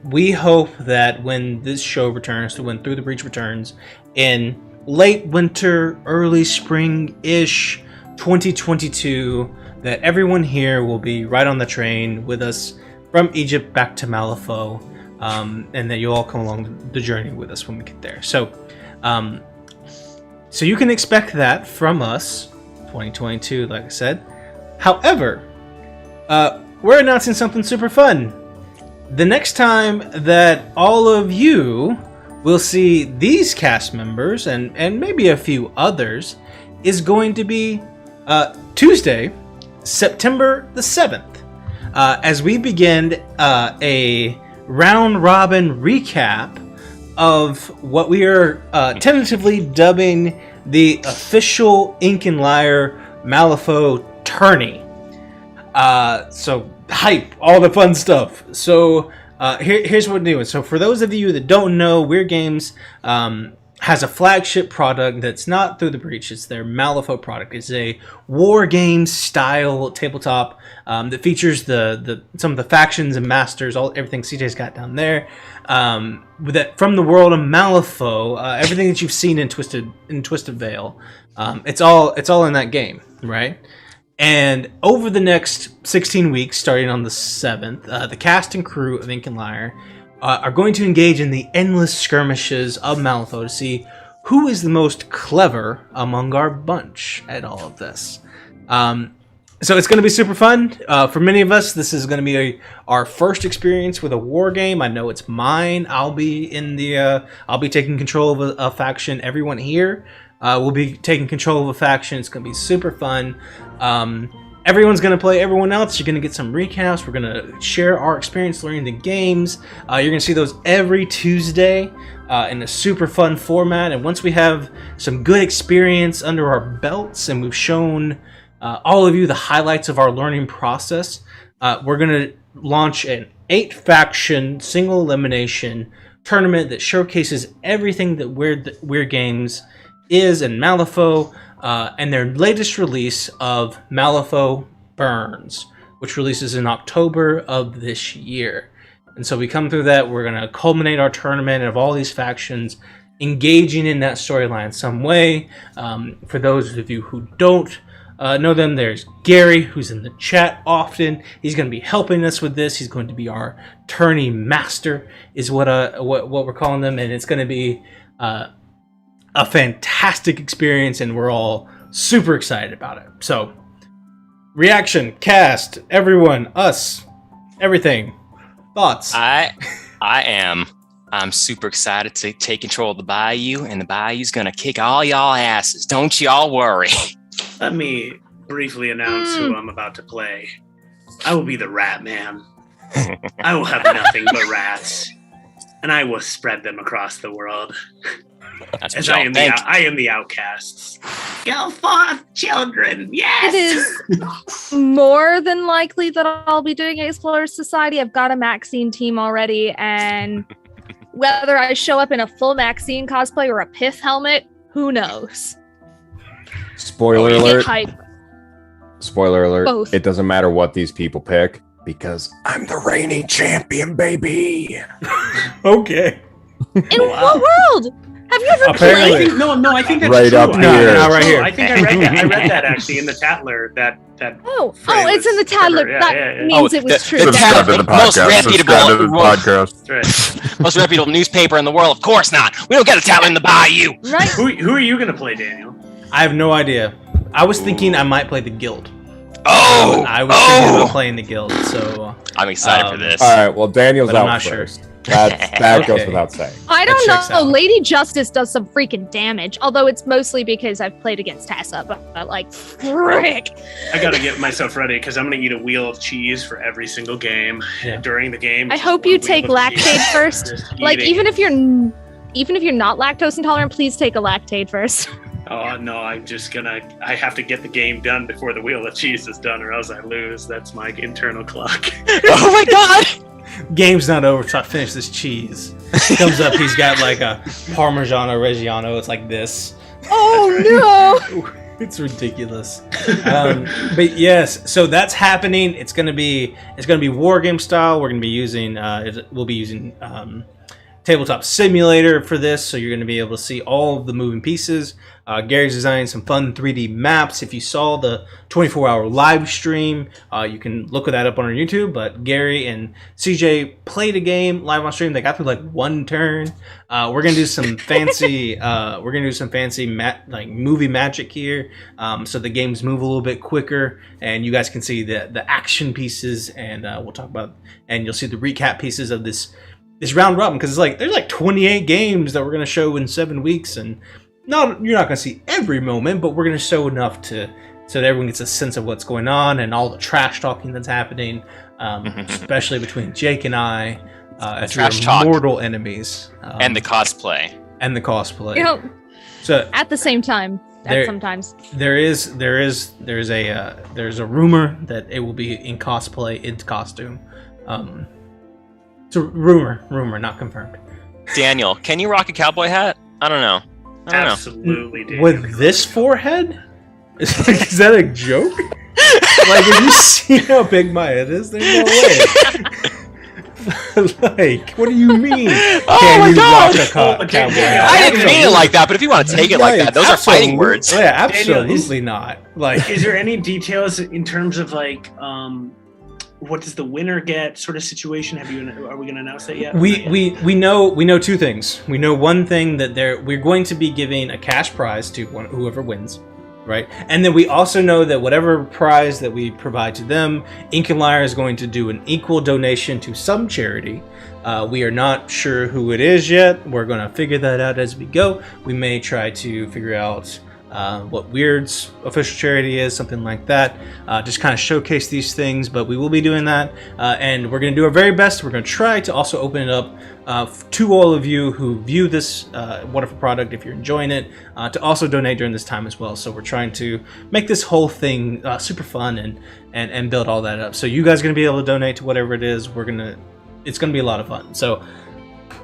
Speaker 2: we hope that when this show returns, when Through the Breach returns in late winter, early spring-ish 2022, that everyone here will be right on the train with us from Egypt back to Malifaux, and that you'll all come along the journey with us when we get there. So you can expect that from us. 2022, like I said. However, we're announcing something super fun. The next time that all of you will see these cast members and maybe a few others is going to be Tuesday, September the 7th, as we begin a round robin recap of what we are tentatively dubbing the official Ink and Lyre Malifaux tourney. So hype, all the fun stuff. So here's what we're doing. So for those of you that don't know, Weird Games has a flagship product that's not Through the Breach. It's their Malifaux product. It's a war game style tabletop that features some of the factions and masters, everything CJ's got down there. With that from the world of Malifaux, everything that you've seen in Twisted Veil, it's all in that game, right? And over the next 16 weeks, starting on the 7th, the cast and crew of Ink and Lyre are going to engage in the endless skirmishes of Malifaux to see who is the most clever among our bunch at all of this. So it's going to be super fun. For many of us, this is going to be our first experience with a war game. I know it's mine. I'll be taking control of a faction. Everyone here will be taking control of a faction. It's going to be super fun. everyone's going to play everyone else. You're going to get some recaps. We're going to share our experience learning the games. You're going to see those every Tuesday in a super fun format. And once we have some good experience under our belts and we've shown all of you the highlights of our learning process, we're going to launch an 8-faction single elimination tournament that showcases everything that Weird Games is in Malifaux, and their latest release of Malifaux Burns, which releases in October of this year. And so we come through that, we're going to culminate our tournament of all these factions engaging in that storyline some way. For those of you who don't know them, there's Gary, who's in the chat often. He's going to be helping us with this. He's going to be our tourney master, is what we're calling them, and it's going to be a fantastic experience, and we're all super excited about it. So, reaction, cast, everyone, us, everything, thoughts.
Speaker 1: I'm super excited to take control of the Bayou, and the Bayou's gonna kick all y'all asses. Don't y'all worry.
Speaker 10: Let me briefly announce who I'm about to play. I will be the Rat Man. I will have nothing but rats, and I will spread them across the world.
Speaker 1: That's
Speaker 10: As
Speaker 1: what
Speaker 10: I
Speaker 1: y'all
Speaker 10: am the outcasts. Go forth, children! Yes!
Speaker 5: It is more than likely that I'll be doing Explorers Society. I've got a Maxine team already, and whether I show up in a full Maxine cosplay or a pith helmet, who knows?
Speaker 4: Spoiler alert.
Speaker 5: Hype.
Speaker 4: Spoiler alert.
Speaker 5: Both.
Speaker 4: It doesn't matter what these people pick because I'm the reigning champion, baby.
Speaker 2: Okay.
Speaker 5: In what world? Have you ever
Speaker 2: Apparently.
Speaker 5: played?
Speaker 10: I think that's
Speaker 4: Right
Speaker 10: true.
Speaker 4: up here.
Speaker 2: No, right here.
Speaker 10: I think I read that. I read that actually in the Tatler. That
Speaker 5: Oh,
Speaker 10: phrase
Speaker 5: it's in the
Speaker 10: was
Speaker 5: Tatler.
Speaker 10: covered.
Speaker 5: That
Speaker 10: Yeah.
Speaker 5: means it was true.
Speaker 1: the
Speaker 11: Subscribe to the
Speaker 1: most
Speaker 11: podcast. Subscribe to the
Speaker 1: reputable,
Speaker 11: podcast.
Speaker 10: That's right.
Speaker 1: most reputable newspaper in the world. Of course not. We don't get a talent in the Bayou.
Speaker 5: Right?
Speaker 10: Who are you gonna play, Daniel?
Speaker 2: I have no idea. I was thinking I might play the Guild. I was thinking about playing the Guild, so
Speaker 1: I'm excited for this.
Speaker 4: All right, well, Daniel's
Speaker 2: but I'm
Speaker 4: out
Speaker 2: not sure.
Speaker 4: first. That goes
Speaker 2: Okay.
Speaker 4: without saying.
Speaker 5: I
Speaker 2: That
Speaker 5: don't
Speaker 2: checks
Speaker 5: know.
Speaker 2: out.
Speaker 5: Lady Justice does some freaking damage, although it's mostly because I've played against Tessa. But like, frick.
Speaker 10: I gotta get myself ready because I'm gonna eat a wheel of cheese for every single game
Speaker 2: Yeah.
Speaker 10: during the game.
Speaker 5: I
Speaker 10: just
Speaker 5: hope
Speaker 10: one
Speaker 5: you
Speaker 10: wheel
Speaker 5: take
Speaker 10: of
Speaker 5: Lactaid
Speaker 10: cheese.
Speaker 5: first.
Speaker 10: Just
Speaker 5: Like,
Speaker 10: eating.
Speaker 5: even if you're not lactose intolerant, please take a Lactaid first.
Speaker 10: Oh no, I have to get the game done before the wheel of cheese is done, or else I lose. That's my internal clock.
Speaker 1: Oh my god!
Speaker 2: game's not over till I finish this cheese. Comes up, he's got like a Parmigiano Reggiano. It's like this.
Speaker 5: Oh no!
Speaker 2: It's ridiculous. But yes, so that's happening. It's gonna be war game style. We're gonna be using we'll be using Tabletop Simulator for this, so you're going to be able to see all of the moving pieces. Gary's designing some fun 3D maps. If you saw the 24-hour live stream, you can look that up on our YouTube. But Gary and CJ played a game live on stream. They got through like one turn. We're gonna do some fancy movie magic here, so the games move a little bit quicker, and you guys can see the action pieces, and we'll talk about, and you'll see the recap pieces of this round robin, because there's like 28 games that we're going to show in 7 weeks, and you're not going to see every moment, but we're going to show enough so that everyone gets a sense of what's going on and all the trash talking that's happening, especially between Jake and I, as we're mortal enemies,
Speaker 1: and the cosplay.
Speaker 5: You know,
Speaker 2: so
Speaker 5: at the same time, sometimes
Speaker 2: there's a rumor that it will be in cosplay, in costume. It's a rumor, not confirmed.
Speaker 1: Daniel, can you rock a cowboy hat? I don't know.
Speaker 10: Absolutely, Daniel.
Speaker 2: With this forehead? Is that a joke? Like, have you seen how big my head is? There's no way. Like, what do you mean?
Speaker 1: Oh my God!
Speaker 2: Rock a cowboy hat?
Speaker 1: I didn't mean it like that, but if you want to take it like that, those are fighting words.
Speaker 2: Yeah, absolutely not. Like,
Speaker 10: is there any details in terms of like, what does the winner get, sort of situation? Are we going to announce that yet?
Speaker 2: We know two things. We know one thing, that we're going to be giving a cash prize to whoever wins, right? And then we also know that whatever prize that we provide to them, Ink and Lyre is going to do an equal donation to some charity. We are not sure who it is yet. We're going to figure that out as we go. We may try to figure out what Weird's official charity is, something like that. Just kind of showcase these things, but we will be doing that, and we're going to do our very best. We're going to try to also open it up to all of you who view this wonderful product, if you're enjoying it, to also donate during this time as well. So we're trying to make this whole thing super fun and build all that up. So you guys are going to be able to donate to whatever it is. It's going to be a lot of fun. So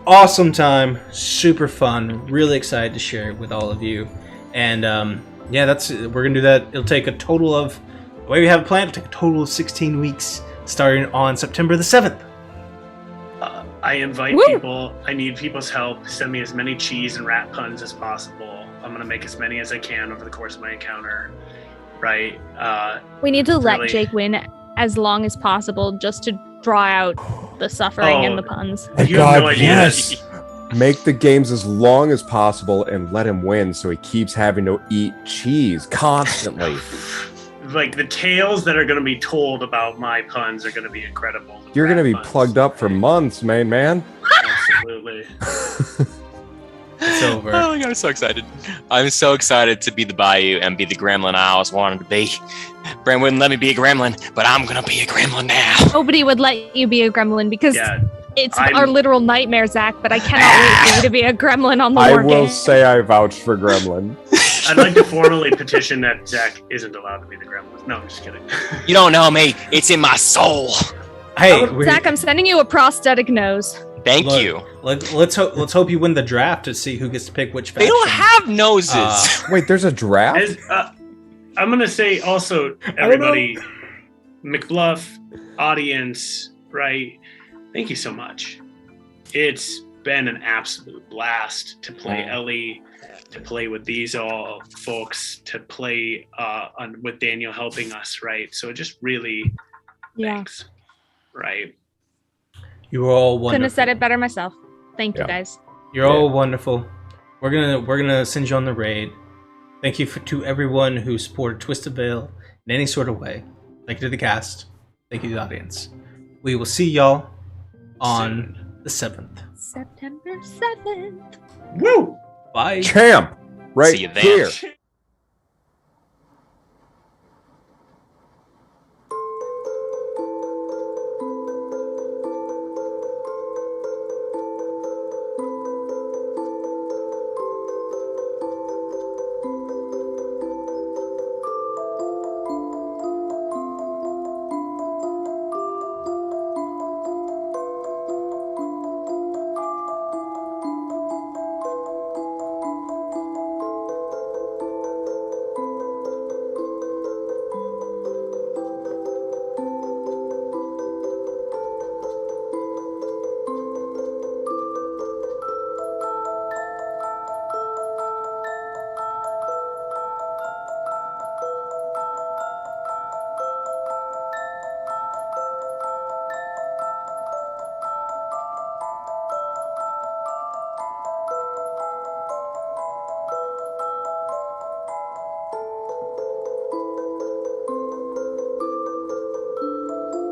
Speaker 2: awesome time, super fun, really excited to share it with all of you. And yeah, we're gonna do that. It'll take a total of, the way we have it planned, it'll take a total of 16 weeks, starting on September the 7th.
Speaker 10: I invite people. I need people's help. Send me as many cheese and rat puns as possible. I'm gonna make as many as I can over the course of my encounter. Right.
Speaker 5: We need to let Jake win as long as possible, just to draw out the suffering and the puns.
Speaker 10: You have no idea.
Speaker 4: Yes. Make the games as long as possible and let him win so he keeps having to eat cheese constantly.
Speaker 10: Like, the tales that are going to be told about my puns are going to be incredible.
Speaker 4: You're going to be plugged up for months, man.
Speaker 10: Absolutely.
Speaker 2: It's over.
Speaker 1: Oh my god, I'm so excited. I'm so excited to be the Bayou and be the gremlin I always wanted to be. Brent wouldn't let me be a gremlin, but I'm going to be a gremlin now.
Speaker 5: Nobody would let you be a gremlin because...
Speaker 10: Yeah.
Speaker 5: It's our literal nightmare, Zach, but I cannot wait for you to be a gremlin on the
Speaker 4: I
Speaker 5: war
Speaker 4: will
Speaker 5: game.
Speaker 4: say I vouch for gremlin.
Speaker 10: I'd like to formally petition that Zach isn't allowed to be the gremlin. No, I'm just kidding.
Speaker 1: You don't know me. It's in my soul.
Speaker 2: Hey,
Speaker 5: Zach, I'm sending you a prosthetic nose.
Speaker 1: Thank you.
Speaker 2: Let's hope you win the draft to see who gets to pick which faction.
Speaker 1: They don't have noses.
Speaker 4: Wait, there's a draft?
Speaker 10: I'm going to say also, everybody, McBluff, audience, right? Thank you so much. It's been an absolute blast to play Ellie, to play with these all folks, to play with Daniel helping us, right? So just really thanks, right?
Speaker 2: You were all wonderful.
Speaker 5: Couldn't have said it better myself. Thank you, guys.
Speaker 2: You're all wonderful. We're gonna send you on the raid. Thank you to everyone who supported Twisted Veil in any sort of way. Thank you to the cast. Thank you to the audience. We will see y'all on the 7th.
Speaker 5: September 7th.
Speaker 10: Woo!
Speaker 2: Bye.
Speaker 4: Champ! Right
Speaker 1: See you then.
Speaker 4: here.